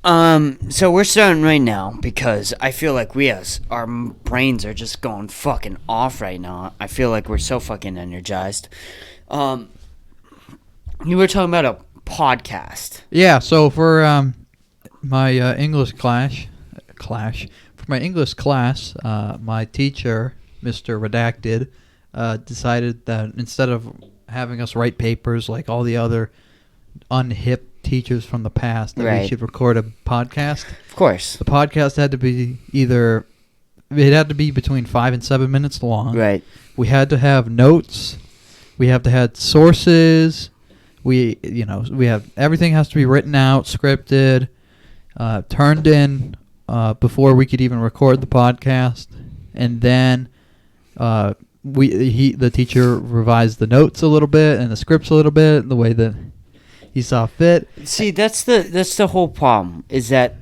So we're starting right now because I feel like our brains are just going fucking off right now. I feel like we're so fucking energized. You were talking about a podcast. Yeah, so for my English class, my teacher, Mr. Redacted, decided that instead of having us write papers like all the other unhip teachers from the past, that we should record a podcast. Of course. The podcast had to be between 5 and 7 minutes long. Right. We had to have notes. We have to have sources. Everything has to be written out, scripted, turned in before we could even record the podcast, and then the teacher revised the notes a little bit and the scripts a little bit, the way that he saw fit. See, that's the whole problem, is that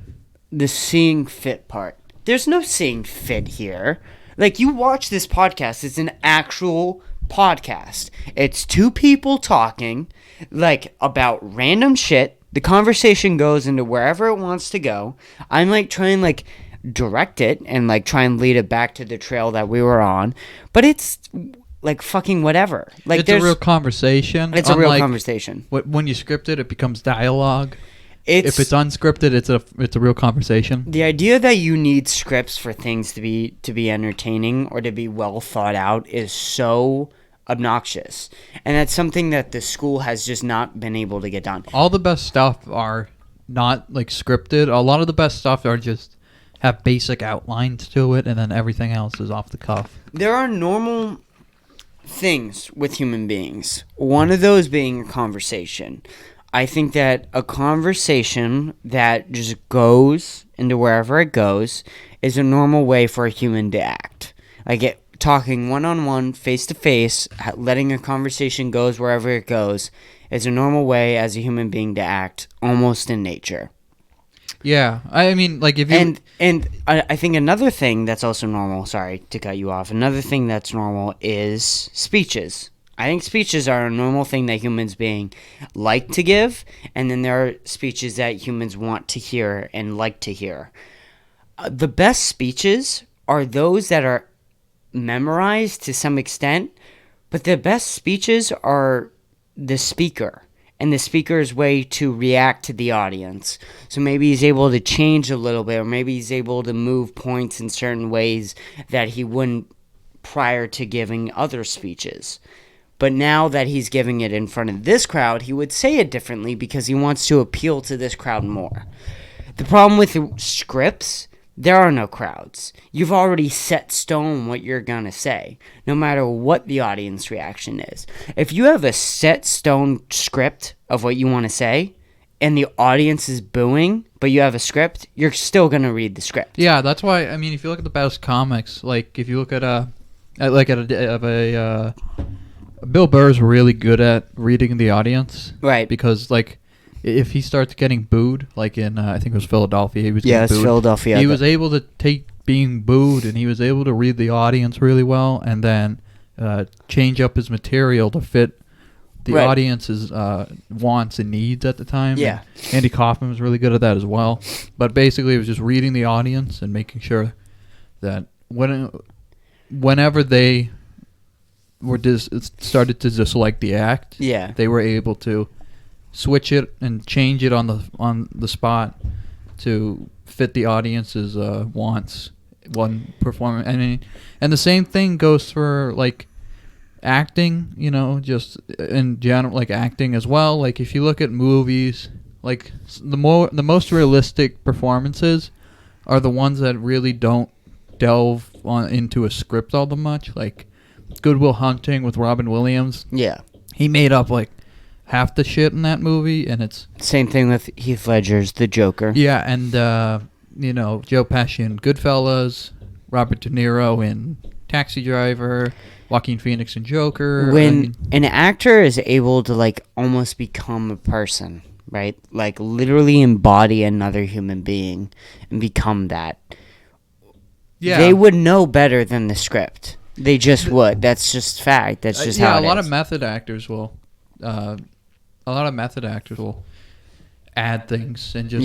the seeing fit part. There's no seeing fit here. Like, you watch this podcast, it's an actual podcast. It's two people talking, like, about random shit. The conversation goes into wherever it wants to go. I'm, like, trying, like, direct it and, like, try and lead it back to the trail that we were on. But it's like fucking whatever. Like, it's a real conversation. It's a real conversation. When you script it becomes dialogue. If it's unscripted, it's a real conversation. The idea that you need scripts for things to be entertaining or to be well thought out is so obnoxious, and that's something that the school has just not been able to get done. All the best stuff are not like scripted. A lot of the best stuff are just have basic outlines to it, and then everything else is off the cuff. There are normal things with human beings. One of those being a conversation. I think that a conversation that just goes into wherever it goes is a normal way for a human to act. Like talking one-on-one, face-to-face, letting a conversation goes wherever it goes is a normal way as a human being to act, almost in nature. Yeah, I mean, like if you... And I think another thing that's also normal, sorry to cut you off, another thing that's normal is speeches. I think speeches are a normal thing that humans being like to give, and then there are speeches that humans want to hear and like to hear. The best speeches are those that are memorized to some extent, but the best speeches are the speaker and the speaker's way to react to the audience. So maybe he's able to change a little bit, or maybe he's able to move points in certain ways that he wouldn't prior to giving other speeches. But now that he's giving it in front of this crowd, he would say it differently because he wants to appeal to this crowd more. The problem with scripts, there are no crowds. You've already set stone what you're going to say, no matter what the audience reaction is. If you have a set stone script of what you want to say, and the audience is booing, but you have a script, you're still going to read the script. Yeah, that's why, I mean, if you look at the best comics, like if you look at Bill Burr's really good at reading the audience. Right. Because, like, if he starts getting booed, like in, I think it was Philadelphia. He was getting booed. Philadelphia. He was able to take being booed, and he was able to read the audience really well, and then change up his material to fit the audience's wants and needs at the time. Yeah. And Andy Kaufman was really good at that as well. But basically, it was just reading the audience and making sure that whenever they started to dislike the act, they were able to switch it and change it on the spot to fit the audience's wants. One performance, and the same thing goes for like acting, just in general, like acting as well. Like if you look at movies, like the most realistic performances are the ones that really don't delve into a script all that much. Like Good Will Hunting with Robin Williams. Yeah, he made up like half the shit in that movie, and it's same thing with Heath Ledger's The Joker. Yeah, and Joe Pesci in Goodfellas, Robert De Niro in Taxi Driver, Joaquin Phoenix in Joker. When an actor is able to like almost become a person, right? Like literally embody another human being and become that. Yeah. They would know better than the script. They just would. That's just fact. That's just how it is. A lot of method actors will add things and just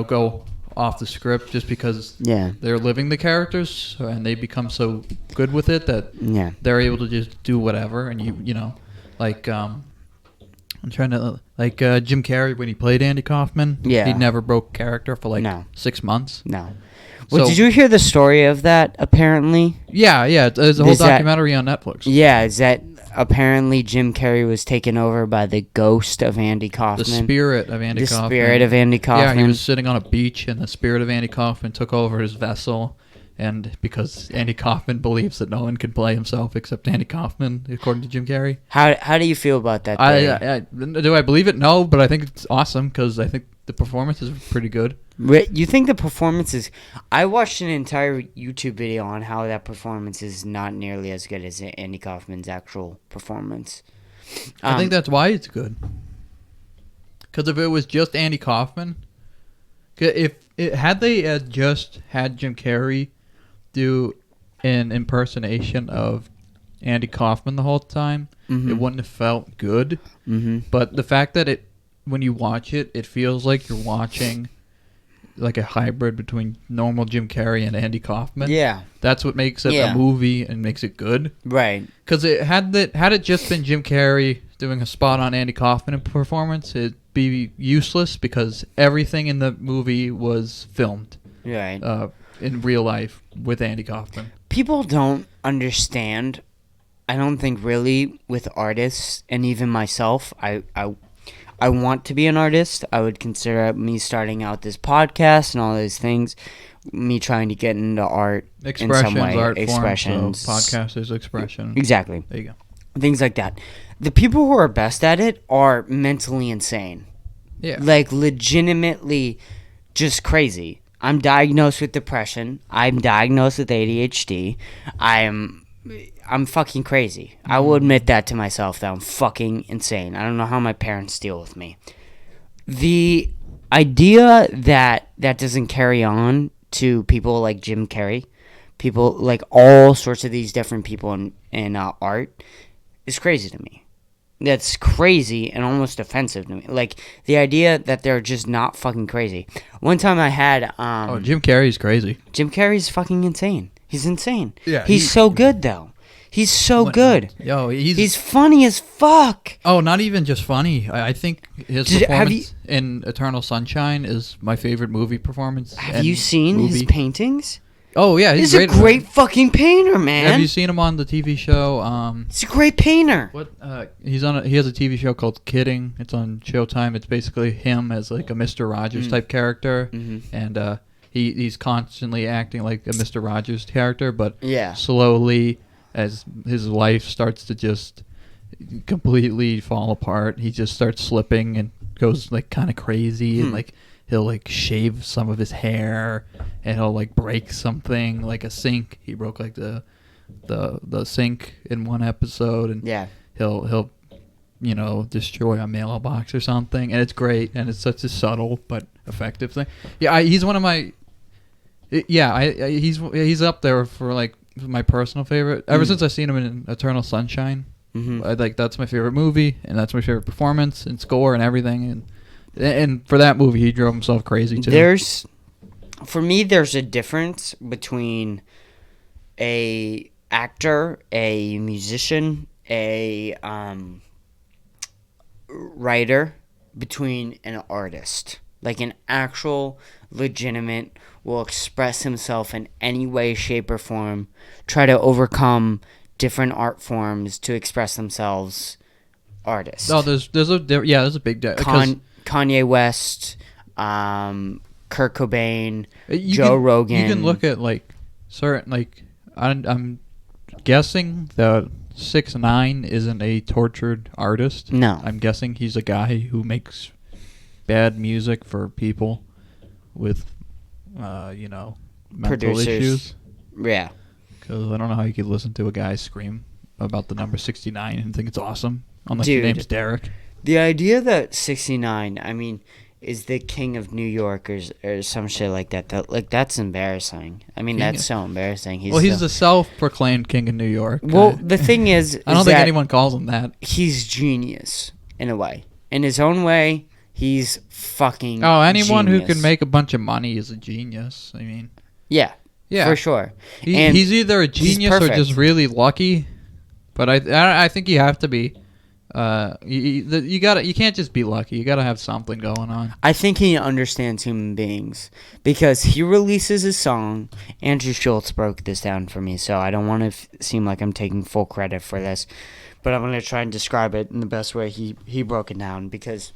go off the script just because they're living the characters and they become so good with it that they're able to just do whatever. And I'm trying to Jim Carrey when he played Andy Kaufman. He never broke character for 6 months. No. Well, did you hear the story of that? Apparently. Yeah. There's a whole documentary on Netflix. Yeah, is that apparently Jim Carrey was taken over by the ghost of Andy Kaufman. The spirit of Andy Kaufman. The spirit of Andy Kaufman. Yeah, he was sitting on a beach, and the spirit of Andy Kaufman took over his vessel. And because Andy Kaufman believes that no one can play himself except Andy Kaufman, according to Jim Carrey. How do you feel about that? Do I believe it? No, but I think it's awesome because I think the performance is pretty good. You think the performance is... I watched an entire YouTube video on how that performance is not nearly as good as Andy Kaufman's actual performance. I think that's why it's good. Because if it was just Andy Kaufman... Had they just had Jim Carrey do an impersonation of Andy Kaufman the whole time, it wouldn't have felt good. But the fact that when you watch it, it feels like you're watching like a hybrid between normal Jim Carrey and Andy Kaufman. Yeah, that's what makes it a movie and makes it good. Right? Because had it just been Jim Carrey doing a spot on Andy Kaufman in performance, it'd be useless because everything in the movie was filmed. Right. In real life with Andy Kaufman. People don't understand. I don't think really with artists, and even myself, I want to be an artist. I would consider me starting out this podcast and all those things, me trying to get into art in some way. Art Expressions. Form, so podcast is expression. Exactly. There you go. Things like that. The people who are best at it are mentally insane. Yeah. Like, legitimately just crazy. I'm diagnosed with depression. I'm diagnosed with ADHD. I'm fucking crazy. I will admit that to myself, that I'm fucking insane. I don't know how my parents deal with me. The idea that doesn't carry on to people like Jim Carrey, people like all sorts of these different people in art, is crazy to me. That's crazy and almost offensive to me. Like, the idea that they're just not fucking crazy. One time I had... Jim Carrey's crazy. Jim Carrey's fucking insane. He's insane. Yeah, he's so good, though. He's so good. Yo, he's funny as fuck. Oh, not even just funny. I think his performance in Eternal Sunshine is my favorite movie performance. Have you seen his paintings? Oh, yeah. He's a great fucking painter, man. Have you seen him on the TV show? He's a great painter. He has a TV show called Kidding. It's on Showtime. It's basically him as like a Mr. Rogers type character. And he's constantly acting like a Mr. Rogers character, but slowly, as his life starts to just completely fall apart, he just starts slipping and goes like kind of crazy and like he'll like shave some of his hair and he'll like break something like a sink. He broke like the sink in one episode and he'll destroy a mailbox or something, and it's great, and it's such a subtle but effective thing. He's one of my he's up there for like my personal favorite ever since I've seen him in Eternal Sunshine. That's my favorite movie, and that's my favorite performance and score and everything, and for that movie he drove himself crazy too. For me there's a difference between a actor, a musician, a writer, between an artist. Like an actual legitimate will express himself in any way, shape, or form, try to overcome different art forms to express themselves. Artists. Oh, there's a big Kanye West, Kurt Cobain, Joe Rogan. You can look at like certain like I'm guessing that 6ix9ine isn't a tortured artist. No, I'm guessing he's a guy who makes bad music for people with mental producers. Issues. Yeah, because I don't know how you could listen to a guy scream about the number 69 and think it's awesome unless Dude, your name's Derek. The idea that 69, I mean, is the king of New York or some shit like that. That's embarrassing. I mean, that's so embarrassing. He's the self-proclaimed king of New York. Well, the thing is I don't think anyone calls him that. He's genius in a way. In his own way, He's fucking anyone genius. who can make a bunch of money is a genius. I mean, yeah, for sure. He's either a genius or just really lucky. But I think you have to be. You can't just be lucky. You gotta have something going on. I think he understands human beings because he releases his song. Andrew Schultz broke this down for me, so I don't want to seem like I'm taking full credit for this, but I'm gonna try and describe it in the best way he broke it down because,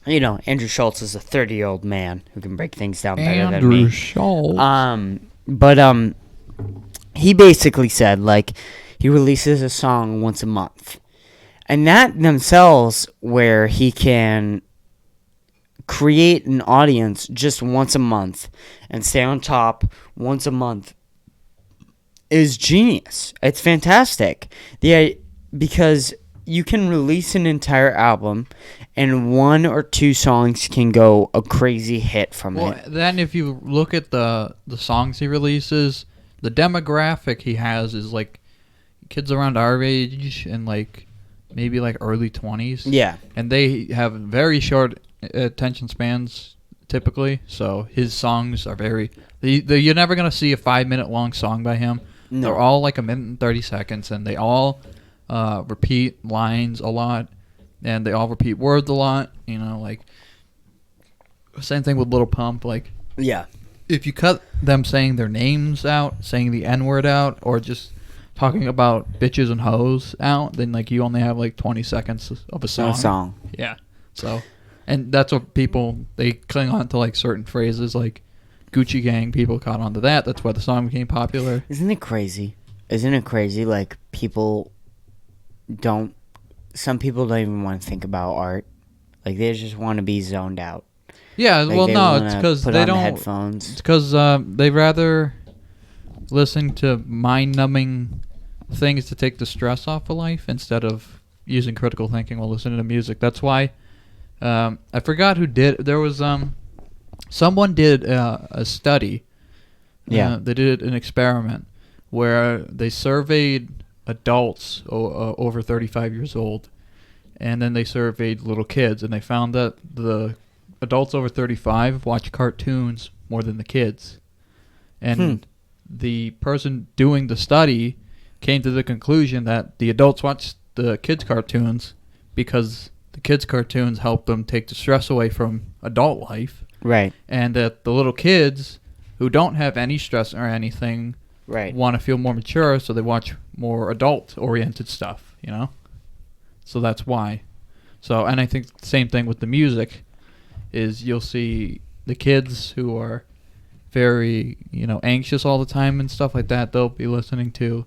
Andrew Schultz is a 30-year-old man who can break things down better than me. Andrew Schultz. But he basically said like he releases a song once a month. And that themselves, where he can create an audience just once a month and stay on top once a month, is genius. It's fantastic. Because you can release an entire album, and 1 or 2 songs can go a crazy hit from it. Well, then if you look at the songs he releases, the demographic he has is like kids around our age and like maybe like early 20s. Yeah. And they have very short attention spans typically. So his songs are very... You're never going to see a 5-minute long song by him. No. They're all like 1 minute and 30 seconds. And they all repeat lines a lot. And they all repeat words a lot. Like... Same thing with Lil Pump. Like... Yeah. If you cut them saying their names out, saying the N-word out, or just... talking about bitches and hoes out, then like you only have like 20 seconds of a song. Yeah. So, and that's what people, they cling on to like certain phrases like Gucci Gang, people caught on to that. That's why the song became popular. Isn't it crazy? Like some people don't even want to think about art. Like they just want to be zoned out. Yeah, like well no, it's because they don't. Headphones. It's because they rather listen to mind-numbing things to take the stress off of life instead of using critical thinking while listening to music. That's why I forgot who did. There was someone did a study. Yeah, they did an experiment where they surveyed adults over 35 years old, and then they surveyed little kids, and they found that the adults over 35 watch cartoons more than the kids, and the person doing the study came to the conclusion that the adults watch the kids' cartoons because the kids' cartoons help them take the stress away from adult life. Right. And that the little kids who don't have any stress or anything want to feel more mature, so they watch more adult-oriented stuff, So that's why. So, and I think the same thing with the music is you'll see the kids who are very, anxious all the time and stuff like that, they'll be listening to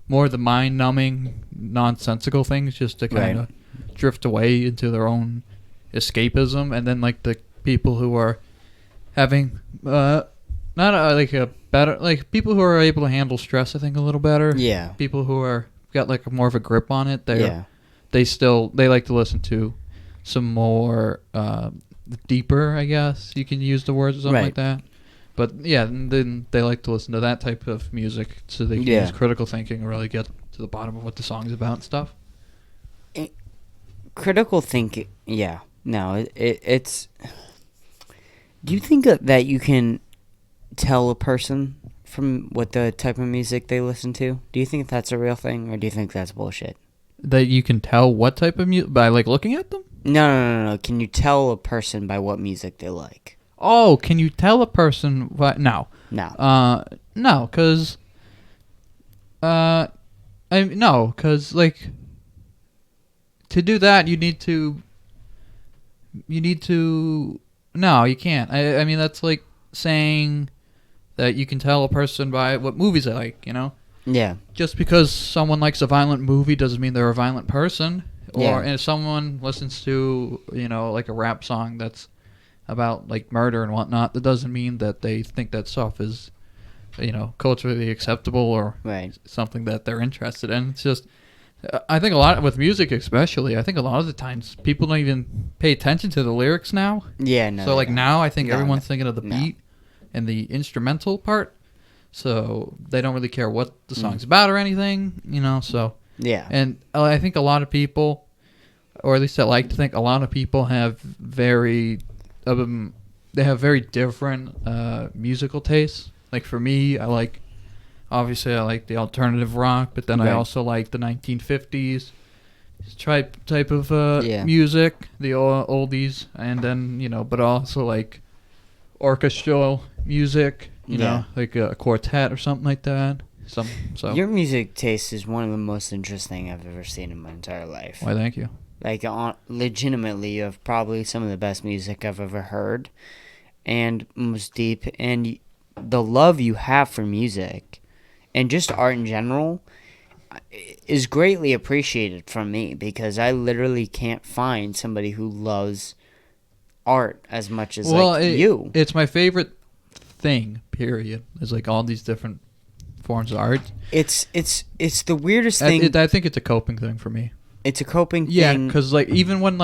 more of the mind-numbing, nonsensical things just to kind of drift away into their own escapism. And then, like, the people who are having, not like a better, like, people who are able to handle stress, I think, a little better. Yeah. People who are, got, like, more of a grip on it, they like to listen to some more deeper, I guess, you can use the words or something like that. But, yeah, then they like to listen to that type of music so they can use critical thinking and really get to the bottom of what the song's about and stuff. Critical thinking, yeah. No, it's... Do you think that you can tell a person from what the type of music they listen to? Do you think that's a real thing, or do you think that's bullshit? That you can tell what type of music? By, like, looking at them? No. Can you tell a person by what music they like? Oh, can you tell a person what? No. No, because... like... To do that, you need to... No, you can't. I mean, that's like saying that you can tell a person by what movies they like, Yeah. Just because someone likes a violent movie doesn't mean they're a violent person. Or and if someone listens to, like a rap song that's about like murder and whatnot, that doesn't mean that they think that stuff is, culturally acceptable or something that they're interested in. It's just, I think a lot with music especially, I think a lot of the times people don't even pay attention to the lyrics now. Yeah, no. So like now I think everyone's thinking of the beat and the instrumental part. So they don't really care what the song's about or anything, so. Yeah. And I think a lot of people or at least I like to think, a lot of people have very different musical tastes. Like for me, obviously I like the alternative rock, but then I also like the 1950s type of music, the oldies, and then but also like orchestral music, you know, like a quartet or something like that. So your music taste is one of the most interesting I've ever seen in my entire life. Why, thank you. Like, legitimately, you have probably some of the best music I've ever heard, and most deep, and the love you have for music, and just art in general, is greatly appreciated from me, because I literally can't find somebody who loves art as much as you. It's my favorite thing, period. There's like all these different forms of art. It's the weirdest thing. I think it's a coping thing for me. It's a coping thing. Yeah, because like even when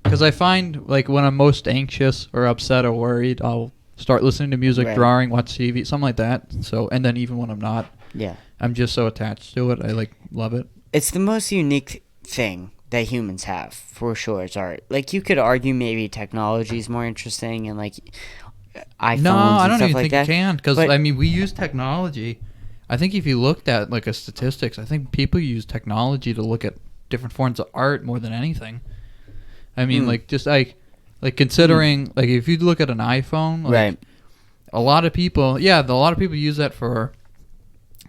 because I find like when I'm most anxious or upset or worried, I'll start listening to music, drawing, watch TV, something like that. So, and then even when I'm not, I'm just so attached to it. I love it. It's the most unique thing that humans have, for sure. It's art. Like, you could argue maybe technology is more interesting and like iPhones. No, I don't even think you can, because I mean we use technology. I think if you looked at like a statistics, I think people use technology to look at different forms of art more than anything. I mean, like just like considering like if you look at an iPhone, like, a lot of people use that for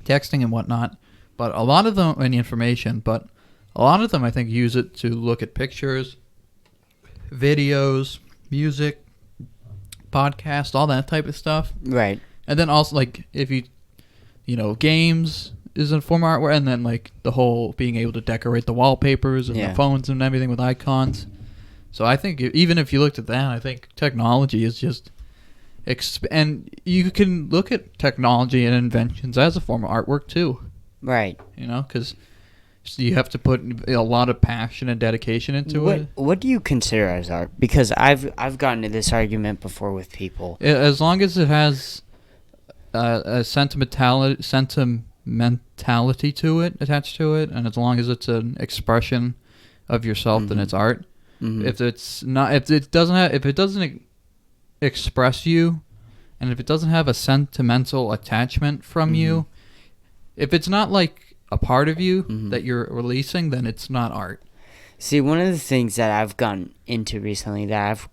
texting and whatnot, but a lot of them any information, but a lot of them I think use it to look at pictures, videos, music, podcasts, all that type of stuff. Right. And then also like if games is a form of artwork, and then like the whole being able to decorate the wallpapers and the phones and everything with icons. So I think even if you looked at that, I think technology is just and you can look at technology and inventions as a form of artwork too. Right. Because you have to put a lot of passion and dedication into it. What do you consider as art? Because I've gotten to this argument before with people. As long as it has a sentimentality to it, attached to it, and as long as it's an expression of yourself, then it's art. If it doesn't express you, and if it doesn't have a sentimental attachment from you, if it's not like a part of you that you're releasing, then it's not art. See, one of the things that I've gotten into recently that I've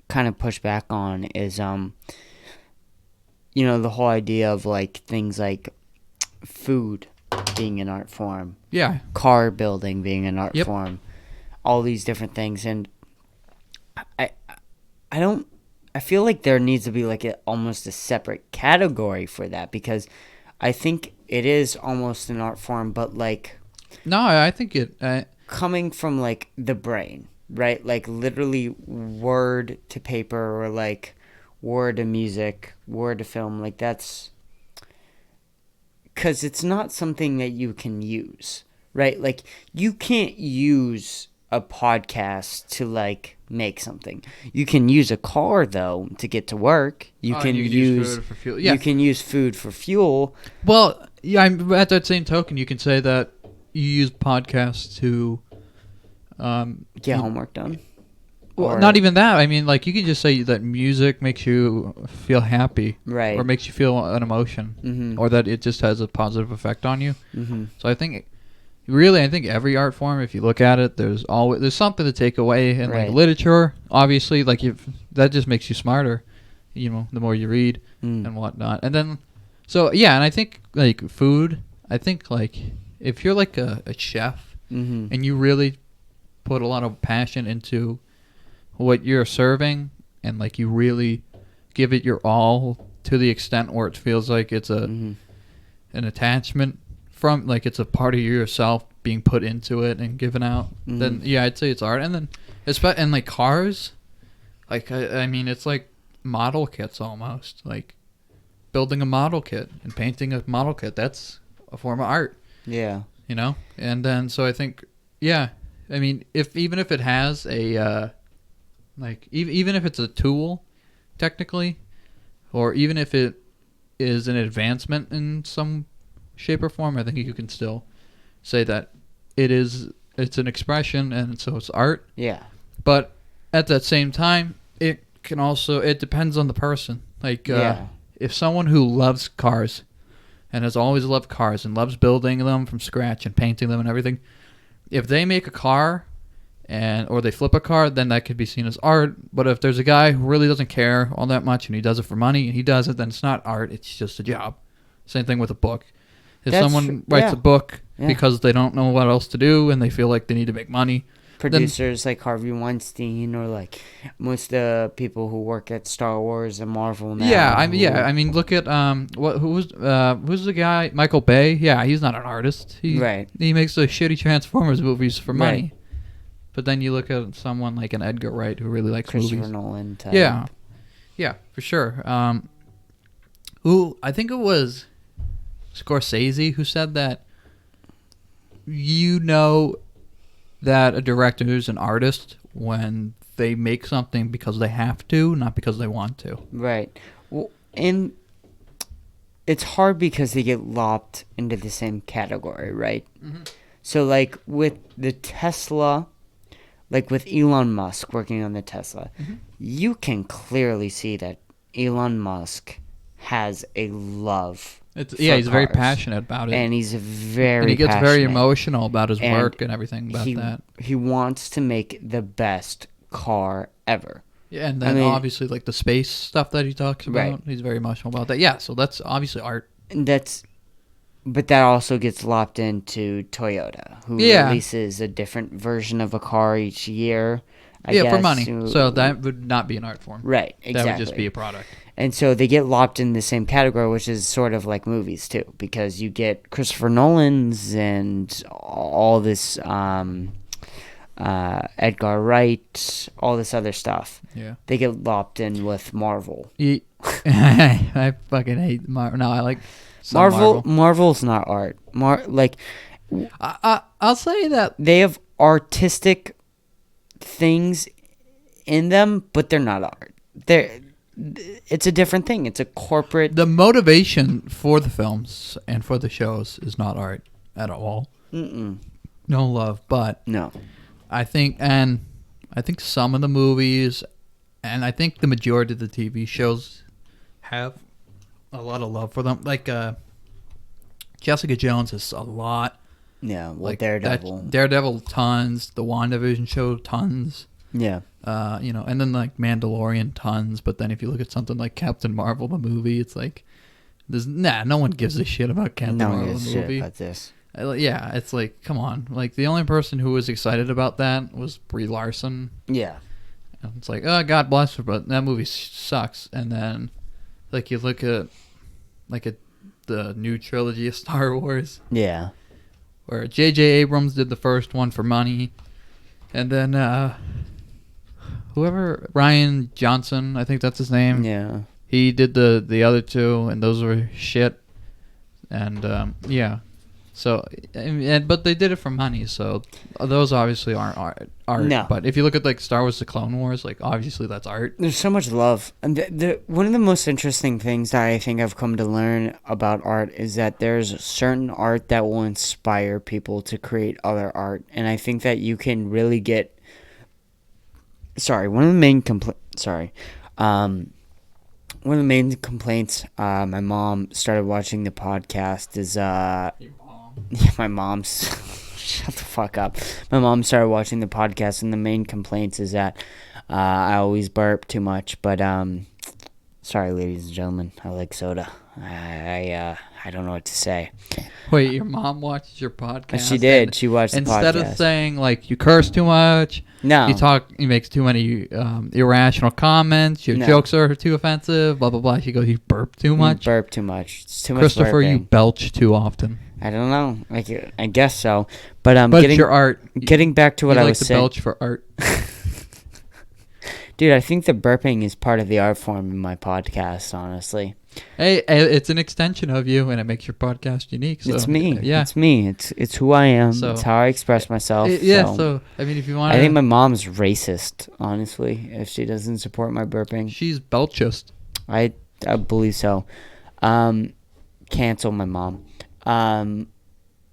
kind of pushed back on is the whole idea of like things like food being an art form, car building being an art form, all these different things. And I feel like there needs to be like almost a separate category for that, because I think it is almost an art form, but like I think it coming from like the brain, right? Like literally word to paper, or like word to music, word to film. Like that's because it's not something that you can use, right? Like you can't use a podcast to like make something. You can use a car though to get to work. You can use food for fuel. Yeah. You can use food for fuel. Well, yeah. At that same token, you can say that you use podcasts to get homework done. Well, not even that. I mean, like you can just say that music makes you feel happy, right? Or makes you feel an emotion, or that it just has a positive effect on you. So I think every art form, if you look at it, there's something to take away. And like literature, obviously, like that just makes you smarter, the more you read and whatnot. And then, and I think like food, I think like if you're like a chef and you really put a lot of passion into what you're serving, and like you really give it your all to the extent where it feels like it's an attachment from, like it's a part of yourself being put into it and given out, then I'd say it's art. And then and like cars, like I mean it's like model kits almost, like building a model kit and painting a model kit, that's a form of art. And then so I think I mean even if it has a like even if it's a tool technically, or even if it is an advancement in some shape or form, I think you can still say that it is it's an expression, and so it's art. Yeah. But at that same time, it depends on the person. Like, if someone who loves cars and has always loved cars and loves building them from scratch and painting them and everything, if they make a car or they flip a car, then that could be seen as art. But if there's a guy who really doesn't care all that much and he does it for money and he does it, then it's not art. It's just a job. Same thing with a book. If someone writes a book because they don't know what else to do and they feel like they need to make money. Producers like Harvey Weinstein, or like most of the people who work at Star Wars and Marvel now. I mean, look at who's the guy? Michael Bay. Yeah, he's not an artist. He makes the shitty Transformers movies for money. Right. But then you look at someone like an Edgar Wright who really likes movies. Christopher Nolan type. Yeah, for sure. I think it was Scorsese who said that. That a director is an artist when they make something because they have to, not because they want to. Right. Well, and it's hard because they get lopped into the same category, right? Mm-hmm. So, like, with the Tesla, like with Elon Musk working on the Tesla, you can clearly see that Elon Musk has a love. He's very passionate about it, and he gets very emotional about his work and everything about that. He wants to make the best car ever. Yeah, and then obviously like the space stuff that he talks about, he's very emotional about that. Yeah, so that's obviously art. But that also gets lopped into Toyota, who releases a different version of a car each year. I guess, for money. So that would not be an art form. Right, exactly. That would just be a product. And so they get lopped in the same category, which is sort of like movies, too. Because you get Christopher Nolan's and all this Edgar Wright, all this other stuff. Yeah. They get lopped in with Marvel. I fucking hate Marvel. No, I like Marvel. Marvel's not art. I'll say that. They have artistic things in them, but they're not art. It's a different thing. It's a corporate. The motivation for the films and for the shows is not art at all. Mm-mm. No love, but no. I think some of the movies, and I think the majority of the TV shows have a lot of love for them. Like Jessica Jones is a lot. Yeah, like Daredevil. Daredevil, tons. The WandaVision show, tons. Yeah. And then like Mandalorian, tons. But then if you look at something like Captain Marvel, the movie, it's like, no one gives a shit about Captain Marvel, the movie. No one gives a shit about this. Yeah, it's like, come on. Like, the only person who was excited about that was Brie Larson. Yeah. And it's like, oh, God bless her, but that movie sucks. And then, like, you look at the new trilogy of Star Wars. Yeah. Where J.J. Abrams did the first one for money. And then, Rian Johnson, I think that's his name. Yeah. He did the other two, and those were shit. And, yeah. So, but they did it for money, so those obviously aren't art. No. But if you look at like Star Wars: The Clone Wars, like obviously that's art. There's so much love, and one of the most interesting things that I think I've come to learn about art is that there's certain art that will inspire people to create other art, and I think that you can really get. One of the main complaints my mom started watching the podcast is Yeah, my mom's shut the fuck up. My mom started watching the podcast, and the main complaints is that I always burp too much. But sorry, ladies and gentlemen, I like soda. I don't know what to say. Wait, your mom watches your podcast? She did. She watched the podcast. Instead of saying like you curse too much, no, you make too many irrational comments. Your jokes are too offensive. Blah blah blah. She goes, you burp too much. Burp too much. It's too much. Christopher, burping. You belch too often. I don't know. I guess so. But your art. Getting back to what I was saying. You like to belch for art. Dude, I think the burping is part of the art form in my podcast, honestly. Hey, it's an extension of you, and it makes your podcast unique. So, it's me. Yeah. It's me. It's who I am. So, it's how I express myself. So, I mean, if you want I think my mom's racist, honestly, if she doesn't support my burping. She's belchist. I believe so. Cancel my mom.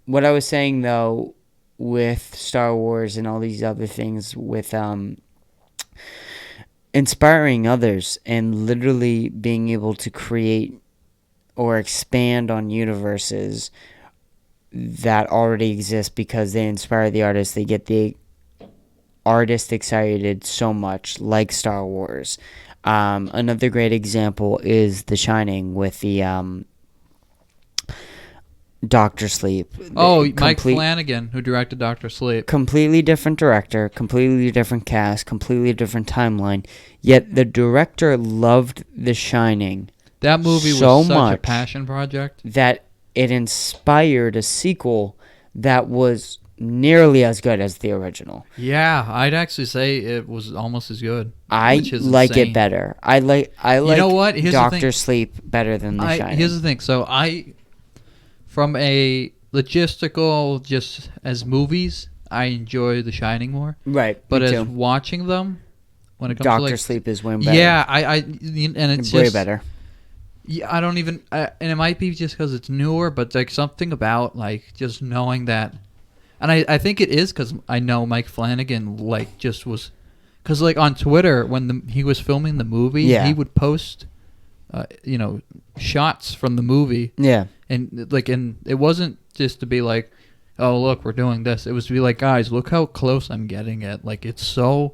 What I was saying, though, with Star Wars and all these other things with inspiring others and literally being able to create or expand on universes that already exist because they inspire the artist. They get the artist excited so much, like Star Wars. Another great example is The Shining with the Doctor Sleep. Oh, Mike Flanagan, who directed Doctor Sleep. Completely different director, completely different cast, completely different timeline. Yet the director loved The Shining. That movie so was such much a passion project that it inspired a sequel that was nearly as good as the original. Yeah, I'd actually say it was almost as good. I like insane. it better. I like you know what? Doctor Sleep better than The Shining. Here's the thing. So from a logistical, just as movies, I enjoy The Shining more. Right. But as watching them, when it comes Doctor to like, Sleep is way better. Yeah, and it's way just, better. Yeah, I don't even, and it might be just because it's newer, but like something about like just knowing that, and I think it is because I know Mike Flanagan like just was, because like on Twitter when he was filming the movie, he would post, shots from the movie. Yeah. And it wasn't just to be like, oh look, we're doing this. It was to be like, guys, look how close I'm getting it. Like it's so,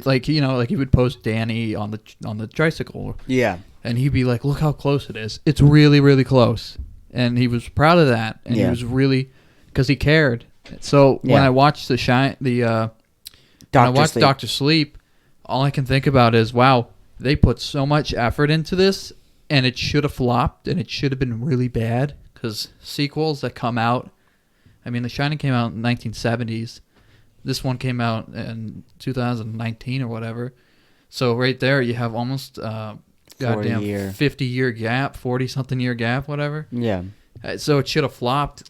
like he would post Danny on the tricycle. Yeah. And he'd be like, look how close it is. It's really, really close. And he was proud of that. And he was really, because he cared. So when I watched Doctor Sleep, all I can think about is, wow, they put so much effort into this, and it should have flopped, and it should have been really bad. Because sequels that come out, I mean, The Shining came out in the 1970s. This one came out in 2019 or whatever. So right there, you have almost... goddamn 50-year gap, 40-something year gap, whatever. Yeah. So it should have flopped,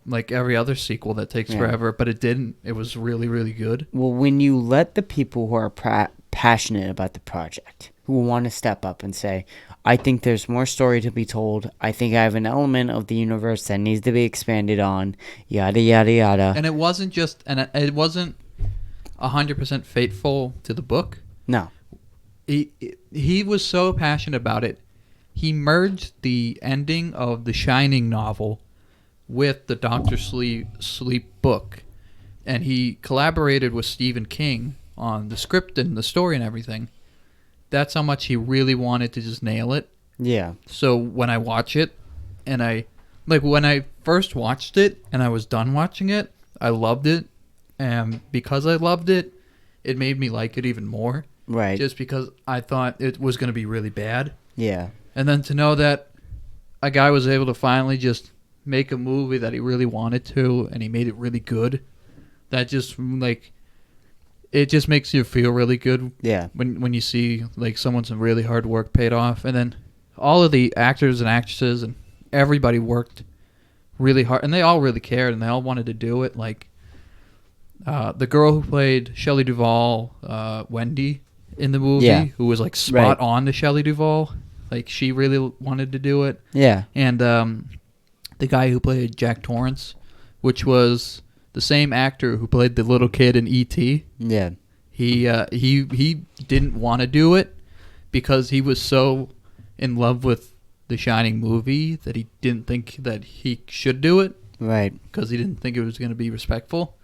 like every other sequel that takes forever, but it didn't. It was really, really good. Well, when you let the people who are passionate about the project, who want to step up and say, I think there's more story to be told, I think I have an element of the universe that needs to be expanded on, yada, yada, yada. And it wasn't 100% faithful to the book. No. He was so passionate about it. He merged the ending of the Shining novel with the Doctor Sleep book, and he collaborated with Stephen King on the script and the story and everything. That's how much he really wanted to just nail it. Yeah. So when I watch it, and when I first watched it and I was done watching it, I loved it, and because I loved it, it made me like it even more. Right. Just because I thought it was going to be really bad. Yeah. And then to know that a guy was able to finally just make a movie that he really wanted to, and he made it really good, that just, it just makes you feel really good. Yeah. When you see, someone's really hard work paid off. And then all of the actors and actresses and everybody worked really hard. And they all really cared, and they all wanted to do it. The girl who played Shelley Duvall, Wendy, in the movie, who was spot on to Shelley Duvall, she really wanted to do it. Yeah. And the guy who played Jack Torrance, which was the same actor who played the little kid in E.T. Yeah. He didn't want to do it because he was so in love with the Shining movie that he didn't think that he should do it. Right. Because he didn't think it was going to be respectful.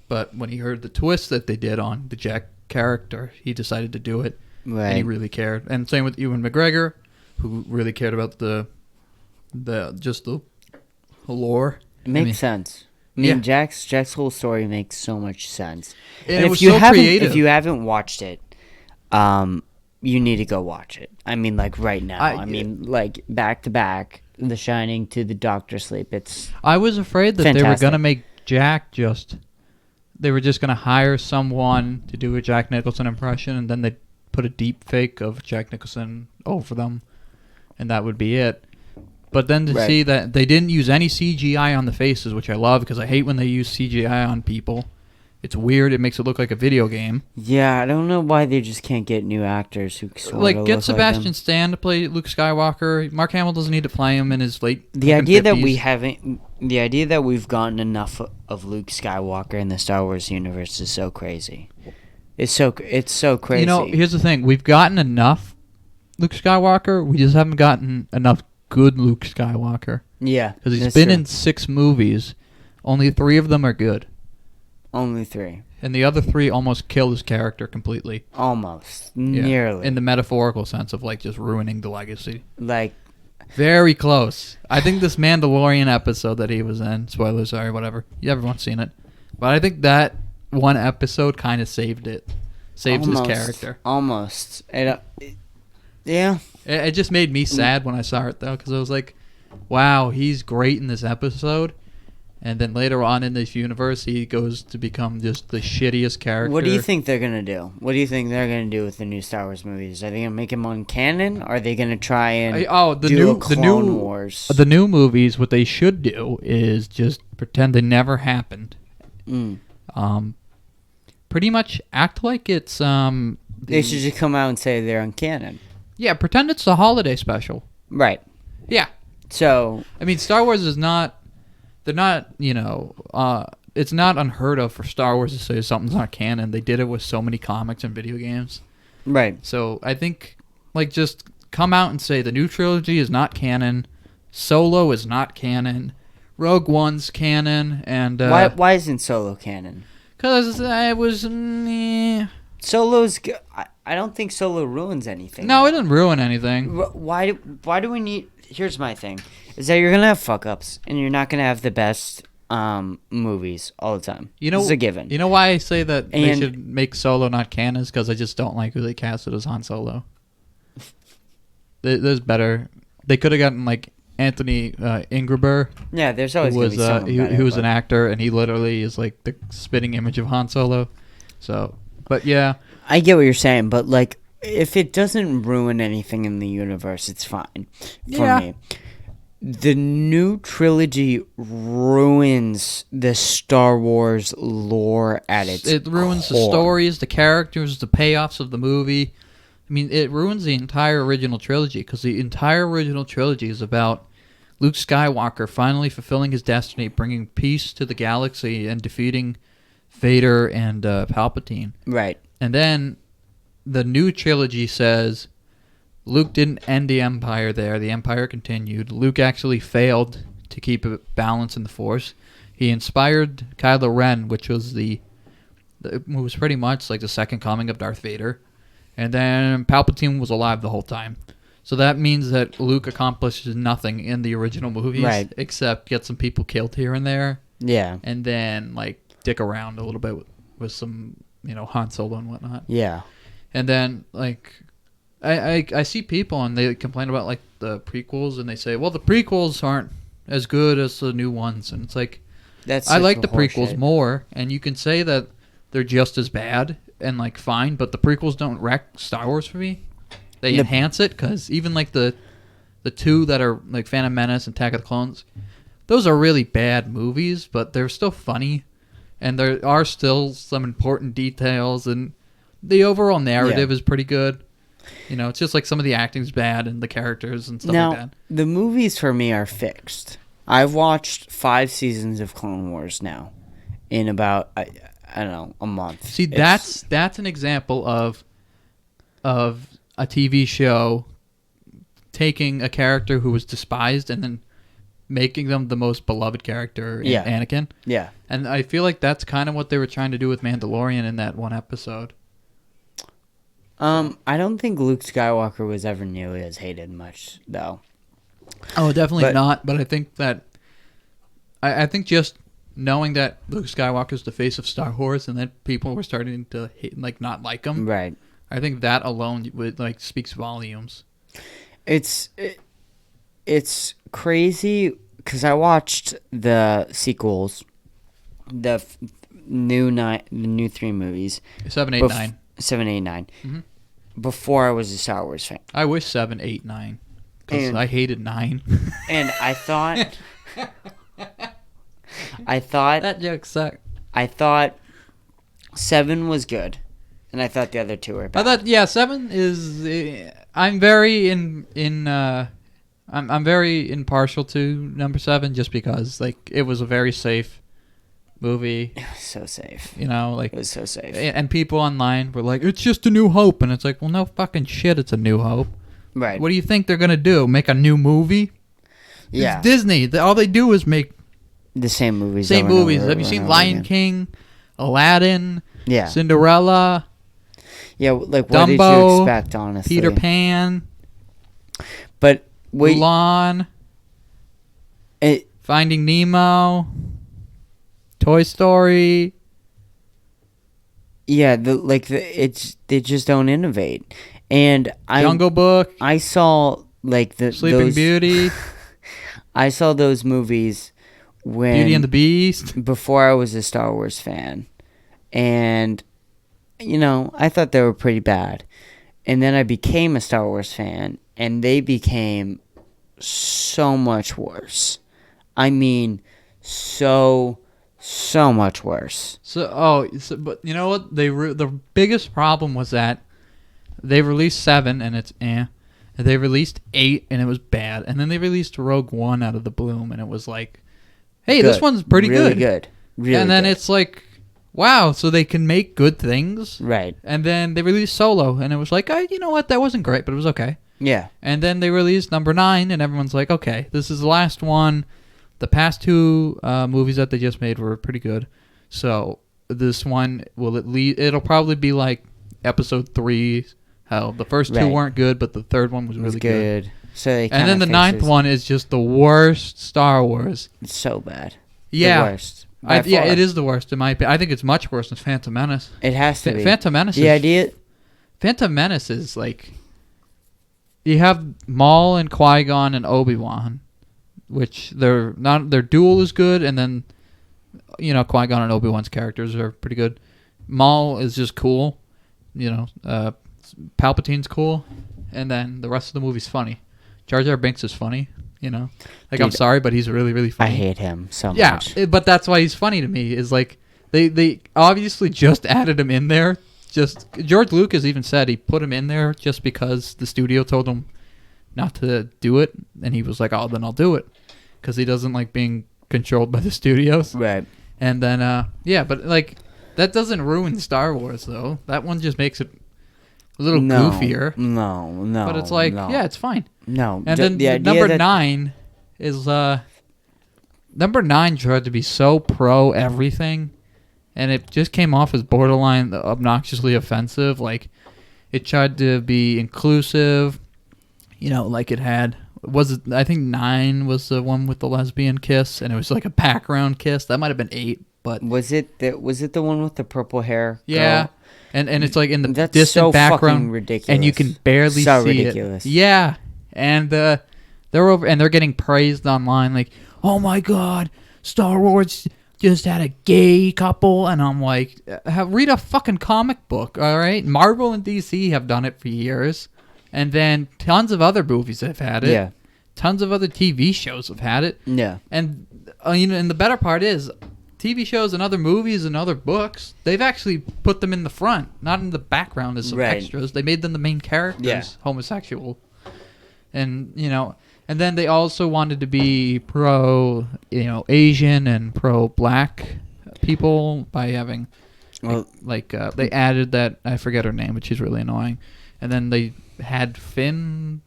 But when he heard the twist that they did on the Jack character, he decided to do it. Right. And he really cared. And same with Ewan McGregor, who really cared about the lore. It makes sense. I mean, Jack's whole story makes so much sense. And it was so creative. If you haven't watched it, you need to go watch it. I mean, right now. Back to back, The Shining to the Doctor Sleep. I was afraid that fantastic. They were going to make Jack they were just going to hire someone to do a Jack Nicholson impression, and then they'd put a deep fake of Jack Nicholson over them, and that would be it. But then to see that they didn't use any CGI on the faces, which I love, because I hate when they use CGI on people. It's weird. It makes it look like a video game. Yeah, I don't know why they just can't get new actors who sort of Get look Sebastian like Stan to play Luke Skywalker. Mark Hamill doesn't need to play him in his late. The idea 50s. the idea that we've gotten enough of Luke Skywalker in the Star Wars universe is so crazy. It's so crazy. You know, here's the thing: we've gotten enough Luke Skywalker. We just haven't gotten enough good Luke Skywalker. Yeah, because he's been in 6 movies. Only 3 of them are good. Only 3. And the other 3 almost kill his character completely. Almost. Yeah. Nearly. In the metaphorical sense of, just ruining the legacy. Very close. I think this Mandalorian episode that he was in, spoilers, sorry, whatever. Everyone's seen it. But I think that one episode kind of saved it. Saved his character. Almost. Yeah. It just made me sad when I saw it, though, because I was like, wow, he's great in this episode. And then later on in this universe, he goes to become just the shittiest character. What do you think they're going to do? What do you think they're going to do with the new Star Wars movies? Are they going to make him uncanon? Or are they going to try and do a Clone Wars? The new movies, what they should do is just pretend they never happened. Pretty much act like it's... they should just come out and say they're uncanon. Yeah, pretend it's a holiday special. Right. Yeah. So... I mean, Star Wars is not... They're not, it's not unheard of for Star Wars to say something's not canon. They did it with so many comics and video games. Right. So I think, just come out and say the new trilogy is not canon, Solo is not canon, Rogue One's canon, and... Why isn't Solo canon? Because I was... Solo's... I don't think Solo ruins anything. No, it didn't ruin anything. Why do we need... Here's my thing. Is that you're going to have fuck-ups, and you're not going to have the best movies all the time. This is a given. You know why I say that they should make Solo not canon? Is because I just don't like who they casted as Han Solo. There's better... They could have gotten, Anthony Ingruber. Yeah, there's always going to be someone better. He was an actor, and he literally is, the spitting image of Han Solo. So, but yeah. I get what you're saying, but, if it doesn't ruin anything in the universe, it's fine for me. The new trilogy ruins the Star Wars lore at its It ruins core. The stories, the characters, the payoffs of the movie. I mean, it ruins the entire original trilogy, because the entire original trilogy is about Luke Skywalker finally fulfilling his destiny, bringing peace to the galaxy, and defeating Vader and Palpatine. Right. And then the new trilogy says Luke didn't end the Empire there. The Empire continued. Luke actually failed to keep a balance in the Force. He inspired Kylo Ren, which was was pretty much like the second coming of Darth Vader. And then Palpatine was alive the whole time. So that means that Luke accomplishes nothing in the original movies, right, except get some people killed here and there. Yeah. And then, dick around a little bit with some, Han Solo and whatnot. Yeah. And then, I see people and they complain about, the prequels, and they say, well, the prequels aren't as good as the new ones. And it's I like the prequels more, and you can say that they're just as bad and, fine, but the prequels don't wreck Star Wars for me. They enhance it, because even, the two that are, Phantom Menace and Attack of the Clones, those are really bad movies, but they're still funny, and there are still some important details, and the overall narrative is pretty good. It's just some of the acting's bad and the characters and stuff like that. The movies for me are fixed. I've watched 5 seasons of Clone Wars now in about, I don't know, a month. See, that's an example of a TV show taking a character who was despised and then making them the most beloved character in Anakin. Yeah. And I feel like that's kind of what they were trying to do with Mandalorian in that one episode. I don't think Luke Skywalker was ever nearly as hated much, though. Oh, definitely not. But I think that... I think just knowing that Luke Skywalker's the face of Star Wars and that people were starting to hate, not like him... Right. I think that alone would speaks volumes. It's crazy, because I watched the sequels, the new 3 movies. 7, 8, 9. 7, 8, 9. Mm-hmm. Before I was a Star Wars fan. I wish 7, 8, 9. Because I hated 9. And I thought... That joke sucked. I thought 7 was good, and I thought the other 2 were bad. I thought 7 is. I'm very I'm very impartial to number 7 just because like it was a very safe movie. It was so safe. You know, like it was so safe. And people online were like, "It's just A New Hope," and it's like, well, no fucking shit, it's A New Hope. Right. What do you think they're gonna do? Make a new movie? Yeah. It's Disney. All they do is make the same movies. Same movies. Have you seen Lion King, Aladdin, Cinderella? Yeah, like Dumbo, what did you expect, honestly? Peter Pan. But wait, Mulan. Finding Nemo. Toy Story. Yeah, they just don't innovate. And Jungle Book. I saw like Sleeping Beauty. I saw those movies when Beauty and the Beast before I was a Star Wars fan, and I thought they were pretty bad. And then I became a Star Wars fan, and they became so much worse. I mean, so much worse. But you know what? The biggest problem was that they released 7 and it's And they released 8 and it was bad. And then they released Rogue One out of the bloom and it was like, hey, this one's pretty really good. Really and then good. it's like, wow, so they can make good things. Right. And then they released Solo and it was like, you know what? That wasn't great, but it was okay. Yeah. And then they released number 9 and everyone's like, okay, this is the last one. The past 2 movies that they just made were pretty good. So this one it'll probably be like episode 3. How the first 2 weren't good, but the third one was really good. So and then the 9th one is just the worst Star Wars. It's so bad. Yeah. The worst. Yeah, it is the worst in my opinion. I think it's much worse than Phantom Menace. It has to be. Phantom Menace. Phantom Menace is like you have Maul and Qui-Gon and Obi-Wan, which their duel is good, and then Qui-Gon and Obi-Wan's characters are pretty good. Maul is just cool, Palpatine's cool, and then the rest of the movie's funny. Jar Binks is funny, Dude, I'm sorry, but he's really, really funny. I hate him so much. Yeah, but that's why he's funny to me. Is like they obviously just added him in there. Just George Lucas even said he put him in there just because the studio told him not to do it, and he was like, "Oh, then I'll do it," because he doesn't like being controlled by the studios. Right. And then but like that doesn't ruin Star Wars though. That one just makes it a little goofier. No. But it's like, yeah, it's fine. No. And then number 9 is number 9 tried to be so pro everything, and it just came off as borderline obnoxiously offensive. Like it tried to be inclusive, like it had. I think 9 was the one with the lesbian kiss, and it was like a background kiss. That might have been 8, but was it the one with the purple hair? Yeah. Girl? And it's like in the That's distant so background, fucking ridiculous. and you can barely so see ridiculous. it. Yeah, and they're over, and they're getting praised online, like, "Oh my God, Star Wars just had a gay couple," and I'm like, read a fucking comic book, all right? Marvel and DC have done it for years, and then tons of other movies have had it. Yeah, tons of other TV shows have had it. Yeah, and and the better part is, TV shows and other movies and other books, they've actually put them in the front, not in the background as some extras. They made them the main characters homosexual. And, and then they also wanted to be pro, Asian and pro black people by having, they added that, I forget her name, but she's really annoying. And then they had Finn,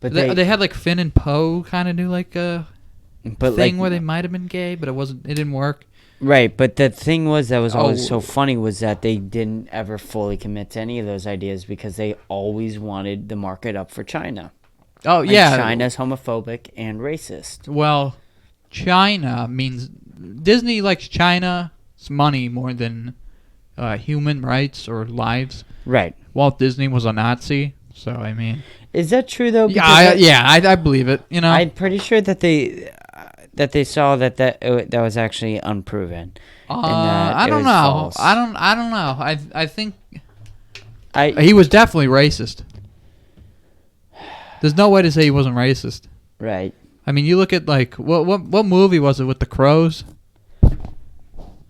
but they had like Finn and Poe kind of do like a thing where they might have been gay, but it didn't work. Right, but the thing was that was always so funny was that they didn't ever fully commit to any of those ideas because they always wanted the market up for China. Oh, and yeah. China's homophobic and racist. Well, China means Disney likes China's money more than human rights or lives. Right. Walt Disney was a Nazi, so I mean. Is that true though? I believe it. I'm pretty sure that they saw that was actually unproven. I don't know. False. I don't know. I think he was definitely racist. There's no way to say he wasn't racist. Right. I mean, you look at like what movie was it with the crows?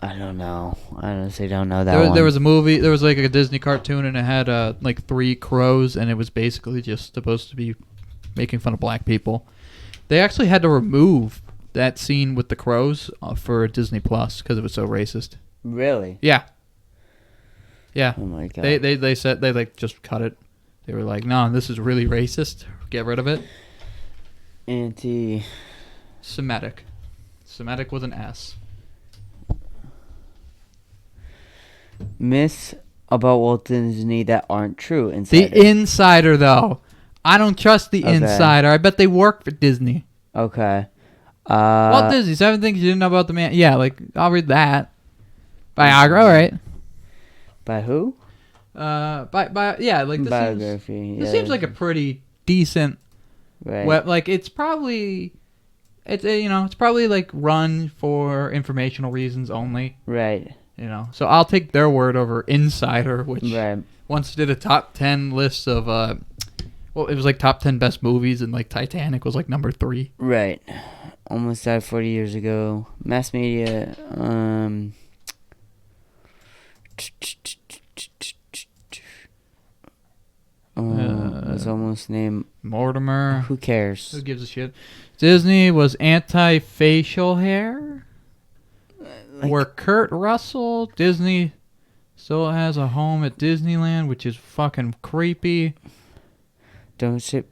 I don't know. I honestly don't know that one. There was a movie. There was like a Disney cartoon, and it had like 3 crows, and it was basically just supposed to be making fun of black people. They actually had to remove that scene with the crows for Disney Plus because it was so racist. Really? Yeah. Yeah. Oh my god. They said they like just cut it. They were like, no, this is really racist. Get rid of it. Semitic. Semitic with an S. Myths about Walt Disney that aren't true. Insider. The Insider, though. I don't trust the Insider. I bet they work for Disney. Okay. Walt Disney, 7 things you didn't know about the man. Yeah, like, I'll read that. Biography, all right. By who? Yeah, like, this biography. This seems like a pretty decent right. Like, it's probably... it's probably, like, run for informational reasons only. Right. So I'll take their word over Insider, which right. once did a top 10 list of, it was like top 10 best movies, and like Titanic was like number 3. Right. Almost died 40 years ago. Mass media, was almost named Mortimer. Who cares? Who gives a shit? Disney was anti-facial hair. Where Kurt Russell, Disney still has a home at Disneyland, which is fucking creepy. Don't ship.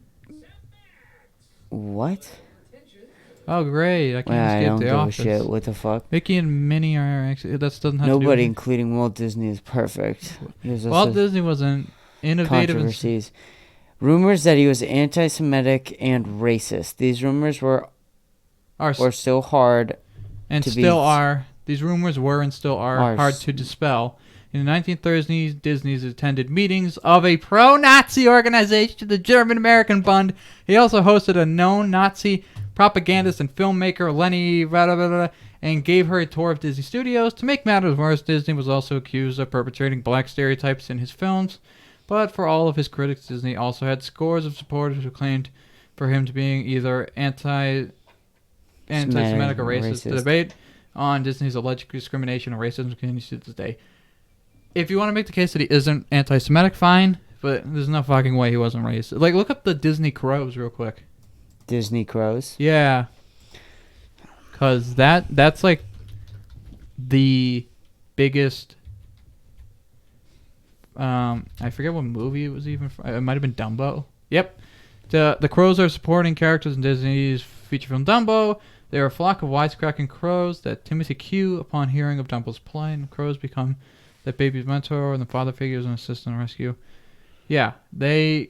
What? Oh, great. I can't skip The Office. Shit. What the fuck? Mickey and Minnie are actually... That doesn't have Nobody, to do with including Walt Disney, is perfect. Walt Disney was an innovative... Controversies. Rumors that he was anti-Semitic and racist. These rumors were still hard and still are. These rumors were and still are hard to dispel. In the 1930s, Disney attended meetings of a pro-Nazi organization, the German-American Bund. He also hosted a known Nazi propagandist and filmmaker, Lenny, and gave her a tour of Disney Studios. To make matters worse, Disney was also accused of perpetrating black stereotypes in his films. But for all of his critics, Disney also had scores of supporters who claimed for him to being either anti-Semitic or racist. The debate on Disney's alleged discrimination and racism continues to this day. If you want to make the case that he isn't anti-Semitic, fine, but there's no fucking way he wasn't racist. Like, look up the Disney Crows real quick. Disney Crows? Yeah. Because that's like the biggest... I forget what movie it was even from. It might have been Dumbo. Yep. The crows are supporting characters in Disney's feature film Dumbo. They are a flock of wisecracking crows that Timothy Q, upon hearing of Dumbo's plight, and crows become that baby's mentor and the father figures and assist in rescue. Yeah, these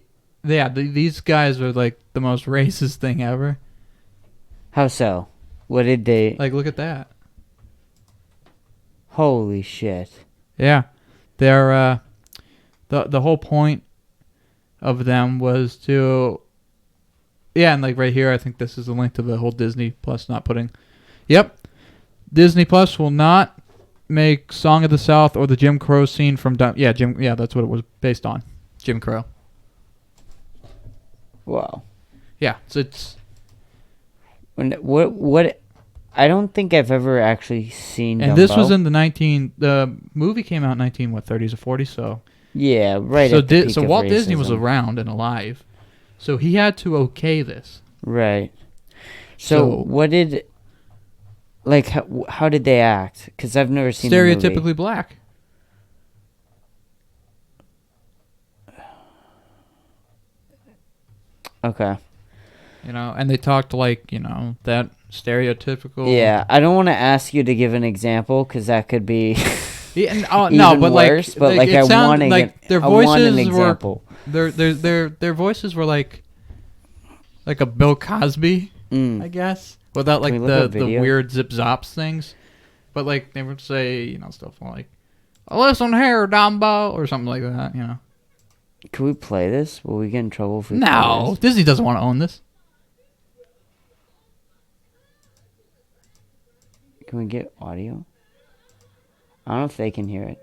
guys are like the most racist thing ever. How so? What did they... Like, look at that. Holy shit. Yeah. They're, the whole point of them was to... Yeah, and like right here, I think this is a link to the whole Disney Plus not putting... Yep. Disney Plus will not make Song of the South or the Jim Crow scene from... Yeah, that's what it was based on. Jim Crow. Wow. Yeah, so it's... What... I don't think I've ever actually seen And Dumbo. this was in the movie came out in 30s or 40s, so... Yeah, right so at the peak So of Walt racism. Disney was around and alive. So he had to okay this. Right. So what did... Like, how did they act? Because I've never seen the movie. Stereotypically black. Okay. And they talked like, that stereotypical... Yeah, I don't want to ask you to give an example, because that could be... no, but worse, but like I want their voices an example. Their voices were like a Bill Cosby, I guess, without like the weird zip zops things. But like they would say, stuff like, "Listen here, Dumbo," or something like that. Can we play this? Will we get in trouble if we No, play this? Disney doesn't want to own this. Can we get audio? I don't know if they can hear it.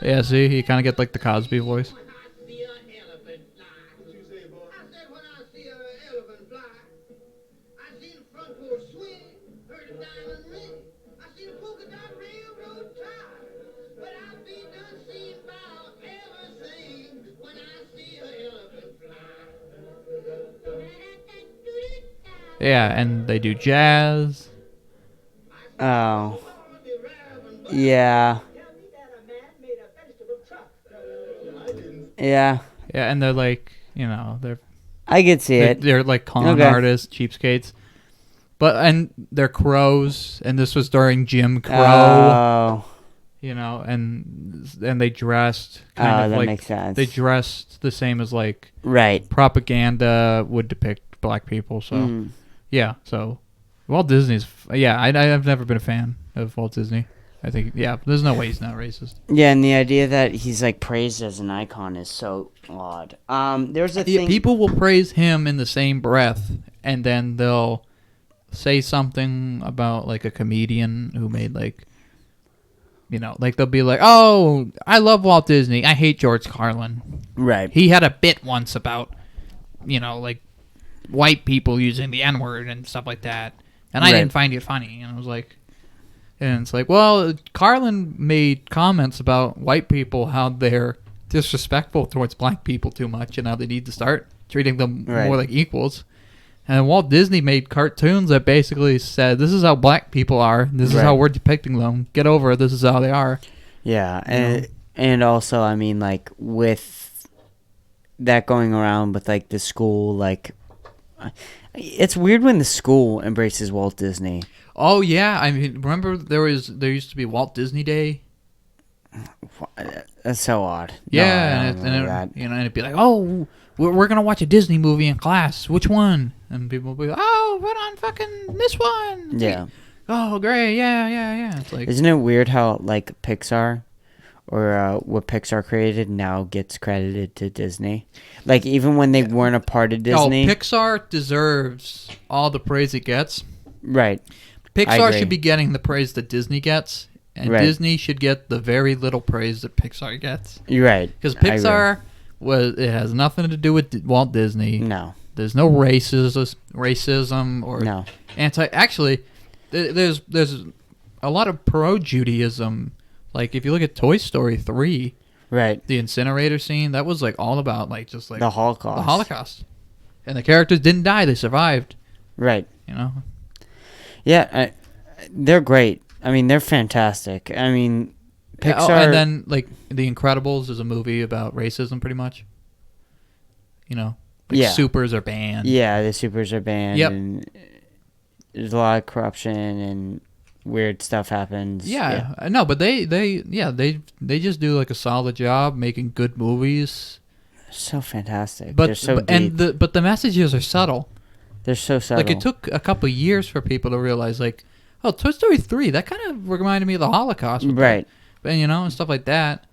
Yeah, see, you kind of get like the Cosby voice. Yeah, and they do jazz. Oh. Yeah. Yeah. Yeah, and they're like, they're... I could see it. They're like con artists, cheapskates. And they're crows, and this was during Jim Crow. Oh. And they dressed that makes sense. They dressed the same as like right propaganda would depict black people. So yeah, so Walt Disney's I've never been a fan of Walt Disney. I think there's no way he's not racist. Yeah, and the idea that he's like praised as an icon is so odd. There's a thing people will praise him in the same breath, and then they'll say something about like a comedian who made like. Like they'll be like, "Oh, I love Walt Disney. I hate George Carlin." Right. He had a bit once about, like white people using the N-word and stuff like that, and I didn't find it funny. And I was like, it's like, well, Carlin made comments about white people, how they're disrespectful towards black people too much, and how they need to start treating them more like equals. And Walt Disney made cartoons that basically said, this is how black people are. This is how we're depicting them. Get over it. This is how they are. Yeah. And also, I mean, like, with that going around with, like, the school, like, it's weird when the school embraces Walt Disney. Oh, yeah. I mean, remember there used to be Walt Disney Day? That's so odd. Yeah. And it'd be like, oh, we're going to watch a Disney movie in class. Which one? And people will be like, oh, put on fucking this one. It's yeah. Like, oh, great. Yeah. It's like, isn't it weird how, like, Pixar or what Pixar created now gets credited to Disney? Like, even when they weren't a part of Disney. No, Pixar deserves all the praise it gets. Right. Pixar should be getting the praise that Disney gets. And Disney should get the very little praise that Pixar gets. You're right. Because Pixar, it has nothing to do with Walt Disney. No. There's no racism or no. Actually, there's a lot of pro-Judaism. Like, if you look at Toy Story 3, right, the incinerator scene, that was, like, all about, like, just, like... The Holocaust. And the characters didn't die. They survived. Right. Yeah, they're great. I mean, they're fantastic. I mean, Pixar... and then, like, The Incredibles is a movie about racism, pretty much. Supers are banned. Yeah, the supers are banned. Yep. And there's a lot of corruption and weird stuff happens. Yeah. No, but they just do like a solid job making good movies. So fantastic. But they're so deep. But the messages are subtle. They're so subtle. Like, it took a couple years for people to realize, like, oh, Toy Story 3, that kind of reminded me of the Holocaust. Right. And stuff like that.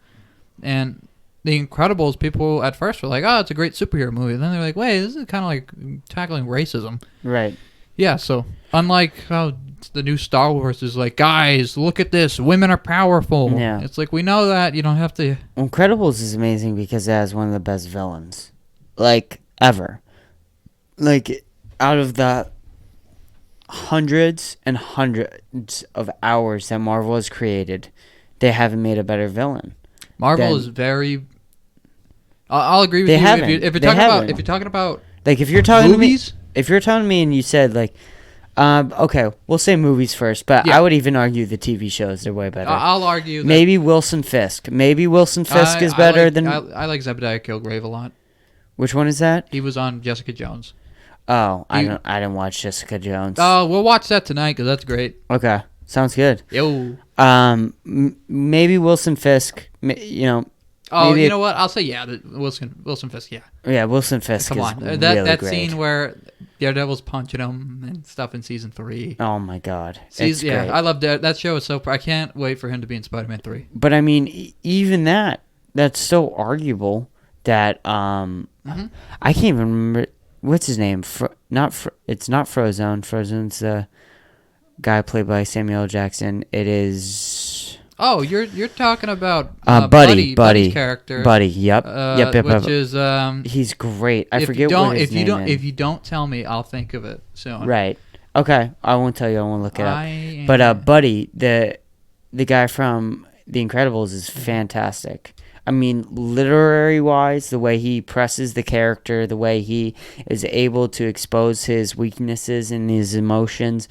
And The Incredibles, people at first were like, oh, it's a great superhero movie. And then they're like, wait, this is kind of like tackling racism. Right. Yeah, so unlike how the new Star Wars is like, guys, look at this. Women are powerful. Yeah. It's like, we know that. You don't have to... Incredibles is amazing because it has one of the best villains. Like, ever. Like, out of the hundreds and hundreds of hours that Marvel has created, they haven't made a better villain. Marvel is very... I'll agree with you. If you're talking about like, if you're talking movies, if you're telling me and you said like, okay, we'll say movies first, but I would even argue the TV shows are way better. I'll argue that maybe Wilson Fisk. Maybe Wilson Fisk is better than. I like Zebediah Kilgrave a lot. Which one is that? He was on Jessica Jones. Oh, I didn't watch Jessica Jones. Oh, we'll watch that tonight because that's great. Okay, sounds good. Yo. Maybe Wilson Fisk. Oh, you know what? I'll say Wilson Fisk. Yeah. Yeah, Wilson Fisk. Come on, that great. Scene where Daredevil's punching him and stuff in season 3. Oh my God, it's great. I love that show. Is so. I can't wait for him to be in Spider-Man 3. But I mean, even that's so arguable that I can't even remember what's his name. It's not Frozone. Frozone's the guy played by Samuel L. Jackson. It is. Oh, you're talking about Buddy's character. Buddy, yep. Which is he's great. I forget what his name is. If you don't tell me, I'll think of it soon. Right. Okay. I won't tell you. I won't look it up. But Buddy, the guy from The Incredibles is fantastic. I mean, literary-wise, the way he presses the character, the way he is able to expose his weaknesses and his emotions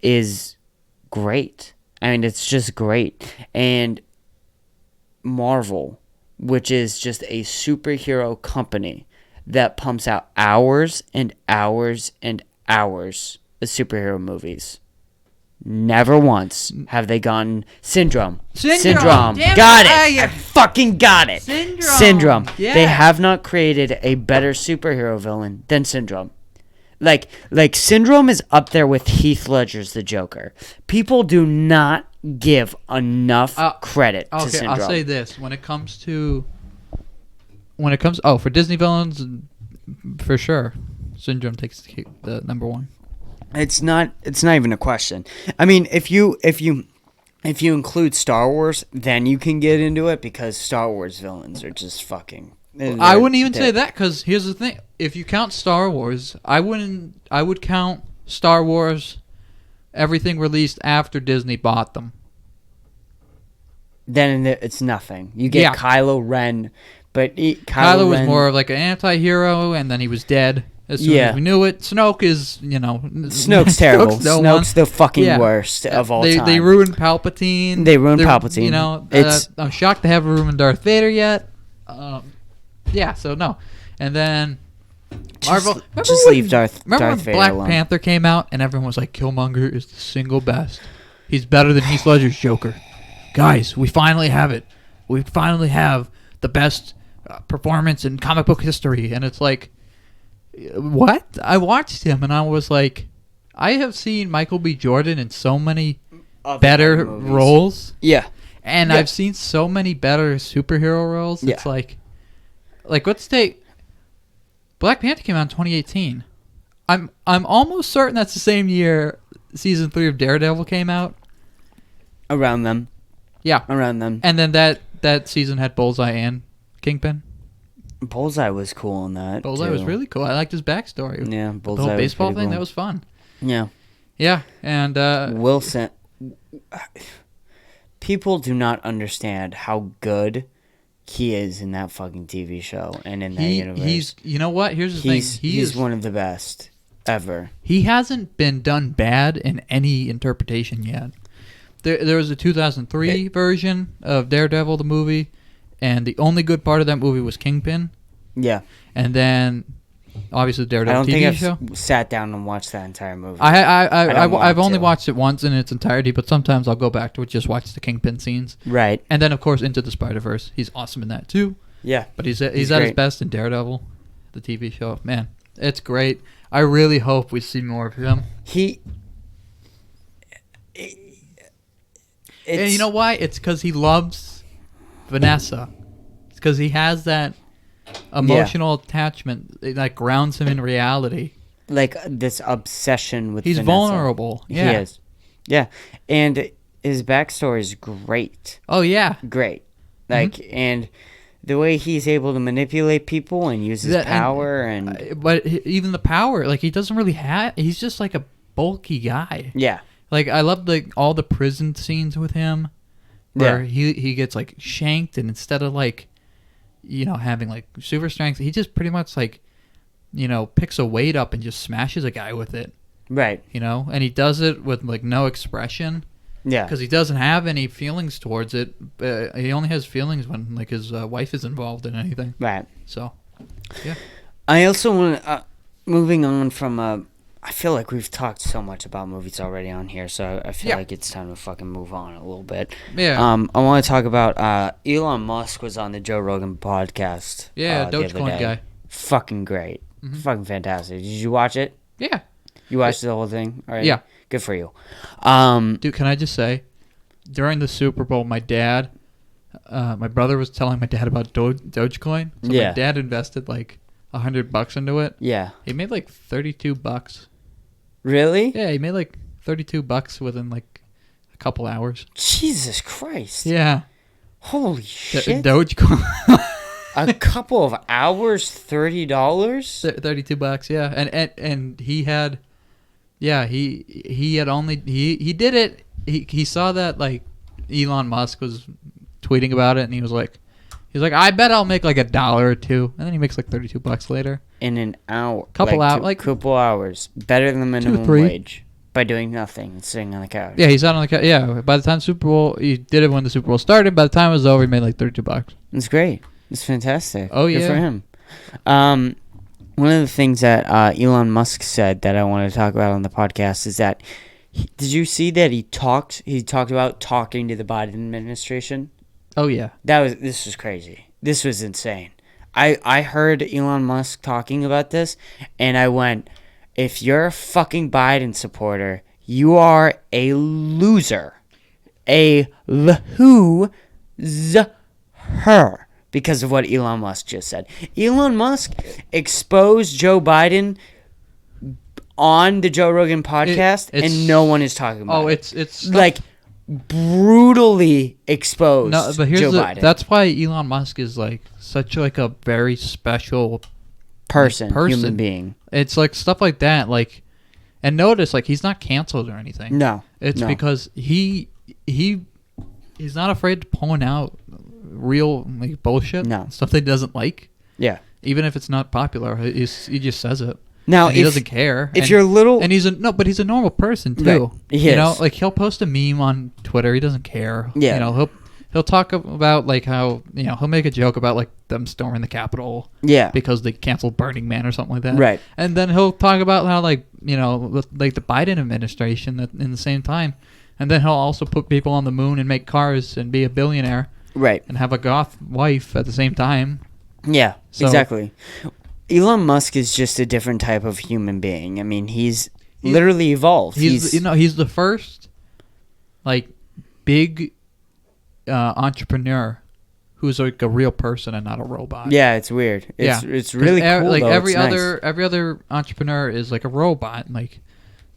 is great. I mean, it's just great. And Marvel, which is just a superhero company that pumps out hours and hours and hours of superhero movies. Never once have they gotten Syndrome. Got it. I fucking got it. Syndrome. Yeah. They have not created a better superhero villain than Syndrome. Like Syndrome is up there with Heath Ledger's The Joker. People do not give enough credit to Syndrome. I'll say this: for Disney villains, for sure, Syndrome takes the number one. It's not even a question. I mean, if you include Star Wars, then you can get into it because Star Wars villains are just fucking. I wouldn't even say that because here's the thing: if you count Star Wars, I would count Star Wars, everything released after Disney bought them. Then it's nothing. You get Kylo Ren, but Kylo was more of like an anti-hero, and then he was dead. As soon as we knew it. Snoke is, Snoke's terrible. Snoke's the fucking worst of all time. They ruined Palpatine. I'm shocked they haven't ruined Darth Vader yet. So no. And then Marvel. Just leave Darth Vader when Black alone. Panther came out and everyone was like, Killmonger is the single best. He's better than Heath Ledger's Joker. Guys, we finally have it. We finally have the best performance in comic book history. And it's like, what? I watched him and I was like, I have seen Michael B. Jordan in so many better roles. Yeah. And I've seen so many better superhero roles. It's like let's take Black Panther came out in 2018. I'm almost certain that's the same year season 3 of Daredevil came out. Around them. Yeah. Around them. And then that season had Bullseye and Kingpin. Bullseye was cool in that. Bullseye was really cool. I liked his backstory. Yeah, Bullseye. The whole baseball thing, cool. that was fun. Yeah. Yeah, and Wilson. People do not understand how good he is in that fucking TV show and in that universe. You know what? Here's the thing. He's one of the best ever. He hasn't been done bad in any interpretation yet. There was a 2003 version of Daredevil, the movie, and the only good part of that movie was Kingpin. Yeah. And then, obviously, the Daredevil TV show. I've sat down and watched that entire movie. I've only watched it once in its entirety, but sometimes I'll go back to it, just watch the Kingpin scenes. Right. And then, of course, Into the Spider-Verse. He's awesome in that, too. Yeah. But he's at his best in Daredevil, the TV show. Man, it's great. I really hope we see more of him. And you know why? It's because he loves Vanessa. It's because he has that emotional attachment that grounds him in reality. Like this obsession with He's Vanessa. Vulnerable. Yeah. He is. Yeah. And his backstory is great. Oh, yeah. Great. Like, and the way he's able to manipulate people and use his power But even the power, like, he doesn't really have... He's just like a bulky guy. Yeah. Like, I love all the prison scenes with him where he gets, like, shanked, and instead of, like, having, like, super strength, he just pretty much, like, picks a weight up and just smashes a guy with it. Right. And he does it with, like, no expression. Yeah. Because he doesn't have any feelings towards it. He only has feelings when, like, his wife is involved in anything. Right. So, yeah. I also want moving on from... I feel like we've talked so much about movies already on here, so I feel like it's time to fucking move on a little bit. Yeah. I want to talk about Elon Musk was on the Joe Rogan podcast. Yeah, Dogecoin guy. Fucking great. Mm-hmm. Fucking fantastic. Did you watch it? Yeah. You watched the whole thing? All right. Yeah. Good for you. Dude, can I just say, during the Super Bowl, my dad, my brother was telling my dad about Dogecoin. So my dad invested like $100 into it. Yeah. He made like $32. Really? Yeah, he made like $32 within like a couple hours. Jesus Christ. Yeah. Holy shit. Dogecoin. A couple of hours, $30? $32, yeah. And he had, he had only, he did it. He saw that like Elon Musk was tweeting about it, and he was like, He's like, I bet I'll make like $1 or $2, and then he makes like $32 later. In an hour. Couple hours. Better than the minimum wage. By doing nothing and sitting on the couch. Yeah, he's out on the couch. Yeah, by the time Super Bowl, he did it when the Super Bowl started. By the time it was over, he made like $32. It's great. It's fantastic. Oh, yeah. Good for him. One of the things that Elon Musk said that I wanted to talk about on the podcast is that, did you see that he talked about talking to the Biden administration? Oh, yeah. This was crazy. This was insane. I heard Elon Musk talking about this, and I went, if you're a fucking Biden supporter, you are a loser. A loser. Because of what Elon Musk just said. Elon Musk exposed Joe Biden on the Joe Rogan podcast, and no one is talking about it. It's like brutally exposed Joe Biden. That's why Elon Musk is like such like a very special person, human being. It's like stuff like that, like, and notice like he's not canceled or anything. No, it's because he's not afraid to point out real like bullshit. No, stuff that he doesn't like. Yeah, even if it's not popular, he just says it. Now he doesn't care. If you're little, and but he's a normal person too. Right. He is. Like he'll post a meme on Twitter. He doesn't care. Yeah. He'll talk about like how he'll make a joke about like them storming the Capitol. Yeah. Because they canceled Burning Man or something like that. Right. And then he'll talk about how like like the Biden administration in the same time, and then he'll also put people on the moon and make cars and be a billionaire. Right. And have a goth wife at the same time. Yeah. Exactly. Elon Musk is just a different type of human being. I mean, he's literally evolved. He's the first, like, big entrepreneur who's like a real person and not a robot. Yeah, it's weird. It's really cool. Like though. every It's other entrepreneur is like a robot. Like,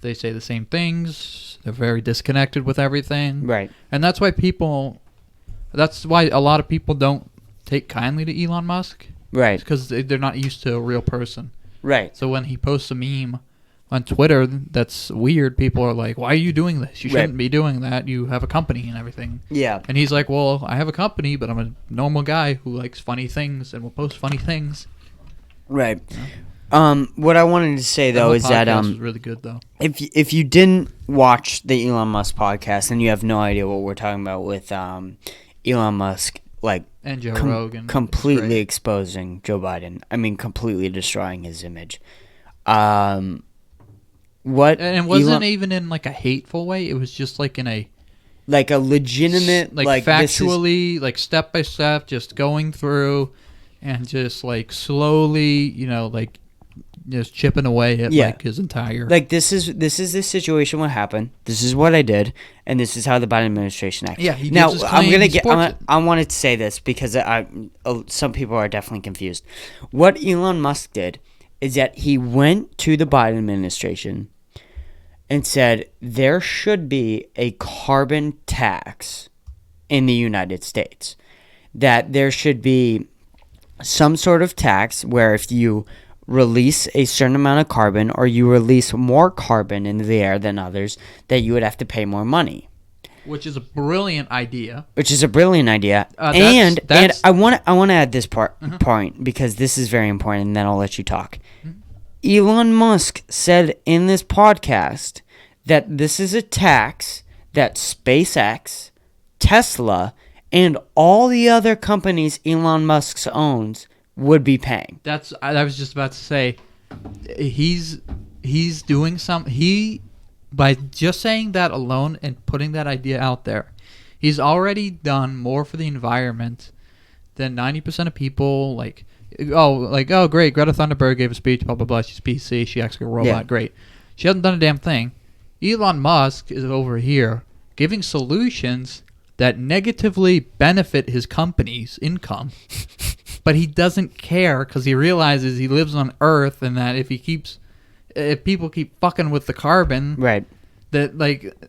they say the same things. They're very disconnected with everything. Right. And that's why a lot of people don't take kindly to Elon Musk. Right. Because they're not used to a real person. Right. So when he posts a meme on Twitter that's weird, people are like, why are you doing this? You shouldn't be doing that. You have a company and everything. Yeah. And he's like, well, I have a company, but I'm a normal guy who likes funny things and will post funny things. Right. Yeah. What I wanted to say, though, is that was really good, though. If you didn't watch the Elon Musk podcast, and you have no idea what we're talking about with Elon Musk, like, and Joe Rogan, completely exposing Joe Biden. I mean, completely destroying his image. And it wasn't even in like a hateful way. It was just like in a legitimate, like factually, like step by step, just going through, and just like slowly, like just chipping away at like his entire. Like this is the situation. What happened? This is what I did, and this is how the Biden administration acted. Yeah. Now I wanted to say this because some people are definitely confused. What Elon Musk did is that he went to the Biden administration and said there should be a carbon tax in the United States. That there should be some sort of tax where if you release a certain amount of carbon or you release more carbon into the air than others, that you would have to pay more money. Which is a brilliant idea. And I want to add this point because this is very important, and then I'll let you talk. Elon Musk said in this podcast that this is a tax that SpaceX, Tesla, and all the other companies Elon Musk owns would be paying. I was just about to say, he's doing by just saying that alone and putting that idea out there, he's already done more for the environment than 90% of people. Oh great, Greta Thunberg gave a speech, blah blah blah. She's PC. She acts like a robot. Yeah. Great. She hasn't done a damn thing. Elon Musk is over here giving solutions that negatively benefit his company's income. But he doesn't care because he realizes he lives on Earth, and that if people keep fucking with the carbon, right, that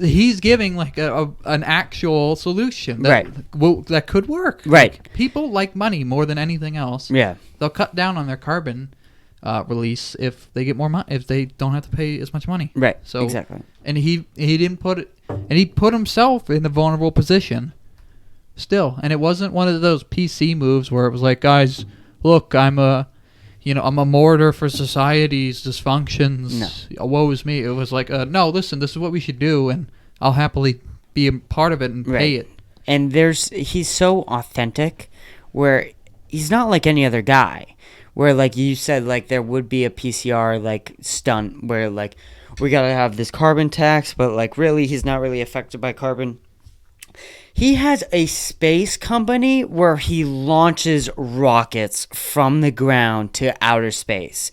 he's giving like an actual solution that could work. Right. Like, people like money more than anything else. Yeah. They'll cut down on their carbon release if they get more money, if they don't have to pay as much money. Right. So exactly. And he didn't put it, and he put himself in a vulnerable position Still, and it wasn't one of those PC moves where it was like, guys, look, I'm a martyr for society's dysfunctions. No. Woe is me. It was like, no, listen, this is what we should do, and I'll happily be a part of it and pay it. And he's so authentic, where he's not like any other guy. Where, like you said, like there would be a PCR like stunt where like we gotta have this carbon tax, but like really he's not really affected by carbon. He has a space company where he launches rockets from the ground to outer space.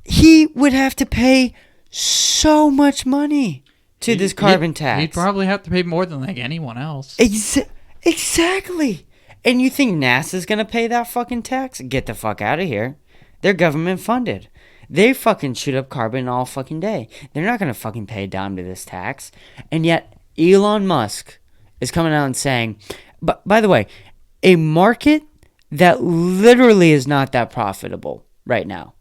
He would have to pay so much money to this carbon tax. He'd probably have to pay more than like anyone else. Exactly. And you think NASA's going to pay that fucking tax? Get the fuck out of here. They're government funded. They fucking shoot up carbon all fucking day. They're not going to fucking pay a dime to this tax. And yet Elon Musk is coming out and saying, but by the way, a market that literally is not that profitable right now.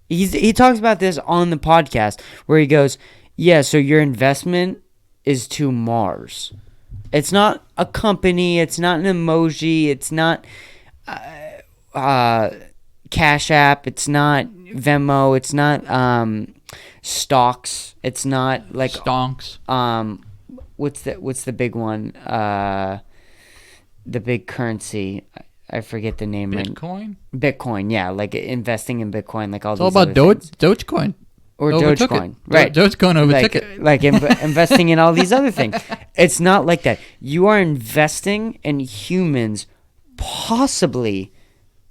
He talks about this on the podcast where he goes, yeah, so your investment is to Mars. It's not a company. It's not an emoji. It's not Cash App. It's not Venmo. It's not stocks. It's not like stonks. What's the big one? The big currency. I forget the name. Bitcoin? Bitcoin, yeah. Like investing in Bitcoin, like all it's these all about Dogecoin. Or Dogecoin. Right. Dogecoin overtook it. Like investing in all these other things. It's not like that. You are investing in humans possibly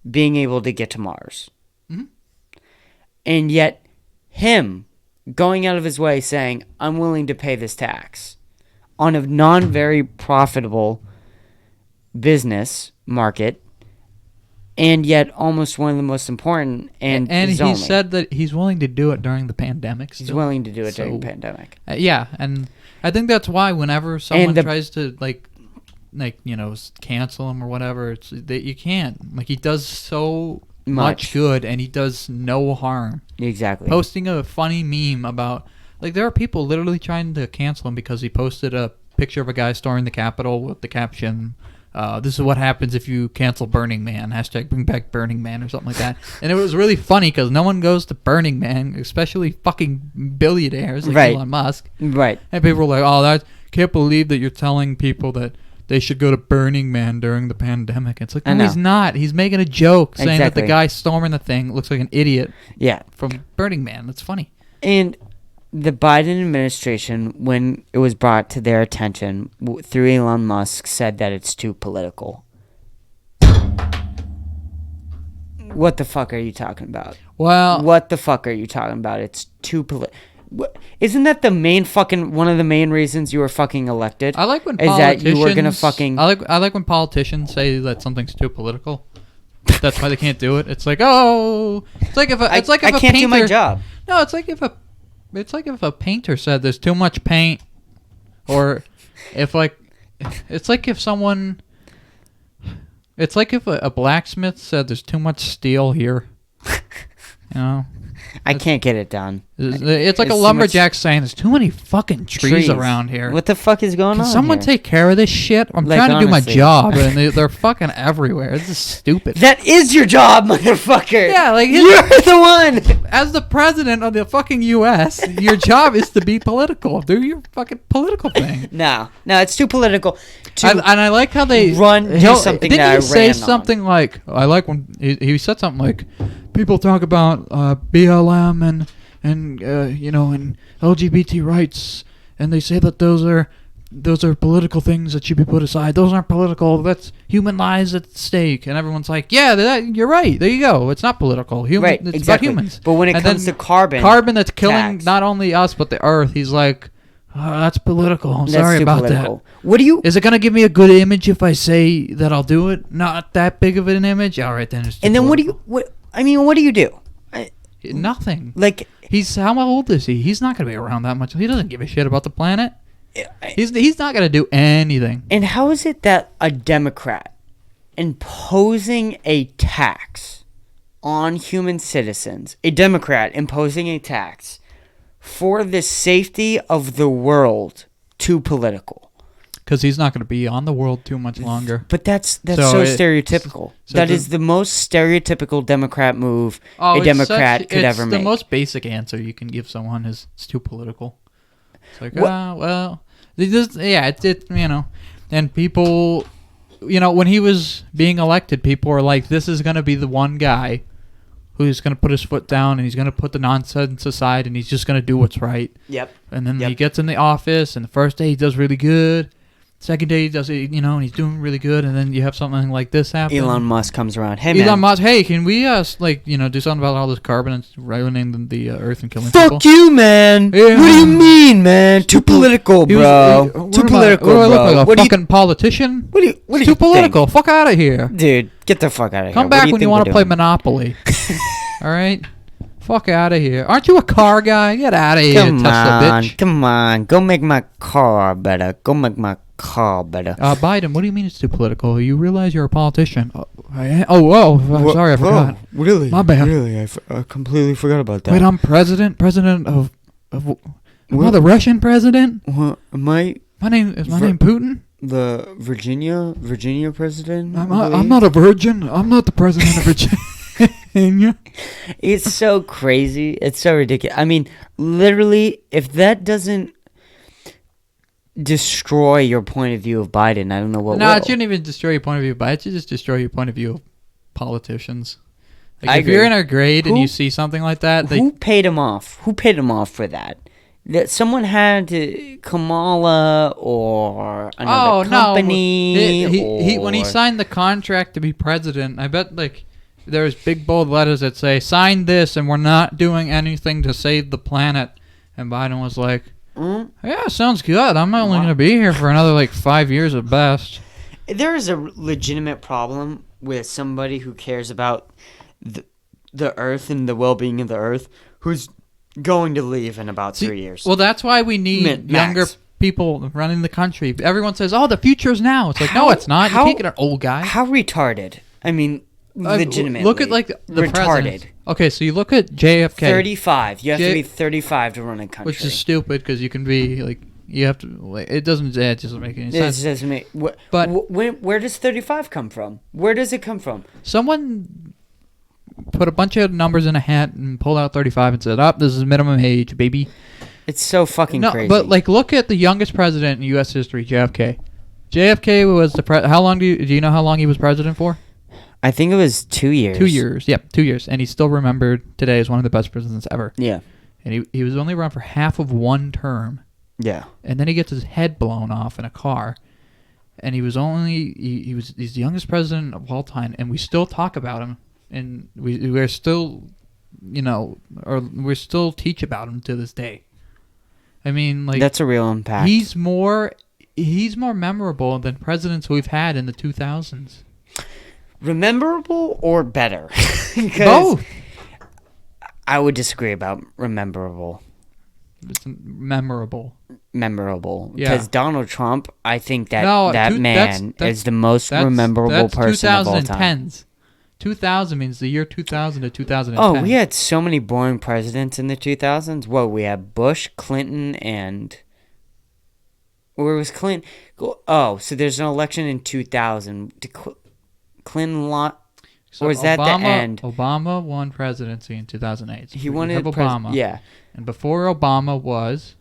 being able to get to Mars. Mm-hmm. And yet him going out of his way saying, I'm willing to pay this tax on a non-very profitable business market, and yet almost one of the most important. And he said that he's willing to do it during the pandemic. He's willing to do it during the pandemic. Yeah, and I think that's why whenever someone tries to cancel him or whatever, it's that you can't. Like, he does so much good and he does no harm. Exactly. Posting a funny meme about, like, there are people literally trying to cancel him because he posted a picture of a guy storming the Capitol with the caption, this is what happens if you cancel Burning Man, # bring back Burning Man or something like that. And it was really funny because no one goes to Burning Man, especially fucking billionaires like Elon Musk. Right. And people were like, oh, can't believe that you're telling people that they should go to Burning Man during the pandemic. It's like, no, he's not. He's making a joke saying that the guy storming the thing looks like an idiot. Yeah. From Burning Man. That's funny. And the Biden administration, when it was brought to their attention through Elon Musk, said that it's too political. What the fuck are you talking about? Well, what the fuck are you talking about? It's too political. Isn't that the main fucking one of the main reasons you were fucking elected? I like when that you were gonna fucking. I like when politicians say that something's too political. That's why they can't do it. It's like, oh, it's like if I can't do my job. No, it's like if a painter said there's too much paint, or it's like if a blacksmith said there's too much steel here. You know, I can't get it done. It's like a lumberjack saying there's too many fucking trees around here. What the fuck is going on? Can someone take care of this shit? I'm trying to do my job, and they're fucking everywhere. It's just stupid. That is your job, motherfucker. Yeah, like you're the one. As the president of the fucking U.S., your job is to be political. Do your fucking political thing. No, it's too political. And I like how they do something. Didn't he say something like? I like when he said something like, people talk about BLM and LGBT rights, and they say that those are political things that should be put aside. Those aren't political. That's human lives at stake. And everyone's like, yeah, you're right. There you go. It's not political. It's about humans. But when it comes to carbon that's killing not only us but the earth, he's like, oh, that's political. I'm sorry about that. Is it going to give me a good image if I say that I'll do it? Not that big of an image? All right, then. And then what do you do? Nothing. Like, how old is he? He's not going to be around that much. He doesn't give a shit about the planet. He's not going to do anything. And how is it that a Democrat imposing a tax on human citizens, a Democrat imposing a tax for the safety of the world, too political? because he's not going to be on the world too much longer. But that's so stereotypical. That is the most stereotypical Democrat move a Democrat could ever make. It's the most basic answer you can give someone is it's too political. It's like, and people, when he was being elected, people were like, this is going to be the one guy who's going to put his foot down and he's going to put the nonsense aside and he's just going to do what's right. Yep. And then he gets in the office and the first day he does really good. Second day he does it, and he's doing really good. And then you have something like this happen. Elon Musk comes around. Hey, Elon man. Musk, hey, can we, do something about all this carbon and ruining the earth and killing people? Fuck you, man. Yeah. What do you mean, man? Too political, bro. Too political, bro. I look like a fucking politician? What do you Too political. Fuck out of here. Dude, get the fuck out of here. Come back when you want to play Monopoly. All right? Fuck out of here. Aren't you a car guy? Get out of here, Tesla bitch. Come on. Go make my car better. Biden, what do you mean it's too political? You realize you're a politician. Sorry, I forgot. Really? My bad. Really? I completely forgot about that. Wait, I'm president of am I the Russian president? My name Putin? The Virginia president? I'm not a virgin. I'm not the president of Virginia. It's so crazy. It's so ridiculous. I mean, literally, if that doesn't destroy your point of view of Biden, I don't know what will. No, it shouldn't even destroy your point of view of Biden. It should just destroy your point of view of politicians. Like, if you're in a grade and you see something like that, who paid him off? Who paid him off for that? That someone had to Kamala or another company. He when he signed the contract to be president, I bet there's big bold letters that say, sign this and we're not doing anything to save the planet. And Biden was like, yeah, sounds good. I'm only going to be here for another 5 years at best. There is a legitimate problem with somebody who cares about the earth and the well-being of the earth who's going to leave in about 3 years. Well, that's why we need younger people running the country. Everyone says, oh, the future's now. It's like, no, it's not. You can't get an old guy. How retarded? I mean, legitimately. Look at the retarded. President. Okay, so you look at JFK. 35. You have to be 35 to run a country. Which is stupid because you can be you have to. It doesn't make any sense. It doesn't make. But where does 35 come from? Where does it come from? Someone put a bunch of numbers in a hat and pulled out 35 and said, this is minimum age, baby. It's so fucking crazy. But look at the youngest president in U.S. history, JFK. JFK was how long do you know how long he was president for? I think it was 2 years. 2 years. Yep, 2 years. And he's still remembered today as one of the best presidents ever. Yeah. And he was only around for half of one term. Yeah. And then he gets his head blown off in a car. And he's the youngest president of all time. And we still talk about him. And we're still, we still teach about him to this day. I mean, that's a real impact. He's more memorable than presidents we've had in the 2000s. Memorable or better? Both. I would disagree about memorable. It's memorable. Memorable. Yeah. Because Donald Trump, I think that man is the most memorable person of all time. 2000 means the year 2000 to 2010. Oh, we had so many boring presidents in the 2000s. Whoa, we had Bush, Clinton, and... Where was Clinton? Oh, so there's an election in 2000. Clinton or is that the end? Obama won presidency in 2008. So he won Obama. Yeah. And before Obama was...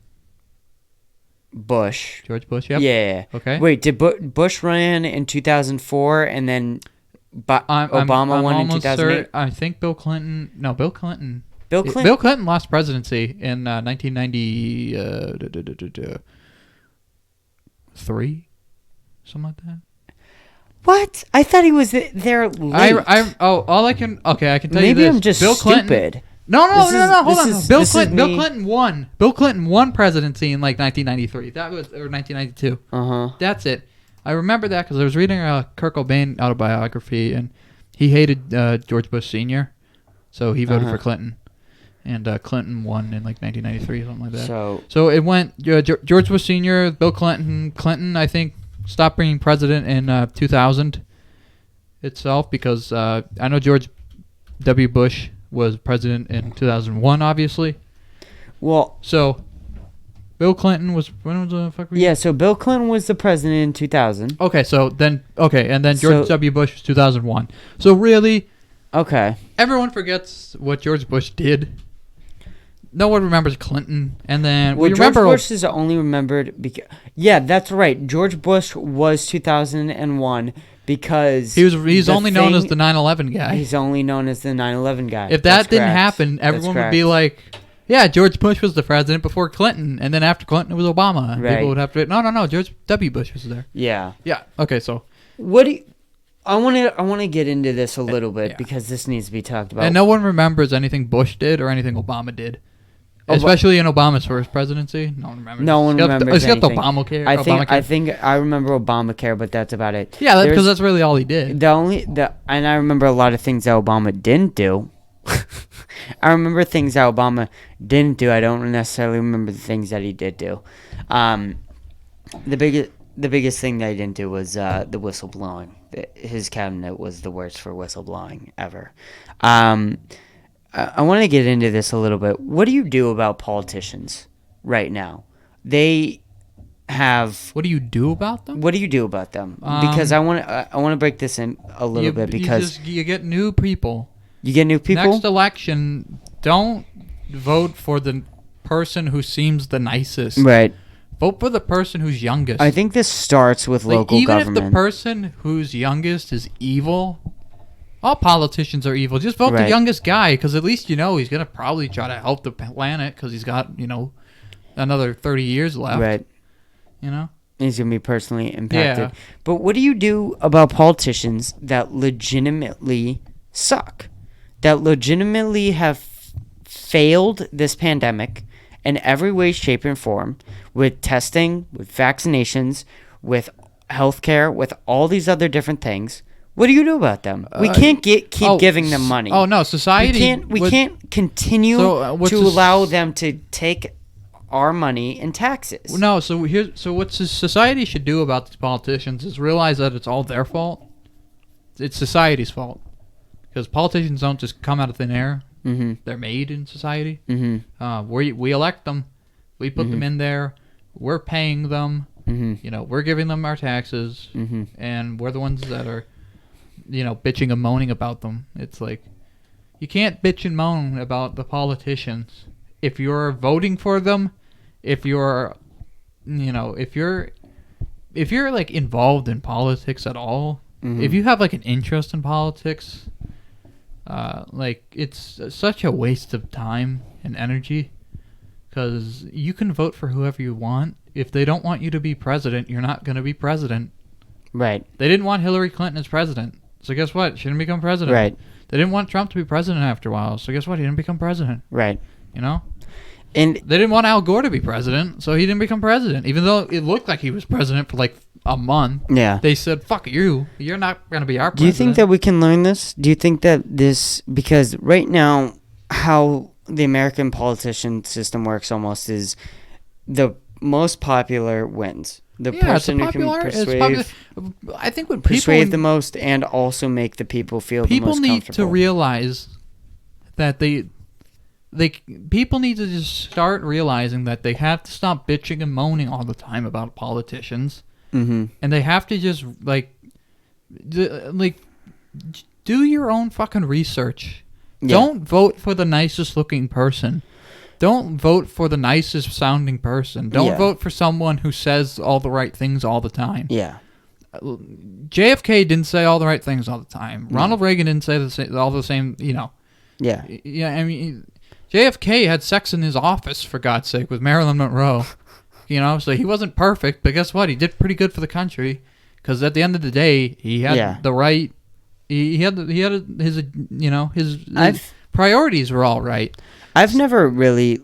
Bush. George Bush, yep. Yeah. Okay. Wait, did Bush ran in 2004 and then Obama won in 2008? I think Bill Clinton... No, Bill Clinton... Bill Clinton? Bill Clinton lost presidency in 1993? Something like that. What? I thought he was there late. I can tell you this. Maybe I'm just Bill stupid. Clinton, no, hold on. Bill Clinton won. Bill Clinton won presidency in 1993. That was or 1992. That's it. I remember that because I was reading a Kurt Cobain autobiography, and he hated George Bush Sr., so he voted for Clinton, and Clinton won in 1993 or something like that. So it went George Bush Sr., Bill Clinton. Clinton, I think, stopped being president in 2000 itself because I know George W. Bush was president in 2001, obviously. Well, so Bill Clinton was when was the fuck? Yeah, so Bill Clinton was the president in 2000. Okay, and then George W. Bush was 2001. So really, okay, everyone forgets what George Bush did. No one remembers Clinton, and then George Bush is only remembered because that's right. George Bush was 2001 because he's only known as the 9/11 guy. He's only known as the 9/11 guy. If that didn't happen, everyone would be like, "Yeah, George Bush was the president before Clinton, and then after Clinton it was Obama." Right. People would have to no, George W. Bush was there. Yeah. Yeah. Okay, so what do you, I want to get into this a little bit because this needs to be talked about. And no one remembers anything Bush did or anything Obama did. Especially in Obama's first presidency, no one remembers. No one remembers anything. Except Obamacare. I think I remember Obamacare, but that's about it. Yeah, because that's really all he did. And I remember a lot of things that Obama didn't do. I remember things that Obama didn't do. I don't necessarily remember the things that he did do. The biggest thing that he didn't do was the whistleblowing. His cabinet was the worst for whistleblowing ever. I want to get into this a little bit. What do you do about politicians right now? They have. What do you do about them? What do you do about them? Because I want to break this in a little bit because you get new people. You get new people. Next election, don't vote for the person who seems the nicest. Right. Vote for the person who's youngest. I think this starts with local government. Even if the person who's youngest is evil. All politicians are evil. Just vote the youngest guy, because at least he's going to probably try to help the planet, because he's got, another 30 years left. Right. He's going to be personally impacted. Yeah. But what do you do about politicians that legitimately suck? That legitimately have failed this pandemic in every way, shape, and form, with testing, with vaccinations, with healthcare, with all these other different things. What do you do about them? We can't keep giving them money. Oh no, society. We can't continue to allow them to take our money in taxes. No, so what society should do about these politicians is realize that it's all their fault. It's society's fault, because politicians don't just come out of thin air. Mm-hmm. They're made in society. Mm-hmm. We elect them. We put them in there. We're paying them. Mm-hmm. We're giving them our taxes, and we're the ones that are. Bitching and moaning about them. It's like, you can't bitch and moan about the politicians. If you're voting for them, if you're like involved in politics at all, if you have like an interest in politics, like it's such a waste of time and energy, because you can vote for whoever you want. If they don't want you to be president, you're not going to be president. Right. They didn't want Hillary Clinton as president. So guess what? She didn't become president. Right. They didn't want Trump to be president after a while. So guess what? He didn't become president. Right. And they didn't want Al Gore to be president, so he didn't become president. Even though it looked like he was president for like a month. Yeah. They said, fuck you. You're not going to be our president. Do you think that we can learn this? Do you think that because right now, how the American politician system works almost is the most popular wins. The person who can persuade, I think when persuade the most and also make the people feel the most comfortable. People need to realize that people need to just start realizing that they have to stop bitching and moaning all the time about politicians, and they have to just do your own fucking research. Yeah. Don't vote for the nicest looking person. Don't vote for the nicest sounding person. Don't vote for someone who says all the right things all the time. Yeah. JFK didn't say all the right things all the time. Ronald Reagan didn't say all the same, Yeah. Yeah, I mean, JFK had sex in his office, for God's sake, with Marilyn Monroe. So he wasn't perfect, but guess what? He did pretty good for the country, because at the end of the day, he had the right. He had his priorities were all right. I've never really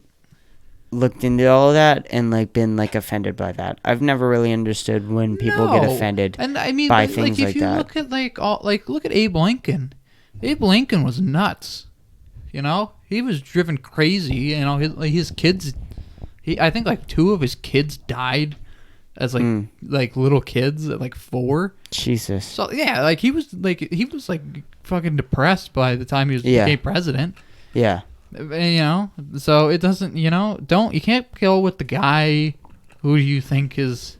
looked into all of that and been offended by that. I've never really understood when people get offended by things like that. Look at look at Abe Lincoln. Abe Lincoln was nuts. He was driven crazy. His kids. I think two of his kids died as little kids at 4. Jesus. So he was fucking depressed by the time he became president. Yeah. So it doesn't. You can't go with the guy who you think is.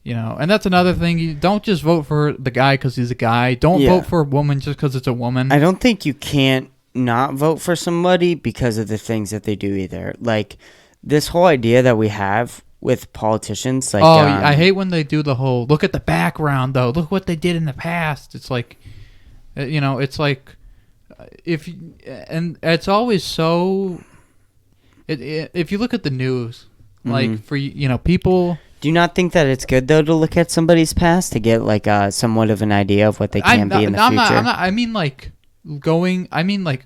And that's another thing. You don't just vote for the guy because he's a guy. Don't vote for a woman just because it's a woman. I don't think you can't not vote for somebody because of the things that they do either. Like this whole idea that we have with politicians. Like, I hate when they do the whole look at the background though. Look what they did in the past. It's like, it's like and it's always so. If you look at the news, like for people. Do you not think that it's good, though, to look at somebody's past to get, like, somewhat of an idea of what they can be in the future? I mean,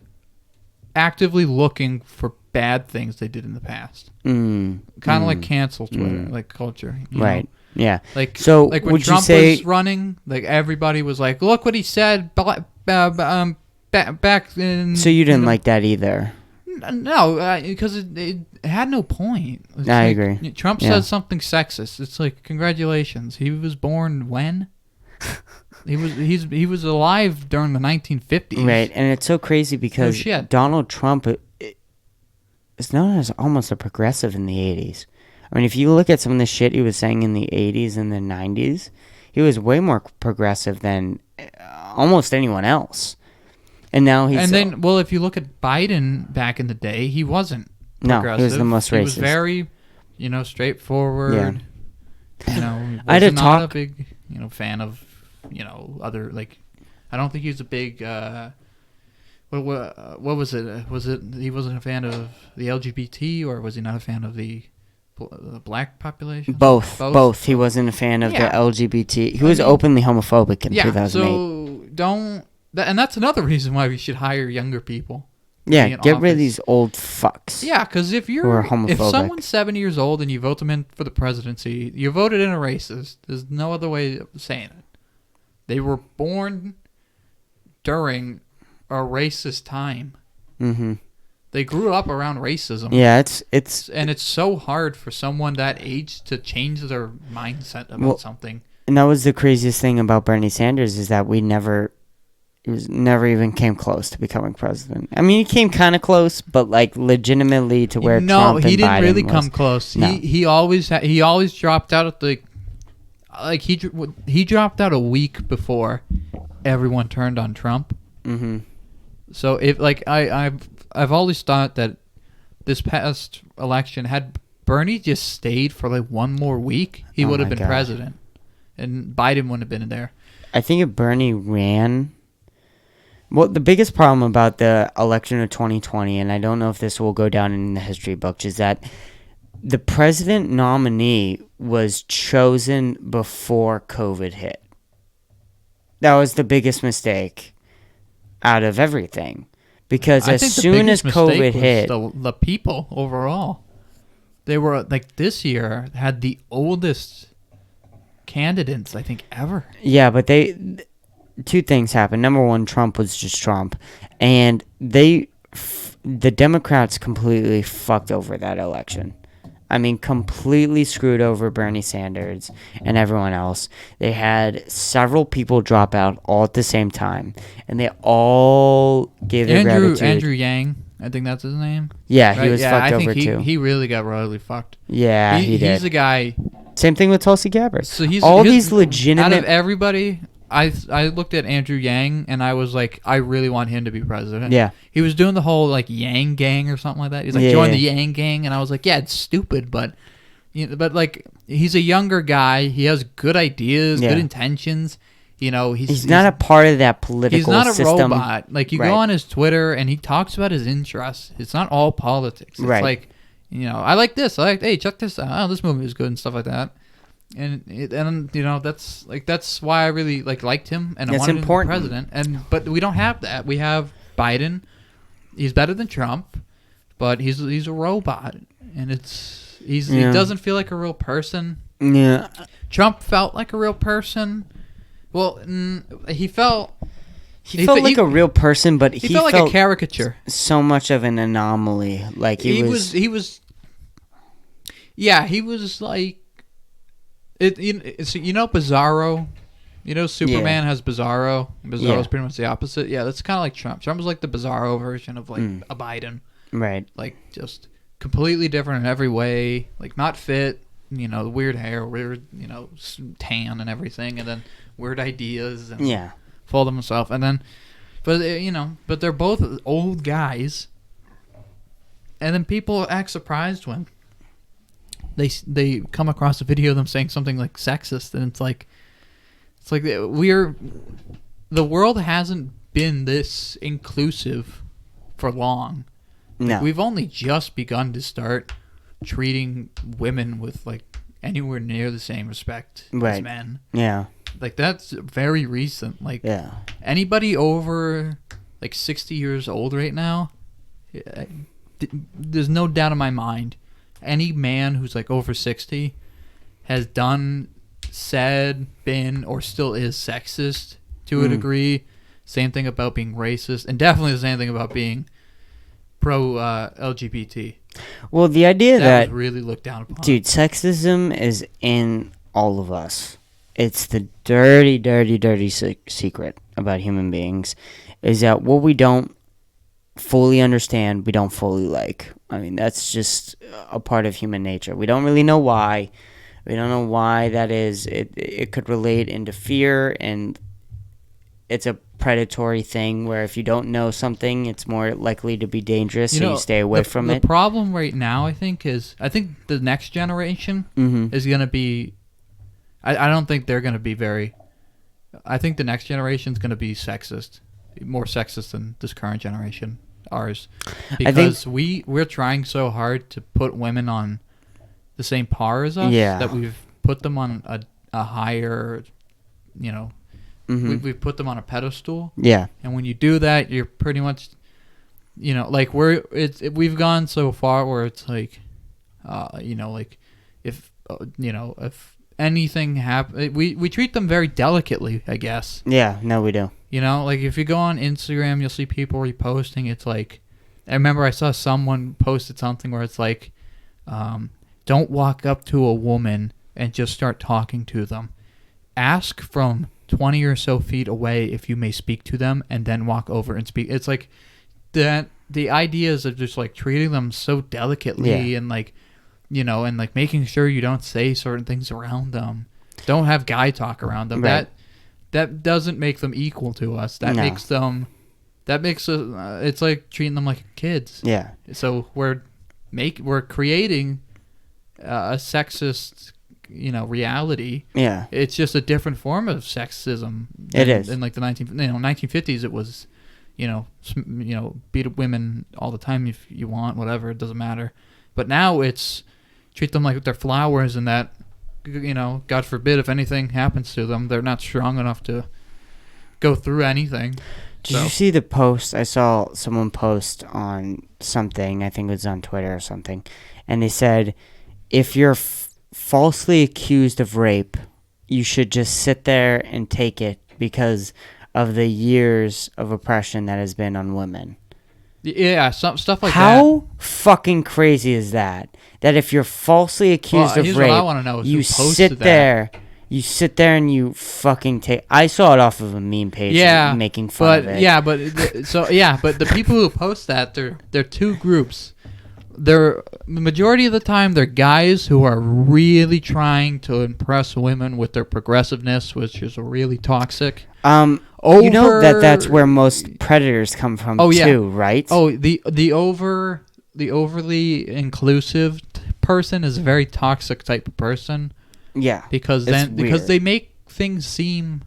actively looking for bad things they did in the past. Kind of like cancel Twitter, like culture. Right. Yeah. Like, so like when would Trump you say... was running, like, everybody was like, look what he said back in... So you didn't like that either? No, because it had no point. I agree. Trump says something sexist. It's like, congratulations. He was born when? he was alive during the 1950s. Right, and it's so crazy because Donald Trump is known as almost a progressive in the 80s. I mean, if you look at some of the shit he was saying in the 80s and the 90s, he was way more progressive than almost anyone else. And now he's... And then, if you look at Biden back in the day, he wasn't progressive. No, he was the most racist. He was very, straightforward. Yeah. I had a not a big, fan of, other, like... I don't think he was a big... what was it? Was it he wasn't a fan of the LGBT, or was he not a fan of the black population? Both. He wasn't a fan of the LGBT. He was openly homophobic in 2008. So don't... And that's another reason why we should hire younger people. Yeah, get rid of these old fucks. Yeah, because if someone's 70 years old and you vote them in for the presidency, you voted in a racist. There's no other way of saying it. They were born during a racist time. Mm-hmm. They grew up around racism. Yeah, it's so hard for someone that age to change their mindset about something. And that was the craziest thing about Bernie Sanders is that he never even came close to becoming president. I mean, he came kind of close, but like legitimately to where Trump and Biden No, he didn't really was. come close. No. He always dropped out at the he dropped out a week before everyone turned on Trump. Mm-hmm. So if I've always thought that this past election, had Bernie just stayed for like one more week, he would have been president, and Biden wouldn't have been in there. I think if Bernie ran. Well, the biggest problem about the election of 2020, and I don't know if this will go down in the history books, is that the president nominee was chosen before COVID hit. That was the biggest mistake out of everything. Because as soon as COVID hit... The people overall. They were, like, this year had the oldest candidates, I think, ever. Yeah, but two things happened. Number one, Trump was just Trump. And the Democrats completely fucked over that election. I mean, completely screwed over Bernie Sanders and everyone else. They had several people drop out all at the same time. And they all gave their gratitude. Andrew Yang, I think that's his name. Yeah, right? He was fucked over too. He really got royally fucked. Yeah, he did. He's a guy... Same thing with Tulsi Gabbard. So he's these legitimate... Out of everybody... I looked at Andrew Yang and I was like, I really want him to be president. Yeah. He was doing the whole like Yang gang or something like that. He's like, join the Yang gang, and I was like, yeah, it's stupid, but like he's a younger guy. He has good ideas, good intentions. He's not a part of that political system. He's not a robot. Like you go on his Twitter and he talks about his interests. It's not all politics. It's like, I like this. Hey, check this out. Oh, this movie is good and stuff like that. And that's why I really liked him and I wanted him to be president. But we don't have that. We have Biden. He's better than Trump, but he's a robot, and he doesn't feel like a real person. Yeah. Trump felt like a real person. Well, he felt like a real person, but he felt like a caricature. So much of an anomaly. Like he was like. Bizarro, Superman has Bizarro. Bizarro's pretty much the opposite. Yeah, that's kind of like Trump. Trump is like the Bizarro version of like a Biden. Right. Like just completely different in every way. Like not fit. Weird hair, weird, tan and everything, and then weird ideas and full of himself. And then, but they're both old guys. And then people act surprised when they come across a video of them saying something like sexist, and it's like the world hasn't been this inclusive for long. No. We've only just begun to start treating women with like anywhere near the same respect as men. Yeah. Like that's very recent. Like anybody over like 60 years old right now, there's no doubt in my mind, any man who's like over 60 has done, said, been, or still is sexist to a degree. Same thing about being racist, and definitely the same thing about being pro LGBT. Well, the idea that was really looked down upon. Dude, sexism is in all of us. It's the dirty, dirty, dirty secret about human beings, is that what we don't fully understand, we don't fully like. I mean, that's just a part of human nature. We don't really know why. We don't know why that is. It could relate into fear, and it's a predatory thing where if you don't know something, it's more likely to be dangerous, so you stay away from it. The problem right now, I think the next generation is going to be... I don't think they're going to be very... I think the next generation is going to be sexist. More sexist than this current generation, ours. Because we're trying so hard to put women on the same par as us that we've put them on a higher, we've put them on a pedestal. Yeah. And when you do that, you're pretty much, like we've gone so far where it's like, like if anything happens, we treat them very delicately, I guess. Yeah, no, we do. Like if you go on Instagram, you'll see people reposting. It's like, I remember I saw someone posted something where it's like, don't walk up to a woman and just start talking to them. Ask from 20 or so feet away if you may speak to them, and then walk over and speak. It's like that. The ideas of just like treating them so delicately and like, and like making sure you don't say certain things around them. Don't have guy talk around them. Right. That doesn't make them equal to us. That makes them. That makes it's like treating them like kids. Yeah. So we're creating a sexist, reality. Yeah. It's just a different form of sexism. It is. In like the 1950s, it was, beat women all the time if you want, whatever, it doesn't matter. But now it's treat them like they're flowers, and that, God forbid if anything happens to them, they're not strong enough to go through anything. Did you see the post? I saw someone post on something, I think it was on Twitter or something, and they said, if you're falsely accused of rape, you should just sit there and take it because of the years of oppression that has been on women. Yeah, stuff like that. How fucking crazy is that? That if you're falsely accused of rape, what I want to know is you who posted sit that. there. You sit there and you fucking take... I saw it off of a meme page making fun of it. Yeah, but the people who post that, they're two groups. The majority of the time, they're guys who are really trying to impress women with their progressiveness, which is really toxic. You know that's where most predators come from too, right? Oh, the overly inclusive person is a very toxic type of person. Yeah, because they make things seem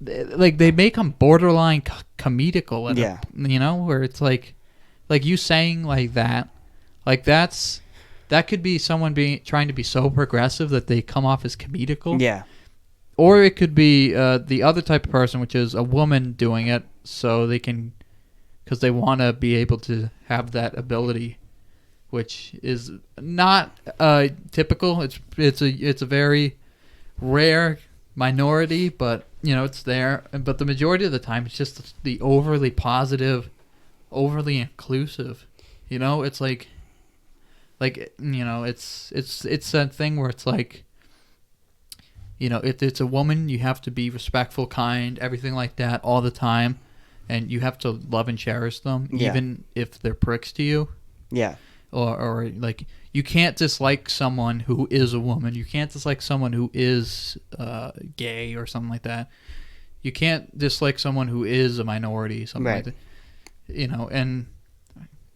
like they make them borderline comedical. Where it's like you saying like that, that could be someone trying to be so progressive that they come off as comedical. Yeah, or it could be the other type of person, which is a woman doing it, so they can, because they want to be able to have that ability. Which is not typical. It's a very rare minority, but it's there. But the majority of the time, it's just the overly positive, overly inclusive. It's like it's that thing where it's like if it's a woman, you have to be respectful, kind, everything like that all the time. And you have to love and cherish them, even if they're pricks to you. Yeah. Or like, you can't dislike someone who is a woman. You can't dislike someone who is gay or something like that. You can't dislike someone who is a minority, something like that.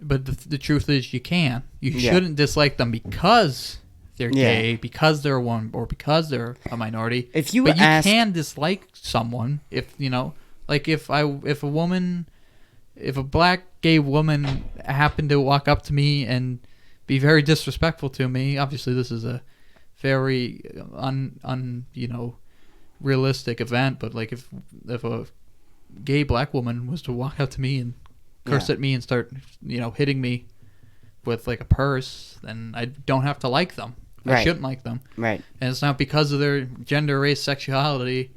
But the truth is, you can. You shouldn't dislike them because they're gay, because they're a woman, or because they're a minority. But you can dislike someone if like if a black gay woman happened to walk up to me and be very disrespectful to me. Obviously, this is a very realistic event. But like if a gay black woman was to walk up to me and curse at me and start hitting me with like a purse, then I don't have to like them. I shouldn't like them. Right. And it's not because of their gender, race, sexuality.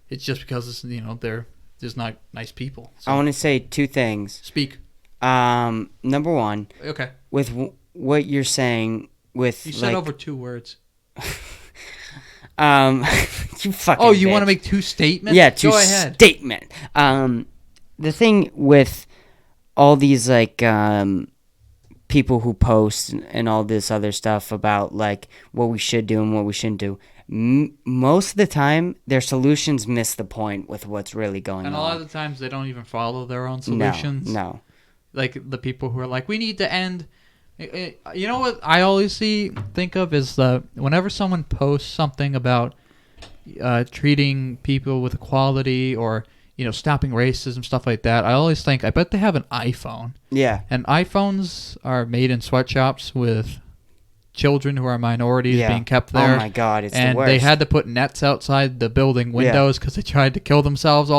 It's just because they're just not nice people. So. I want to say two things. Speak. Number one. Okay. With what you're saying, you said over 2 words. You fucking. Oh, you bitch. Want to make 2 statements? Yeah, Go ahead. Statement. The thing with all these like people who post and all this other stuff about like what we should do and what we shouldn't do. Most of the time, their solutions miss the point with what's really going on. And a lot of the times, they don't even follow their own solutions. No. Like the people who are like, we need to end. You know what I always think of is whenever someone posts something about treating people with equality or stopping racism, stuff like that, I always think, I bet they have an iPhone. Yeah. And iPhones are made in sweatshops with children who are minorities being kept there. Oh my God, it's the worst. And they had to put nets outside the building windows because they tried to kill themselves.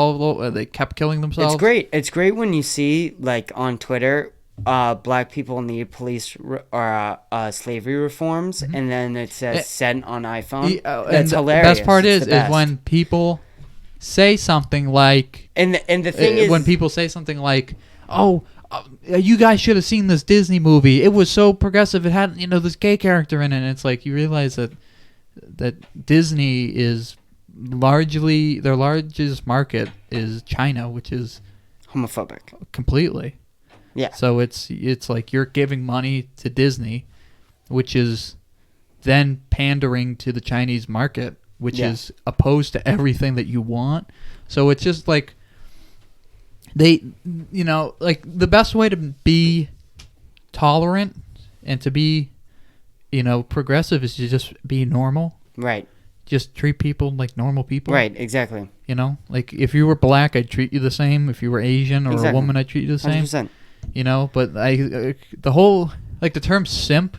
They kept killing themselves. It's great. It's great when you see like on Twitter, black people need police or slavery reforms, and then it says sent on iPhone. That's hilarious. The best part is when people say something like, and the thing is, when people say something like, "Oh, you guys should have seen this Disney movie. It was so progressive. It had this gay character in it." And it's like you realize that Disney is largely their largest market is China, which is homophobic completely. Yeah. So it's like you're giving money to Disney, which is then pandering to the Chinese market, which is opposed to everything that you want. So it's just like they, like the best way to be tolerant and to be, progressive is to just be normal. Right. Just treat people like normal people. Right, exactly. Like if you were black, I'd treat you the same. If you were Asian or a woman, I'd treat you the same. 100%. But the whole, like the term simp,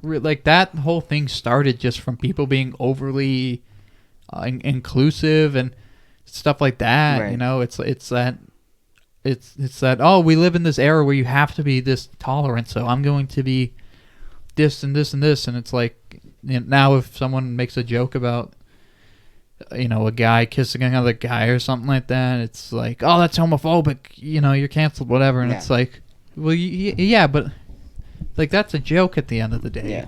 like that whole thing started just from people being overly inclusive and stuff like that. Right. It's that, oh, we live in this era where you have to be this tolerant, so I'm going to be this and this and this. And it's like, now if someone makes a joke about, a guy kissing another guy or something like that, it's like, oh, that's homophobic, you're canceled, whatever. And it's like, well, yeah, but like that's a joke at the end of the day. Yeah.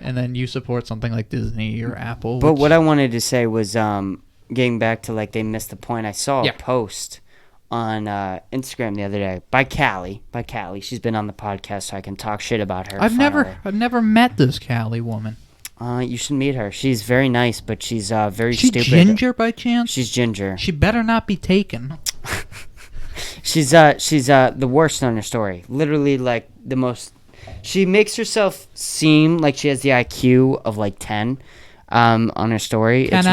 And then you support something like Disney or Apple. But what I wanted to say was, getting back to like they missed the point. I saw a post on Instagram the other day by Callie. She's been on the podcast, so I can talk shit about her. I've never met this Callie woman. You should meet her. She's very nice, but she's very stupid. She's ginger by chance? She's ginger. She better not be taken. She's the worst on her story. Literally, like the most. She makes herself seem like she has the IQ of like 10. On her story, it's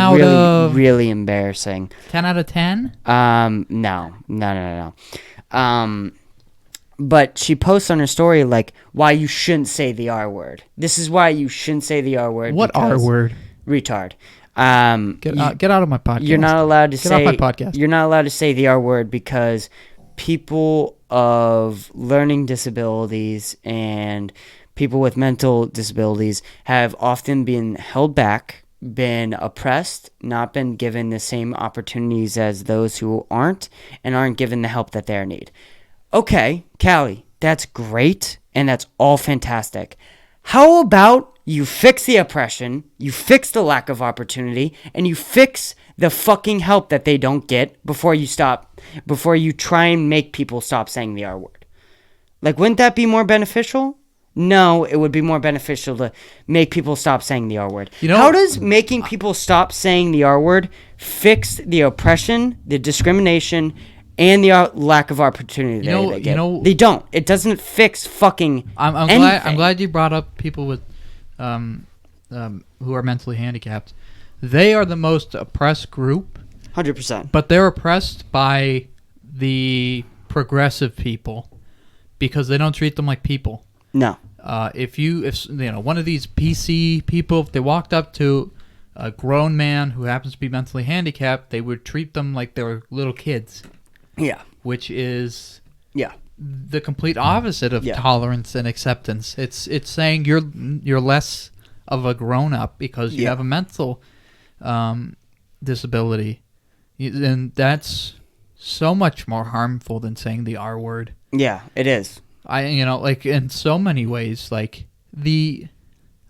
really embarrassing. 10 out of 10? No. But she posts on her story like why you shouldn't say the R word. This is why you shouldn't say the R word. What R word? Retard. Get out of my podcast. You're not allowed to say. Get off my podcast. You're not allowed to say the R word because people of learning disabilities and people with mental disabilities have often been held back, been oppressed, not been given the same opportunities as those who aren't, and aren't given the help that they need. Okay, Callie, that's great, and that's all fantastic. How about you fix the oppression, you fix the lack of opportunity, and you fix the fucking help that they don't get before you try and make people stop saying the R word? Like, wouldn't that be more beneficial? No, it would be more beneficial to make people stop saying the R word. How does making people stop saying the R word fix the oppression, the discrimination, and the lack of opportunity they get? They don't. It doesn't fix fucking anything. I'm glad you brought up people with who are mentally handicapped. They are the most oppressed group. 100%. But they're oppressed by the progressive people because they don't treat them like people. No. If one of these PC people, if they walked up to a grown man who happens to be mentally handicapped, they would treat them like they were little kids. Yeah. Which is the complete opposite of tolerance and acceptance. It's saying you're less of a grown up because you have a mental disability, and that's so much more harmful than saying the R word. Yeah, it is. Like in so many ways, like the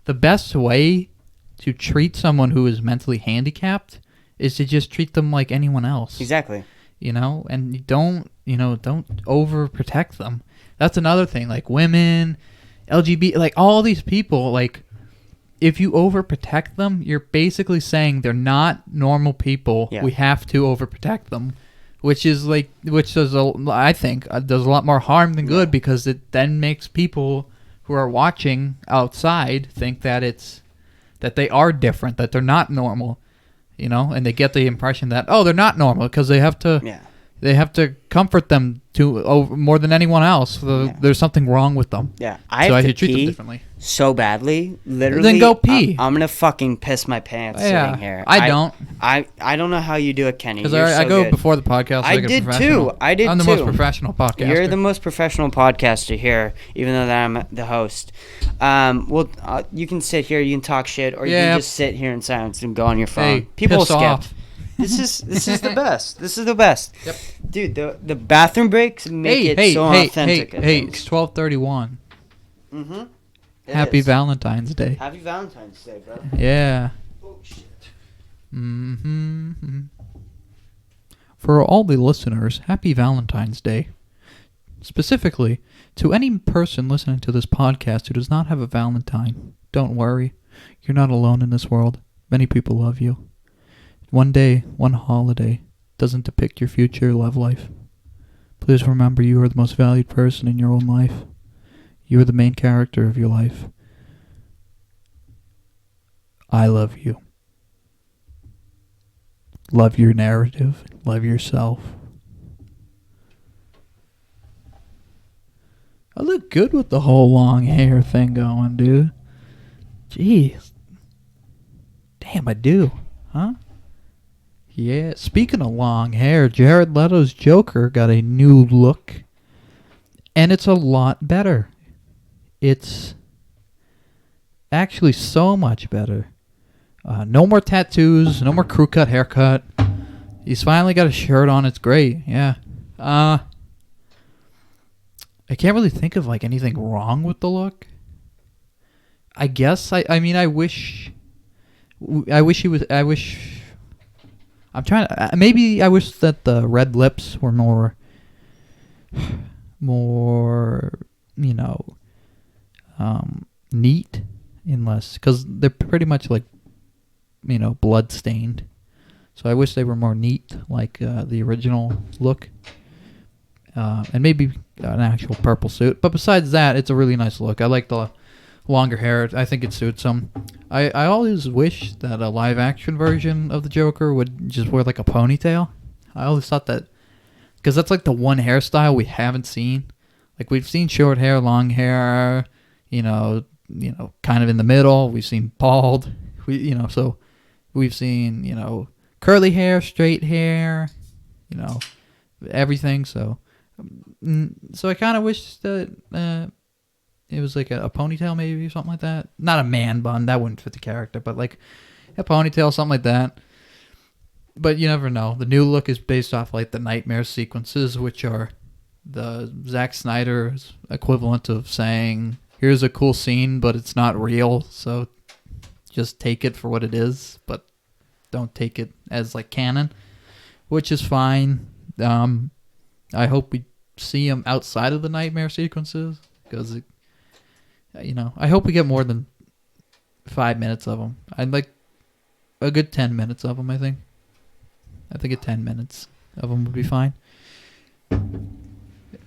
best way to treat someone who is mentally handicapped is to just treat them like anyone else. Exactly. And you don't overprotect them. That's another thing. Like women, LGBT, like all these people, like if you overprotect them, you're basically saying they're not normal people. Yeah. We have to overprotect them. Which does I think does a lot more harm than good because it then makes people who are watching outside think that they are different, that they're not normal, and they get the impression that they're not normal because they have to comfort them more than anyone else. There's something wrong with them. Yeah, I should treat them differently. So badly, literally. Then go pee. I'm gonna fucking piss my pants sitting here. I don't. I don't know how you do it, Kenny. Because I go good. Before the podcast. I did too. I'm the most professional podcaster. You're the most professional podcaster here, even though that I'm the host. You can sit here, you can talk shit, or you can just sit here in silence and go on your phone. Hey, people skip. Off. This is the best. This is the best. Yep. Dude, the bathroom breaks make it so authentic. Hey, it's 12:31. Mm-hmm. Happy Valentine's Day. Happy Valentine's Day, bro. Yeah. Oh, shit. Mm-hmm. For all the listeners, happy Valentine's Day. Specifically, to any person listening to this podcast who does not have a Valentine, don't worry. You're not alone in this world. Many people love you. One day, one holiday, doesn't depict your future love life. Please remember you are the most valued person in your own life. You are the main character of your life. I love you. Love your narrative. Love yourself. I look good with the whole long hair thing going, dude. Jeez. Damn, I do. Huh? Yeah, speaking of long hair, Jared Leto's Joker got a new look. And it's a lot better. It's actually so much better. No more tattoos, no more crew cut haircut. He's finally got a shirt on. It's great. Yeah. I can't really think of like anything wrong with the look. I guess I wish he was. I'm trying to. Maybe I wish that the red lips were more, neat and less, because they're pretty much like, blood stained. So I wish they were more neat, like the original look. And maybe an actual purple suit. But besides that, it's a really nice look. I like the longer hair. I think it suits him. I always wish that a live action version of the Joker would just wear like a ponytail. I always thought that, because that's like the one hairstyle we haven't seen. Like we've seen short hair, long hair, kind of in the middle. We've seen bald. So we've seen, curly hair, straight hair, everything. So I kind of wish that it was like a ponytail, maybe, or something like that. Not a man bun, that wouldn't fit the character, but like a ponytail, something like that. But you never know. The new look is based off like the nightmare sequences, which are the Zack Snyder's equivalent of saying, here's a cool scene, but it's not real, so just take it for what it is, but don't take it as like canon, which is fine. I hope we see him outside of the nightmare sequences, because I hope we get more than 5 minutes of him. I'd like a good 10 minutes of him. I think a 10 minutes of him would be fine.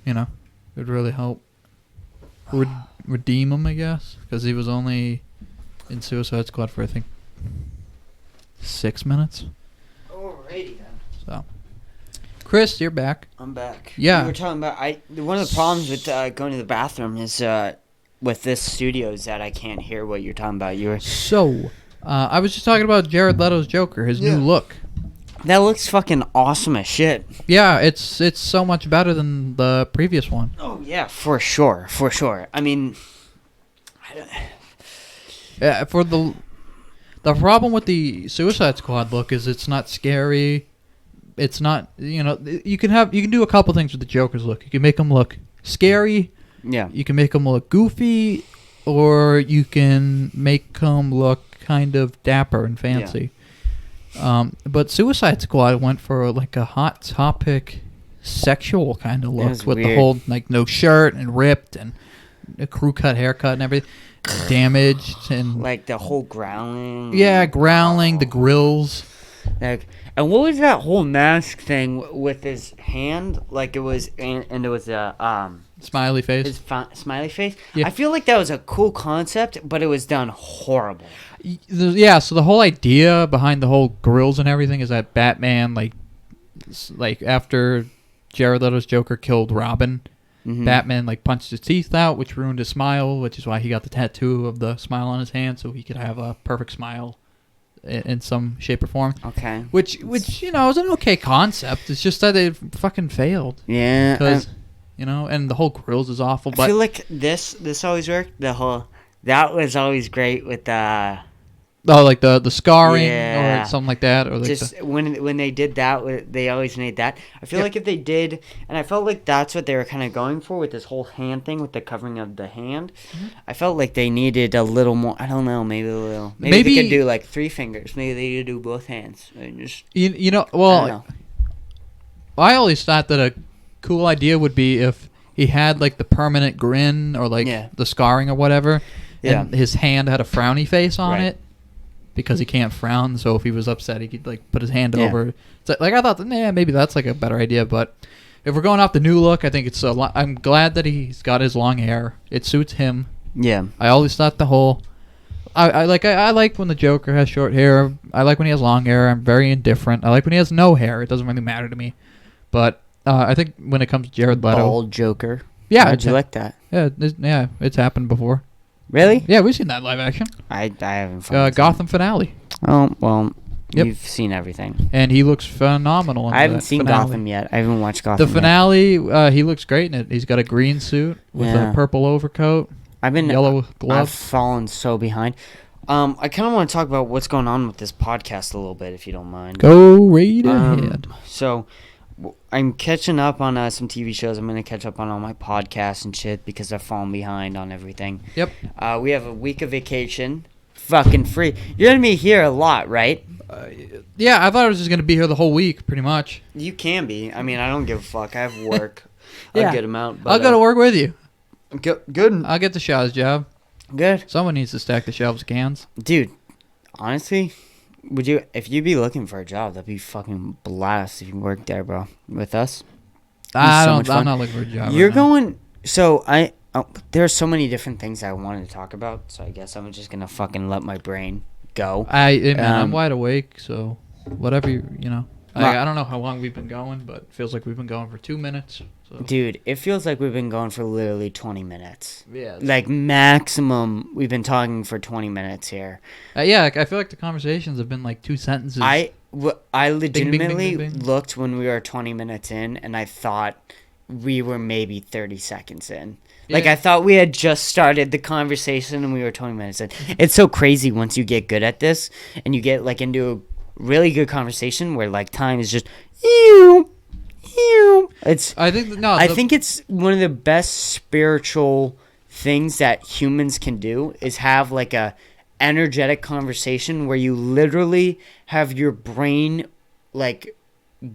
It would really help redeem him, I guess, because he was only in Suicide Squad for, I think, 6 minutes. Alrighty then. So, Chris, you're back. I'm back. Yeah. We were talking about one of the problems with going to the bathroom is with this studio is that I can't hear what you're talking about. I was just talking about Jared Leto's Joker, his new look. That looks fucking awesome as shit. Yeah, it's so much better than the previous one. Oh yeah, for sure. I mean, for the problem with the Suicide Squad look is it's not scary. It's not, you can do a couple things with the Joker's look. You can make him look scary. Yeah. You can make him look goofy, or you can make him look kind of dapper and fancy. Yeah. But Suicide Squad went for like a hot topic sexual kind of look with the whole like no shirt and ripped and a crew cut haircut and everything, damaged and like the whole growling. Yeah, growling, the grills. Like, and what was that whole mask thing with his hand? Like it was, and it was a smiley face. His smiley face. Yeah. I feel like that was a cool concept, but it was done horrible. Yeah, so the whole idea behind the whole grills and everything is that Batman, like after Jared Leto's Joker killed Robin, Batman like punched his teeth out, which ruined his smile, which is why he got the tattoo of the smile on his hand, so he could have a perfect smile in some shape or form. Okay. Which is an okay concept. It's just that it fucking failed. Yeah. Because and the whole grills is awful. But I feel like this always worked. That was always great with like the scarring or something like that, or like just when they did that, they always made that. I feel like if they did, and I felt like that's what they were kind of going for with this whole hand thing, with the covering of the hand. I felt like they needed a little more. I don't know, maybe a little. Maybe they could do like 3 fingers. Maybe they could do both hands. And just I always thought that a cool idea would be if he had like the permanent grin or like the scarring or whatever, and his hand had a frowny face on it. Because he can't frown, so if he was upset, he could like put his hand over. So, like I thought, maybe that's like a better idea. But if we're going off the new look, I think it's a lot. I'm glad that he's got his long hair. It suits him. Yeah. I always thought the whole. I like when the Joker has short hair. I like when he has long hair. I'm very indifferent. I like when he has no hair. It doesn't really matter to me. But I think when it comes to Jared Leto, bald Joker. Yeah, how'd you like that? Yeah, it's happened before. Really? Yeah, we've seen that live action. I haven't. Gotham finale. Oh well, you've seen everything. And he looks phenomenal. I haven't seen Gotham yet. I haven't watched Gotham. The finale, he looks great in it. He's got a green suit with a purple overcoat. Yellow gloves. I've fallen so behind. I kind of want to talk about what's going on with this podcast a little bit, if you don't mind. Go right ahead. So, I'm catching up on some TV shows. I'm going to catch up on all my podcasts and shit because I've fallen behind on everything. Yep. We have a week of vacation. Fucking free. You're going to be here a lot, right? Yeah, I thought I was just going to be here the whole week, pretty much. You can be. I mean, I don't give a fuck. I have work. A good amount. But, I'll go to work with you. Good. I'll get the Shaw's job. Good. Someone needs to stack the shelves of cans. Dude, honestly, if you'd be looking for a job, that'd be fucking blast if you work there, bro. With us. I'm not looking for a job. You're going. So there's so many different things I wanted to talk about. So I guess I'm just gonna fucking let my brain go. I'm wide awake, so whatever you know. I don't know how long we've been going, but it feels like we've been going for 2 minutes. So. Dude, it feels like we've been going for literally 20 minutes. Yeah. Like maximum, we've been talking for 20 minutes here. Yeah, I feel like the conversations have been like 2 sentences. I legitimately bing, bing, bing. looked when we were 20 minutes in, and I thought we were maybe 30 seconds in. Yeah. Like, I thought we had just started the conversation, and we were 20 minutes in. It's so crazy once you get good at this, and you get, like, into a really good conversation where, like, time is just... I think it's one of the best spiritual things that humans can do is have like a energetic conversation where you literally have your brain like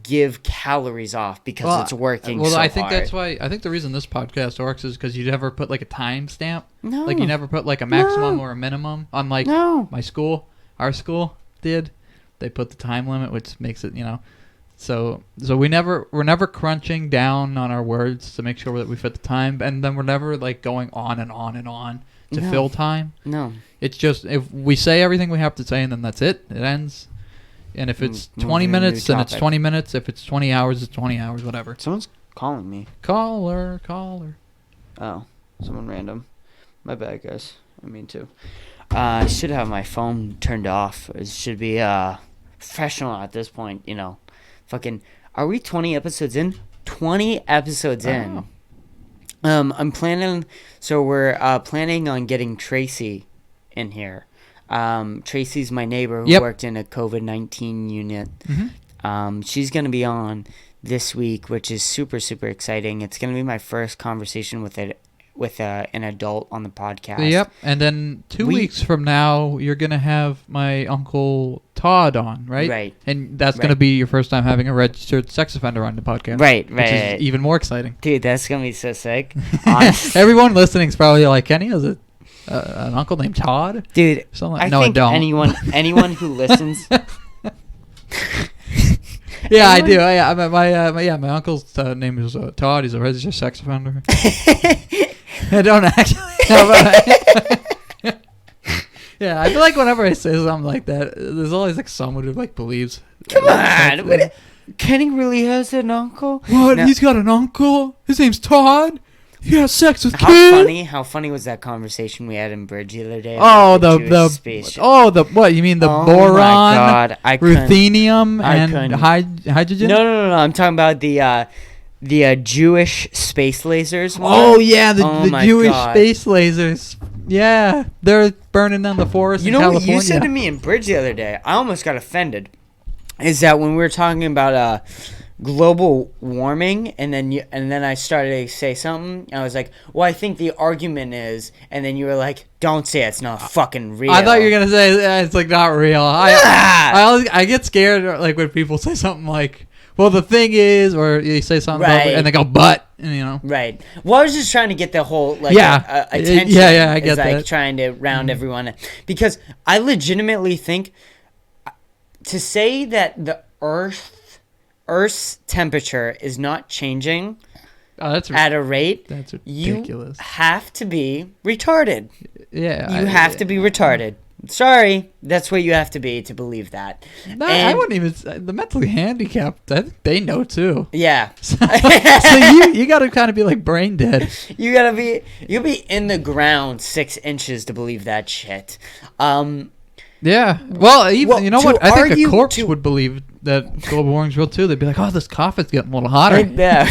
give calories off because it's working so I think hard. that's why I think the reason this podcast works is because you never put like a time stamp. No. Like you never put like a maximum or a minimum. Unlike my school, our school did. They put the time limit, which makes it, So we're never crunching down on our words to make sure that we fit the time, and then we're never like going on and on and on to fill time. No. It's just if we say everything we have to say and then that's it. It ends. And if it's 20 minutes, then it's 20 minutes. If it's 20 hours, it's 20 hours, whatever. Someone's calling me. Caller. Oh, someone random. My bad, guys. I mean to. I should have my phone turned off. It should be professional at this point, Fucking, are we 20 episodes in? 20 episodes in. I'm planning, so we're planning on getting Tracy in here. Tracy's my neighbor who worked in a COVID-19 unit. Mm-hmm. She's going to be on this week, which is super, super exciting. It's going to be my first conversation with an adult on the podcast. Yep, and then 2 weeks from now, you're going to have my Uncle Todd on, right? Right. And that's going to be your first time having a registered sex offender on the podcast. Right. Which is even more exciting. Dude, that's going to be so sick. Everyone listening is probably like, Kenny has an uncle named Todd? Dude, I don't. Anyone who listens... Yeah, I do. My uncle's name is Todd. He's a registered sex offender. I don't actually know. Yeah, I feel like whenever I say something like that, there's always like someone who like believes. Come on, Kenny really has an uncle? What? No. He's got an uncle? His name's Todd? He has sex with kids? How funny was that conversation we had in Bridge the other day? Oh, the what? You mean the boron, my God, ruthenium, and hydrogen? No. I'm talking about the Jewish space lasers. Oh yeah, the Jewish space lasers. Yeah, they're burning down the forest. You know what you said to me in Bridge the other day? I almost got offended. Is that when we were talking about global warming, and then I started to say something. I was like, "Well, I think the argument is," and then you were like, "Don't say it's not fucking real." I thought you were gonna say it's like not real. I get scared like when people say something like, "Well, the thing is," or you say something about it, and they go, "But," and Right. Well, I was just trying to get the whole attention. Yeah, I get that. Like trying to round everyone, because I legitimately think to say that the Earth's temperature is not changing at a rate, that's ridiculous. You have to be retarded. Yeah. You have to be retarded. Sorry, that's what you have to be to believe that. No, I wouldn't even. The mentally handicapped, I think they know too. Yeah. So you got to kind of be like brain dead. You'll be in the ground 6 inches to believe that shit. Yeah. Well, you know what? I think a corpse would believe that global warming's real too. They'd be like, "Oh, this coffin's getting a little hotter." Yeah.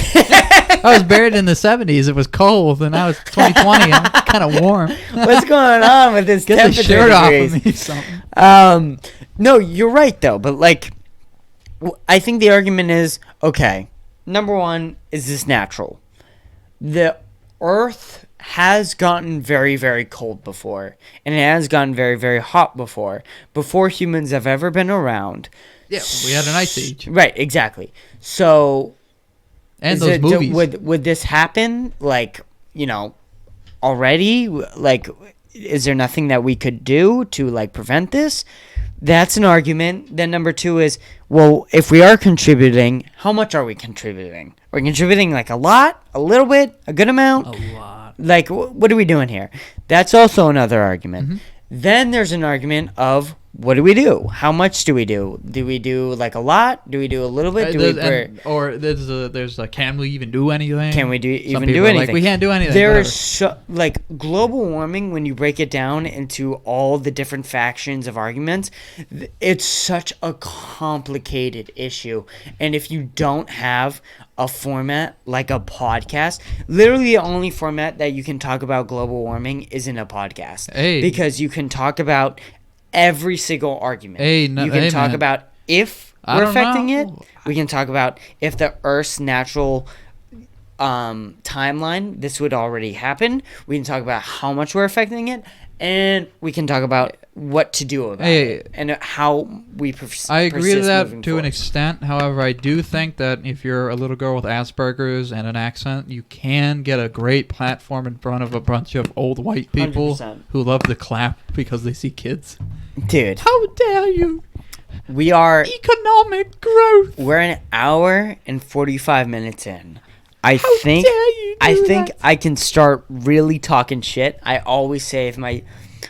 I was buried in the 70s. It was cold, and now it's 2020 and it's kind of warm. What's going on with this temperature? Get the shirt degrees? Off of me, something. No, you're right though. But like, I think the argument is okay. Number one, is this natural? The Earth has gotten very, very cold before, and it has gotten very, very hot before humans have ever been around. Yeah, we had an ice age. Right, exactly. So, and those movies. Would this happen, like, already? Like, is there nothing that we could do to, like, prevent this? That's an argument. Then number two is, well, if we are contributing, how much are we contributing? Are we contributing, like, a lot, a little bit, a good amount? A lot. Like, what are we doing here? That's also another argument. Mm-hmm. Then there's an argument of, what do we do? How much do we do? Do we do, like, a lot? Do we do a little bit? There's can we even do anything? Can we do anything? Like, we can't do anything. There's like, global warming, when you break it down into all the different factions of arguments, it's such a complicated issue. And if you don't have a format like a podcast, literally the only format that you can talk about global warming is in a podcast. Because you can talk about every single argument. You can talk about if we're affecting it. We can talk about if the Earth's natural timeline, this would already happen. We can talk about how much we're affecting it, and we can talk about what to do about it and how we I agree to that to an extent. However, I do think that if you're a little girl with Asperger's and an accent, you can get a great platform in front of a bunch of old white people 100%. Who love to clap because they see kids. Dude. How dare you? We are... Economic growth. We're an hour and 45 minutes in. I think I can start really talking shit. I always say if my...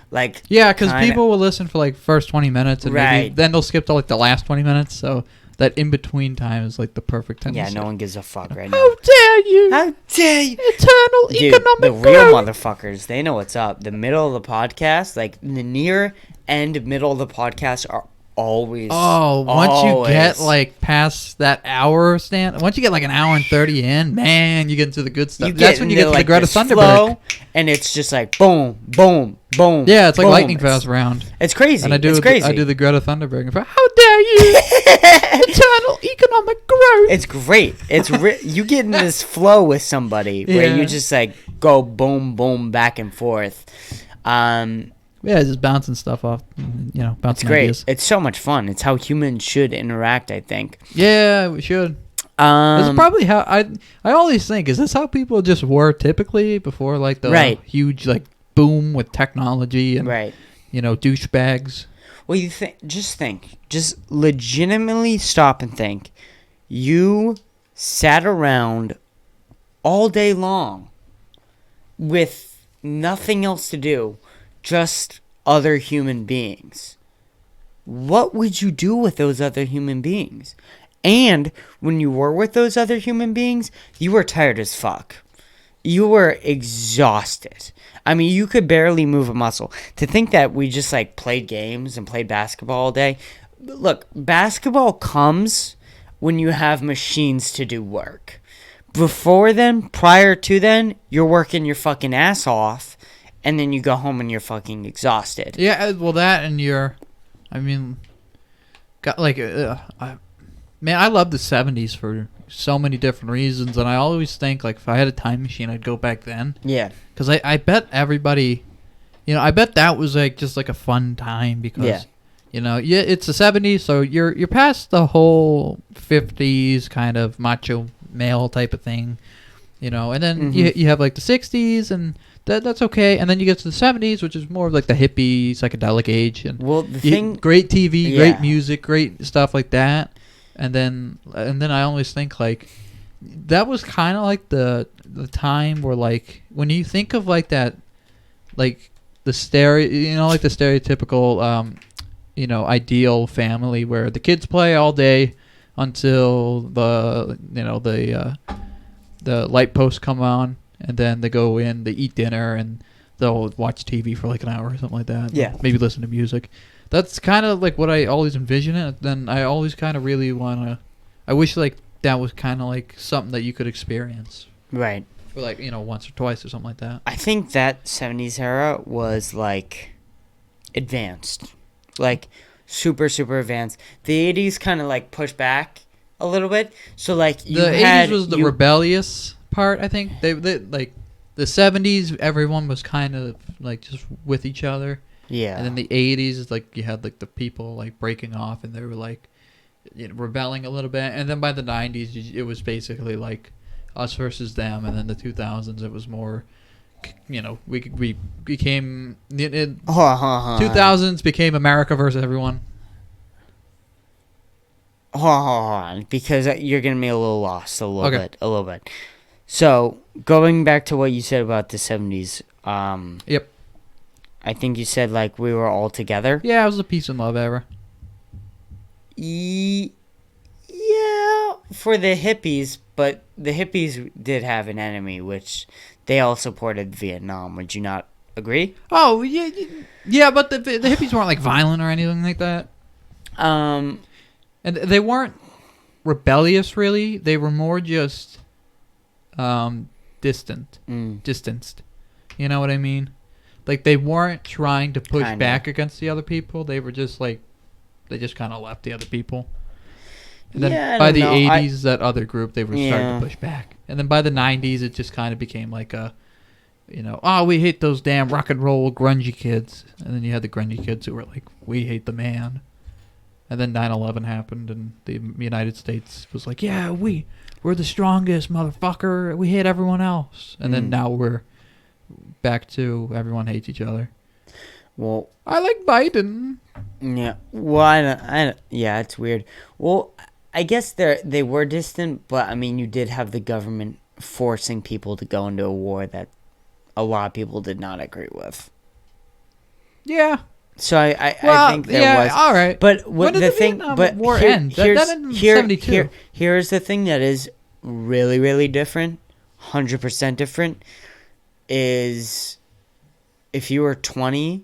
Like, yeah, because people will listen for like first 20 minutes and maybe then they'll skip to like the last 20 minutes. So that in between time is like the perfect time. Yeah, no one gives a fuck right now. How dare you? How dare you? Eternal economic the real motherfuckers, they know what's up. The middle of the podcast, like the near end middle of the podcast are always. Oh, once you get like past that hour stand, once you get like an hour and 30 in, man, you get into the good stuff. That's when you get to like the Greta Thunberg. And it's just like boom, boom, boom. Yeah, it's like lightning fast round. It's crazy. And I do the Greta Thunberg. How dare you? Eternal economic growth. It's great. It's you get in this flow with somebody where you just like go boom, boom, back and forth. Yeah, just bouncing stuff off, bouncing It's great. Ideas. It's so much fun. It's how humans should interact, I think. Yeah, we should. That's probably how I always think. Is this how people just were typically before, like the huge like boom with technology and douchebags? Well, just legitimately stop and think. You sat around all day long with nothing else to do. Just other human beings. What would you do with those other human beings? And when you were with those other human beings, you were tired as fuck. You were exhausted. I mean, you could barely move a muscle. To think that we just like played games and played basketball all day. Look, basketball comes when you have machines to do work. Before then, prior to then, you're working your fucking ass off. And then you go home and you're fucking exhausted. Yeah, well, that and got like, man, I love the 70s for so many different reasons. And I always think, like, if I had a time machine, I'd go back then. Yeah. Because I bet everybody, I bet that was like just like a fun time because, it's the 70s. So you're past the whole 50s kind of macho male type of thing, and then you have like the 60s and... That's okay, and then you get to the 70s, which is more of like the hippie, psychedelic age, and great TV, great music, great stuff like that, and then I always think like that was kind of like the time where like when you think of like that, like the like the stereotypical, ideal family where the kids play all day until the light posts come on. And then they go in, they eat dinner, and they'll watch TV for like an hour or something like that. Yeah. Maybe listen to music. That's kind of like what I always envision it. Then I always kind of really want to... I wish like that was kind of like something that you could experience. Right. For like, once or twice or something like that. I think that 70s era was like advanced. Like super, super advanced. The 80s kind of like pushed back a little bit. So like the 80s was the rebellious... part. I think they like the 70s everyone was kind of like just with each other, and then the 80s is like you had like the people like breaking off and they were like rebelling a little bit, and then by the 90s it was basically like us versus them, and then the 2000s it was more we became 2000s became America versus everyone. Hold on, because you're gonna be a little lost a little bit. So, going back to what you said about the 70s, yep. I think you said, like, we were all together. Yeah, it was a peace and love era. Yeah, for the hippies, but the hippies did have an enemy, which they all supported Vietnam. Would you not agree? Oh, yeah, but the hippies weren't, like, violent or anything like that. And they weren't rebellious, really. They were more just... distanced. You know what I mean? Like they weren't trying to push back against the other people. They were just like, they just kind of left the other people. And then by the 80s, that other group, they were starting to push back. And then by the 90s, it just kind of became like a, we hate those damn rock and roll grungy kids. And then you had the grungy kids who were like, we hate the man. And then 9/11 happened, and the United States was like, yeah, we're the strongest, motherfucker. We hate everyone else. And then now we're back to everyone hates each other. Well, I like Biden. Yeah. Well, yeah, it's weird. Well, I guess they were distant, but I mean, you did have the government forcing people to go into a war that a lot of people did not agree with. Yeah. So I think there was. All right. But when did the Vietnam War end? That ended in 72. Here's the thing that is really, really different, 100% different, is if you were 20,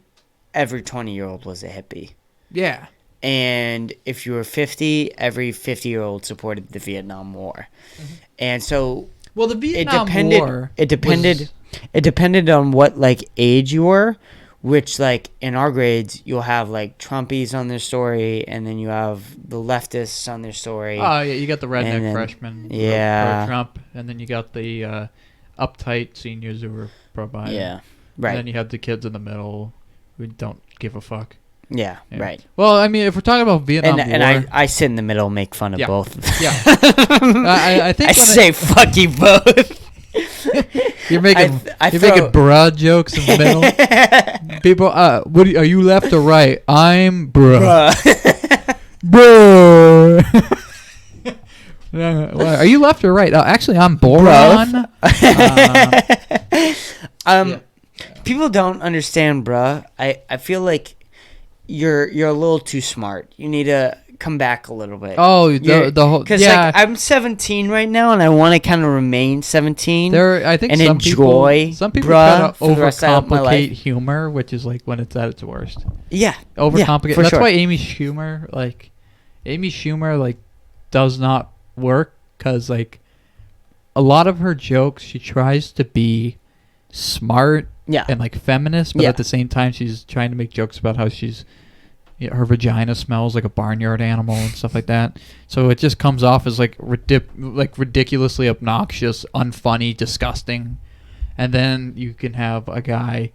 every 20-year-old was a hippie. Yeah. And if you were 50, every 50-year-old supported the Vietnam War. Mm-hmm. And so the Vietnam War it depended on what age you were, which in our grades you'll have Trumpies on their story, and then you have the leftists on their story. Oh yeah, you got the redneck freshmen pro Trump, and then you got the uptight seniors who were pro Biden. Yeah. Right. And then you have the kids in the middle who don't give a fuck. Yeah, right. Well, I mean, if we're talking about Vietnam War... And I sit in the middle and make fun of both. Yeah. I think I say fuck you both. You're making bruh jokes in the middle. People, are you left or right? I'm bruh. Bruh. Are you left or right? Actually, I'm boron. People don't understand, bruh. I feel like you're a little too smart. You need to come back a little bit. Oh, the whole because I'm 17 right now, and I want to kind of remain 17. I think some people kind of overcomplicate humor, which is when it's at its worst. Yeah, overcomplicate. Yeah, That's why Amy Schumer does not work, because a lot of her jokes, she tries to be smart and feminist, but at the same time she's trying to make jokes about how her vagina smells like a barnyard animal and stuff like that. So it just comes off as ridiculously obnoxious, unfunny, disgusting. And then you can have a guy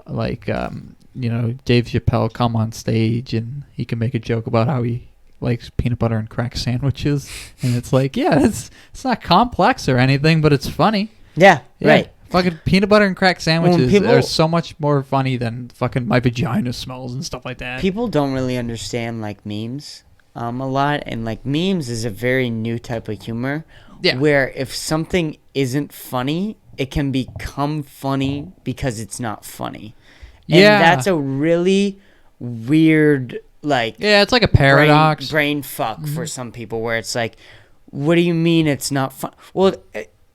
Dave Chappelle come on stage and he can make a joke about how he likes peanut butter and crack sandwiches, and it's it's not complex or anything, but it's funny. Yeah. Right. Fucking peanut butter and crack sandwiches are so much more funny than fucking my vagina smells and stuff like that. People don't really understand memes a lot, and memes is a very new type of humor. Yeah. Where if something isn't funny, it can become funny because it's not funny. And that's a really weird it's like a paradox. Brain fuck for some people, where it's what do you mean it's not fun? Well,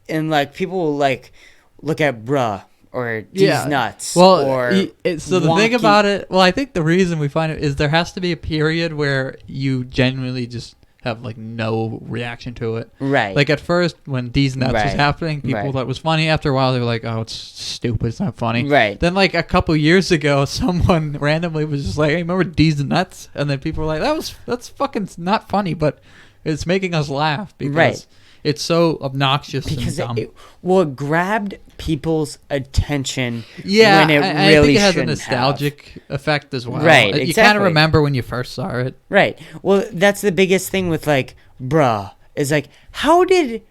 and people will look at bruh or these nuts. Well, or so the thing about it, I think the reason we find it is there has to be a period where you genuinely just have no reaction to it. Right. At first when these nuts was happening, people thought it was funny. After a while they were like, oh, it's stupid, it's not funny. Right. Then a couple years ago someone randomly was just like, hey, remember these nuts? And then people were like, that's fucking not funny, but it's making us laugh because it's so obnoxious and dumb. It grabbed people's attention when it really I think it has a shouldn't nostalgic effect as well. Right, You exactly. kind of remember when you first saw it. Right. Well, that's the biggest thing with bruh, is how did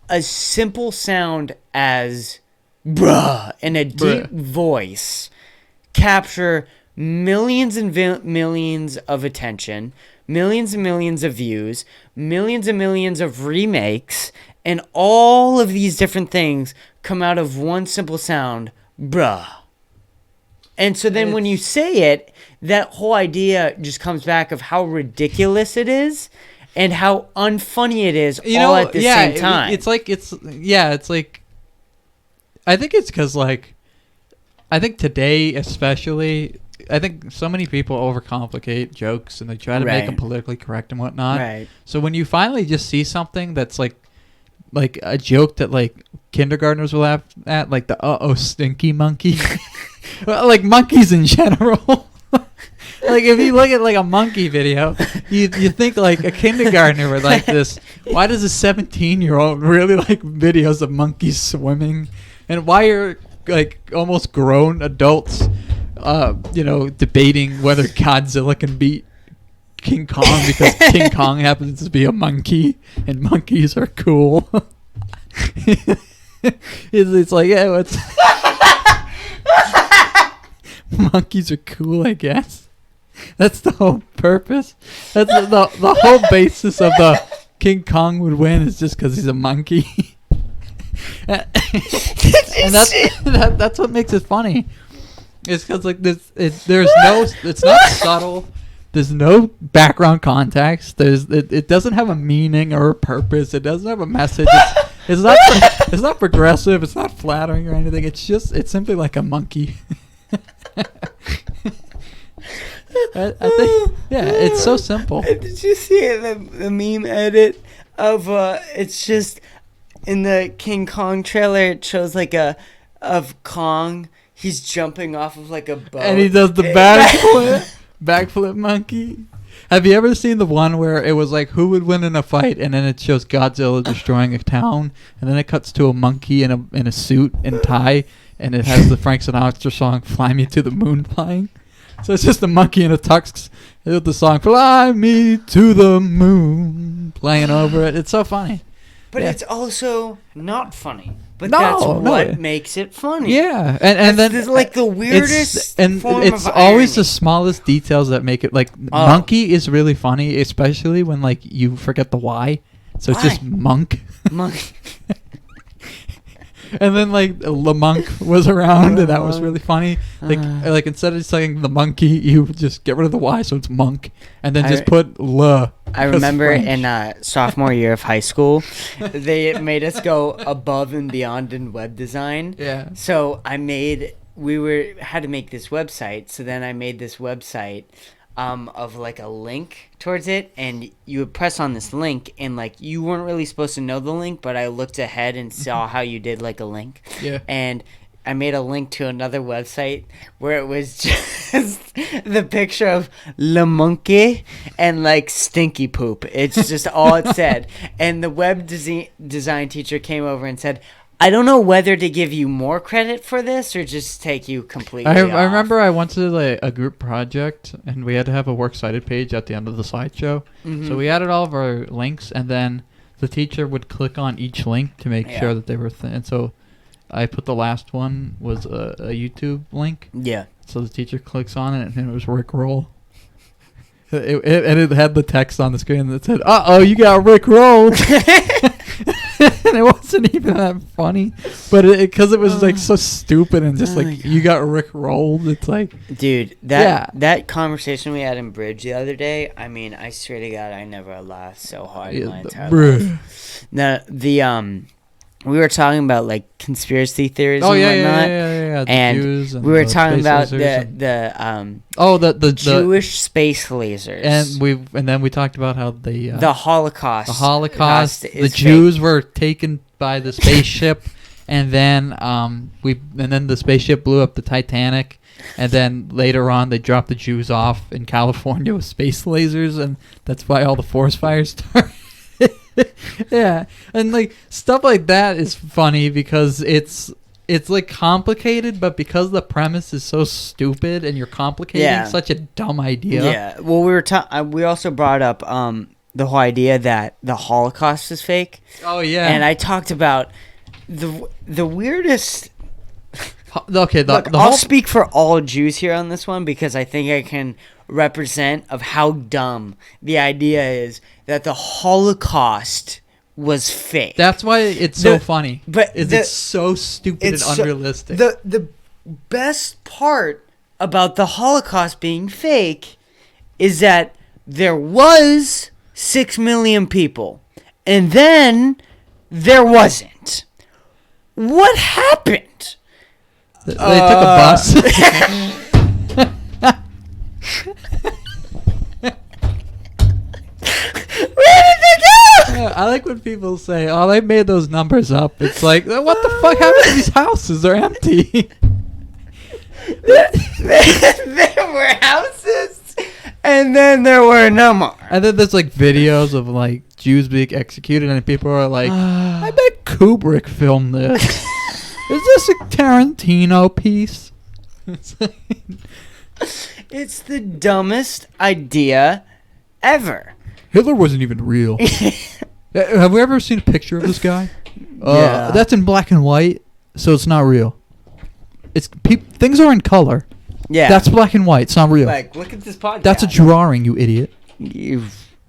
a simple sound as bruh in a deep voice capture millions and millions of attention, millions and millions of views, millions and millions of remakes, and all of these different things come out of one simple sound, bruh. And so then when you say it, that whole idea just comes back of how ridiculous it is and how unfunny it is all at the same time. I think it's because I think today especially, I think so many people overcomplicate jokes and they try to make them politically correct and whatnot. Right. So when you finally just see something that's like a joke that kindergartners will laugh at, the stinky monkey, monkeys in general. Like if you look at like a monkey video, you think like a kindergartner would like this. Why does a 17-year-old really like videos of monkeys swimming? And why are like almost grown adults, debating whether Godzilla can beat King Kong because King Kong happens to be a monkey and monkeys are cool? It's like, yeah, what's monkeys are cool, I guess. That's the whole purpose. That's the whole basis of the King Kong would win is just because he's a monkey. And that's what makes it funny. It's because like it's not subtle. There's no background context. It doesn't have a meaning or a purpose. It doesn't have a message. It's not progressive. It's not flattering or anything. It's simply like a monkey. I think, yeah, it's so simple. Did you see the meme edit of it's just in the King Kong trailer? It shows like of Kong. He's jumping off of like a boat, and he does the backflip monkey. Have you ever seen the one where it was like who would win in a fight, and then it shows Godzilla destroying a town, and then it cuts to a monkey in a suit and tie, and it has the Frank Sinatra song "Fly Me to the Moon" playing. So it's just a monkey in a tux with the song "Fly Me to the Moon" playing over it. It's so funny. But it's also not funny. But that's what makes it funny. Yeah, and then it's like the weirdest form it's of always irony. the smallest details that make it like monkey is really funny, especially when like you forget the Y. So it's just monk. Monk. And then like Le Monk was around, and that was really funny. Like instead of saying the monkey, you just get rid of the Y, so it's monk, and then just put Le. I remember in sophomore year of high school, they made us go above and beyond in web design. Yeah. So had to make this website. So then I made this website of like a link towards it, and you would press on this link, and like you weren't really supposed to know the link, but I looked ahead and saw how you did like a link. Yeah. And I made a link to another website where it was just the picture of Le Monkey and like stinky poop. It's just all it said. And the web design teacher came over and said, I don't know whether to give you more credit for this or just take you completely off. I remember I went to like a group project, and we had to have a works cited page at the end of the slideshow. Mm-hmm. So we added all of our links, and then the teacher would click on each link to make sure that they were and so I put the last one was a YouTube link. Yeah. So the teacher clicks on it, and it was Rick Roll. It had the text on the screen that said, "Uh-oh, you got Rick Roll." And it wasn't even that funny, but because it was like so stupid and just like you got Rick rolled. It's like, dude, that conversation we had in Bridge the other day. I mean, I swear to God, I never laughed so hard in my entire life. Now we were talking about like conspiracy theories and whatnot. Yeah. And Jews we were talking about the Jewish space lasers. And then we talked about how the Holocaust. The Holocaust. The Jews were taken by the spaceship, and then the spaceship blew up the Titanic, and then later on they dropped the Jews off in California with space lasers, and that's why all the forest fires started. Yeah, and like stuff like that is funny because it's like complicated, but because the premise is so stupid and you're complicating such a dumb idea. Yeah. Well, we also brought up the whole idea that the Holocaust is fake. Oh yeah. And I talked about the weirdest. Okay, I'll speak for all Jews here on this one because I think I can represent of how dumb the idea is that the Holocaust was fake. That's why it's so funny. But it's so stupid and unrealistic. The best part about the Holocaust being fake is that there was 6 million people, and then there wasn't. What happened? They took a bus. Where did they go? I like when people say, "Oh, they made those numbers up." It's like, what the fuck happened to these houses? They're empty. There were houses And then there were no more. And then there's like videos of like Jews being executed, and people are like, "I bet Kubrick filmed this. Is this a Tarantino piece?" It's the dumbest idea ever. Hitler wasn't even real. Have we ever seen a picture of this guy? Yeah. That's in black and white, so it's not real. Things are in color. Yeah. That's black and white. It's not real. Like, look at this podcast. That's a drawing, you idiot.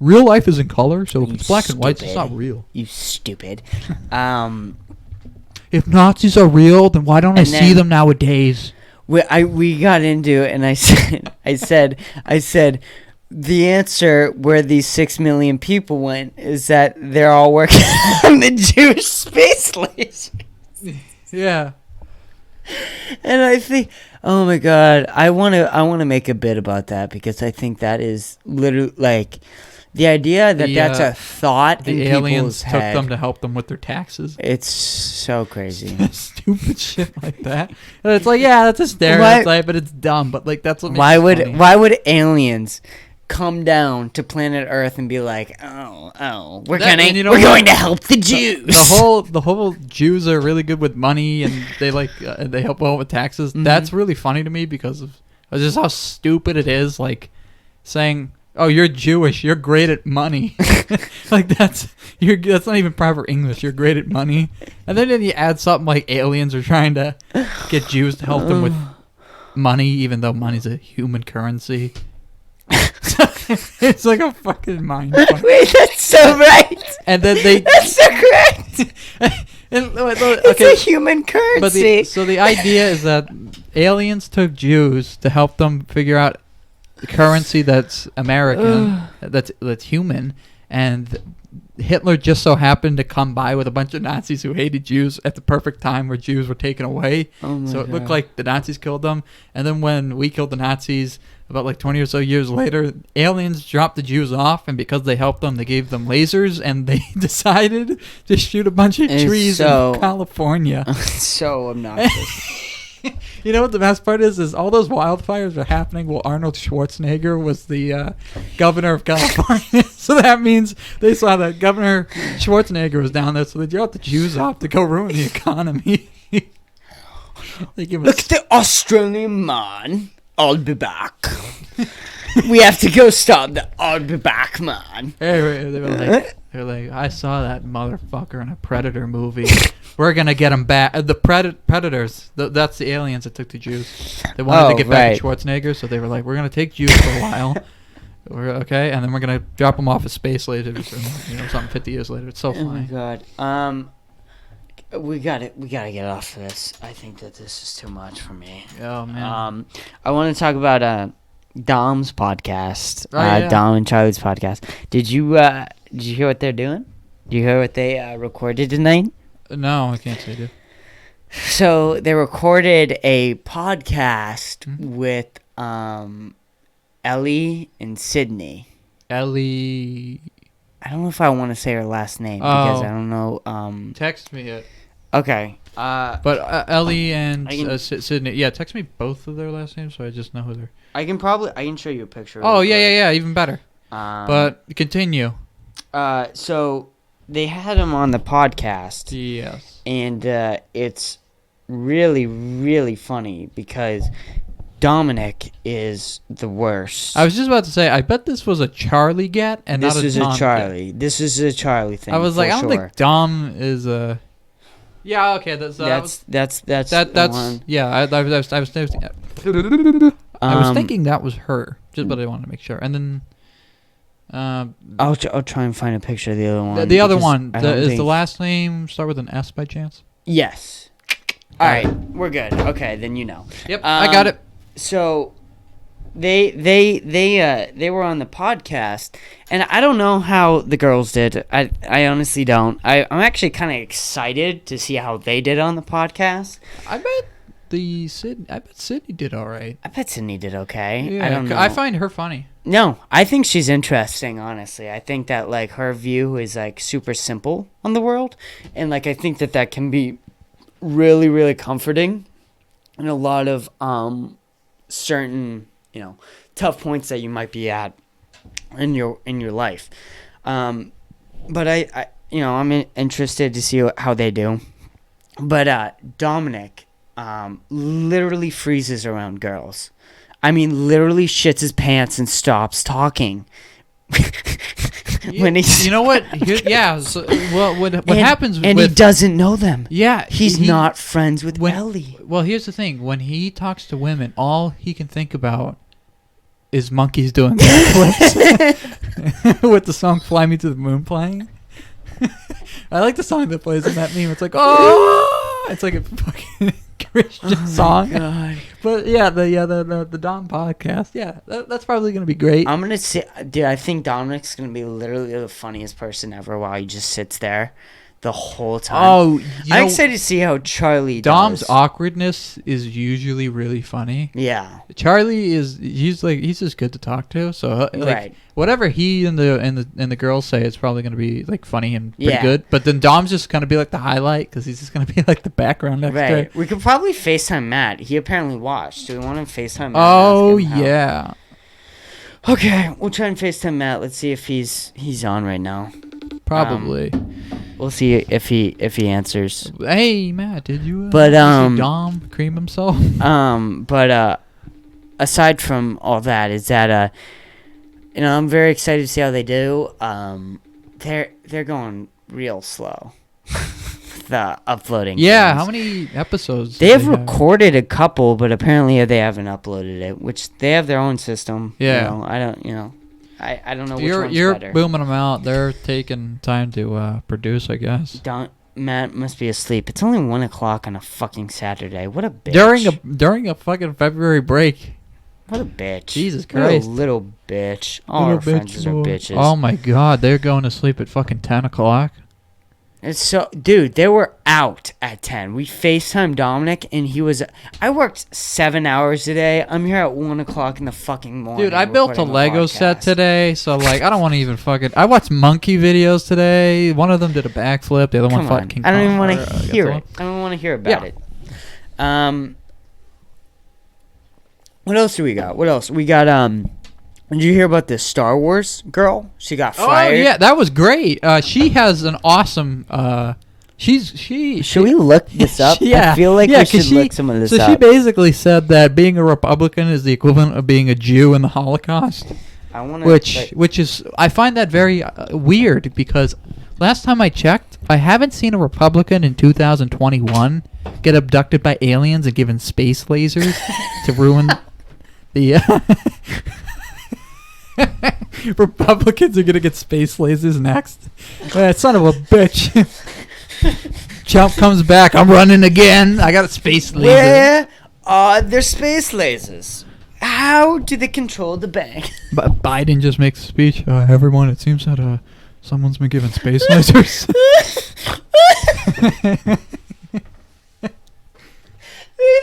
Real life is in color, so if it's black and white, it's not real. You stupid. If Nazis are real, then why don't I see them nowadays? We got into it, and I said, the answer where these 6 million people went is that they're all working on the Jewish space lasers. Yeah. And I think, oh my God, I want to make a bit about that, because I think that is literally like the idea that that's a thought in people's head. The aliens took them to help them with their taxes. It's so crazy. Stupid shit like that. And it's like, yeah, that's a stereotype, but it's dumb. But like, that's what makes it funny. Why would aliens come down to planet Earth and be like, we're going to help the Jews. The whole Jews are really good with money, and they help well with taxes. Mm-hmm. That's really funny to me because of just how stupid it is. Like saying, "Oh, you're Jewish, you're great at money." Like that's not even proper English. You're great at money, and then you add something like aliens are trying to get Jews to help them with money, even though money's a human currency. It's like a fucking mind fuck. Wait, that's so right. And then that's so correct. It's a human currency. So the idea is that aliens took Jews to help them figure out a currency that's American, that's human, and Hitler just so happened to come by with a bunch of Nazis who hated Jews at the perfect time where Jews were taken away. So it looked like the Nazis killed them. And then when we killed the Nazis, about like 20 or so years later, aliens dropped the Jews off, and because they helped them, they gave them lasers, and they decided to shoot a bunch of trees in California. So obnoxious. You know what the best part is all those wildfires are happening while Arnold Schwarzenegger was the governor of California. So that means they saw that Governor Schwarzenegger was down there, so they dropped the Jews off to go ruin the economy. Look at the Australian man. I'll be back. We have to go stop the I'll be back man. Anyway, they were like, I saw that motherfucker in a Predator movie. We're going to get him back. The Predators, that's the aliens that took the Jews. They wanted to get back to Schwarzenegger, so they were like, we're going to take Jews for a while. Okay, and then we're going to drop them off at space later, or, something 50 years later. It's so funny. Oh, my God. We gotta get off of this. I think that this is too much for me. Oh, man. I want to talk about Dom's podcast. Yeah. Dom and Charlie's podcast. Did you hear what they're doing? Did you hear what they recorded tonight? No, I can't say, dude. So they recorded a podcast with Ellie and Sydney. Ellie. I don't know if I want to say her last name because I don't know. Text me it. Okay. But Ellie and Sydney. Yeah, text me both of their last names so I just know who they're. I can show you a picture. Oh yeah, even better. But continue. So they had him on the podcast. Yes. And it's really, really funny because Dominic is the worst. I was just about to say, I bet this was a Charlie get and this not a is Dom a Charlie. get. This is a Charlie thing. I was like, I don't sure. think Dom is a. Yeah, okay, that's one. Yeah, I was thinking that was her, but I wanted to make sure. And then. I'll try and find a picture of the other one. The other one is the last name start with an S by chance? Yes. All right, we're good. Okay, then you know. Yep, I got it. So, they were on the podcast, and I don't know how the girls did. I honestly don't. I'm actually kind of excited to see how they did on the podcast. I bet Sydney did all right. I bet Sydney did okay. Yeah, I don't know. I find her funny. No, I think she's interesting, honestly. I think that, like, her view is, like, super simple on the world. And, like, I think that can be really, really comforting in a lot of certain, tough points that you might be at in your life. But I'm interested to see how they do. But Dominic literally freezes around girls. I mean, literally shits his pants and stops talking. When he's, you know what? So, what happens? And he doesn't know them. Yeah, he's not friends with Ellie. Well, here's the thing: when he talks to women, all he can think about is monkeys doing backflips with the song "Fly Me to the Moon" playing. I like the song that plays in that meme. It's like, oh, it's like a fucking Christian song. God. But yeah, the Dom podcast. Yeah, that's probably gonna be great. I'm gonna say, dude, I think Dominic's gonna be literally the funniest person ever while he just sits there the whole time. Oh, I'm excited to see how Charlie Dom's does. awkwardness is usually really funny. Yeah. Charlie he's just good to talk to. So right. Whatever he and the girls say, it's probably gonna be like funny and pretty good. But then Dom's just gonna be like the highlight because he's just gonna be like the background extra. Right. We could probably FaceTime Matt. He apparently watched. Do we want to FaceTime Matt? Oh yeah. Okay, we'll try and FaceTime Matt. Let's see if he's on right now. Probably. We'll see if he answers. Hey Matt, did you? But see Dom cream himself. But aside from all that, is that I'm very excited to see how they do. They're going real slow. The uploading. Yeah, things. How many episodes? They have recorded a couple, but apparently they haven't uploaded it. Which they have their own system. Yeah. I don't know which one's you're better. booming them out. They're taking time to produce, I guess. Matt must be asleep. It's only 1:00 on a fucking Saturday. What a bitch. During a fucking February break. What a bitch. Jesus Christ. What a little bitch. All our friends are bitches. Oh my God, they're going to sleep at fucking 10:00. It's so, dude, they were out at 10. We FaceTimed Dominic, and I worked 7 hours today. I'm here at 1:00 in the fucking morning. Dude, I built a Lego set today, so, like, I don't want to even fucking... I watched monkey videos today. One of them did a backflip. The other one fought King Kong. I don't even want to hear it. I don't want to hear about it. What else do we got? We got, did you hear about this Star Wars girl? She got fired. Oh yeah, that was great. She has an awesome. Should we look this up? Yeah, I feel like we should look some of this up. So she basically said that being a Republican is the equivalent of being a Jew in the Holocaust. Which is I find that very weird because last time I checked, I haven't seen a Republican in 2021 get abducted by aliens and given space lasers to ruin the. Republicans are gonna get space lasers next. Son of a bitch. Trump comes back. I'm running again. I got a space laser. Where are their space lasers? How do they control the bank? Biden just makes a speech. Everyone, it seems that someone's been given space lasers. They're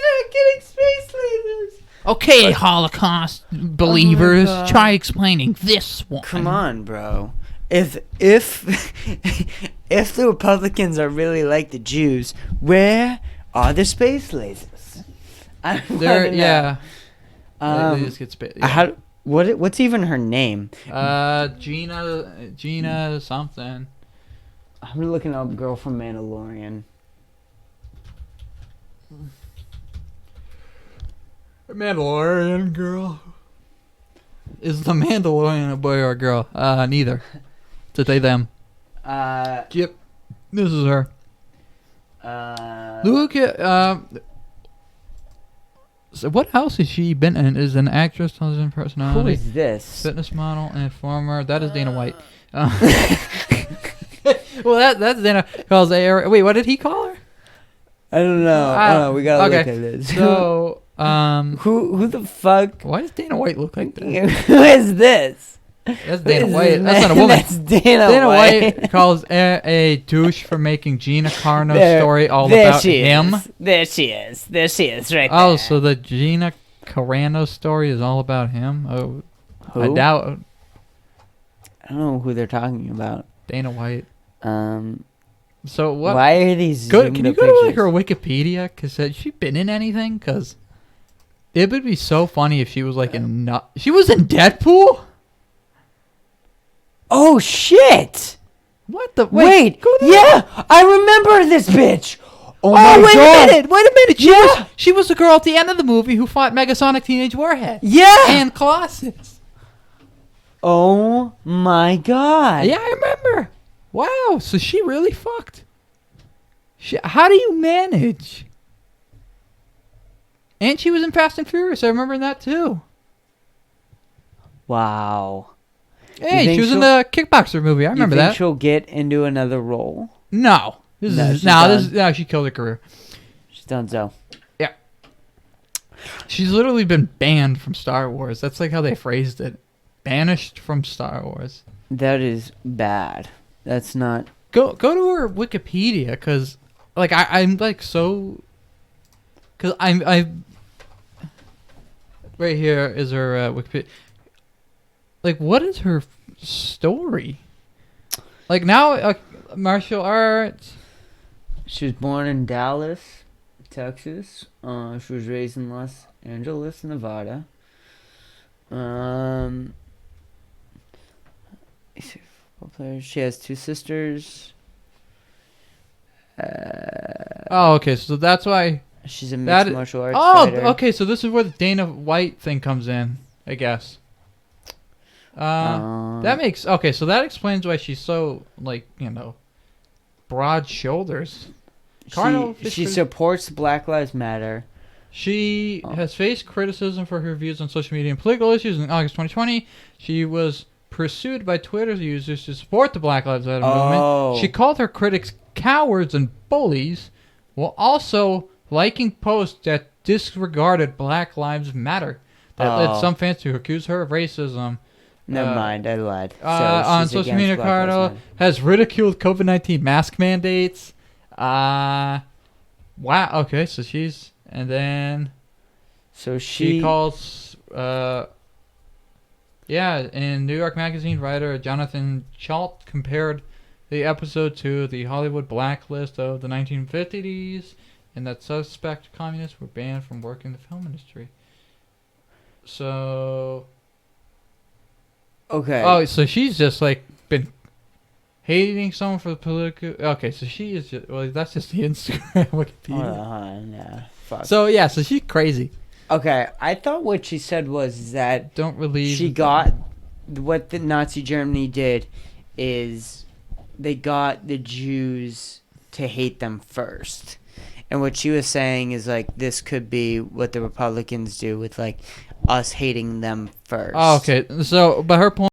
not getting space lasers. Okay, Holocaust believers, try explaining this one. Come on, bro. If the Republicans are really like the Jews, where are the space lasers? Yeah. They just get space. Yeah. What's even her name? Gina something. I'm looking up girl from Mandalorian. Mandalorian girl. Is the Mandalorian a boy or a girl? Neither. It's a they them. Yep. This is her. Look at so what else has she been in? Is an actress, television personality. Who is this? Fitness model and former. That is Dana White. Well, that's Dana calls wait, what did he call her? I don't know. We gotta look at this. So, who the fuck? Why does Dana White look like that? Who is this? That's Dana White. That's not a woman. That's Dana White calls a douche for making Gina Carano's story all about him. There she is. There she is, right there. Oh, so the Gina Carano story is all about him? Oh, who? I doubt. I don't know who they're talking about. Dana White. So what? Why are these? Can you go to like her Wikipedia? Cause has she been in anything? Cause It would be so funny if she was like she was in Deadpool? Oh, shit! What the... Wait, yeah! I remember this bitch! Oh my wait God. Wait a minute! She was the girl at the end of the movie who fought Megasonic Teenage Warhead. Yeah! And Colossus. Oh my God. Yeah, I remember. Wow, so she really fucked. How do you manage? And she was in Fast and Furious. I remember that too. Wow. Hey, she was in the Kickboxer movie. I remember that. You think she'll get into another role? No. She killed her career. She's done so. Yeah. She's literally been banned from Star Wars. That's like how they phrased it. Banished from Star Wars. That is bad. That's not... Go to her Wikipedia, because like I'm like so... Because I'm right here is her Wikipedia. Like, what is her story? Like, now, martial arts. She was born in Dallas, Texas. She was raised in Los Angeles, Nevada. She has 2 sisters. Okay, so that's why... She's a mixed martial arts fighter. Okay, so this is where the Dana White thing comes in, I guess. That makes... Okay, so that explains why she's so, like, broad shoulders. She supports Black Lives Matter. She has faced criticism for her views on social media and political issues. In August 2020, she was pursued by Twitter users to support the Black Lives Matter movement. She called her critics cowards and bullies, while also liking posts that disregarded Black Lives Matter. That led some fans to accuse her of racism. Never mind, I lied. On social media, Cardo has ridiculed COVID-19 mask mandates. Wow. Okay, so she's... And then... So she calls... in New York Magazine, writer Jonathan Chalt compared the episode to the Hollywood blacklist of the 1950s, and that suspect communists were banned from working in the film industry. So... Okay. Oh, so she's just like been hating someone for the political... Okay, so she is just... Well, that's just the Instagram Wikipedia. Yeah, fuck. So, yeah, so she's crazy. Okay, I thought what she said was that... Don't relieve... She got... What the Nazi Germany did is they got the Jews to hate them first. And what she was saying is, like, this could be what the Republicans do with, like, us hating them first. Oh, okay. So, but her point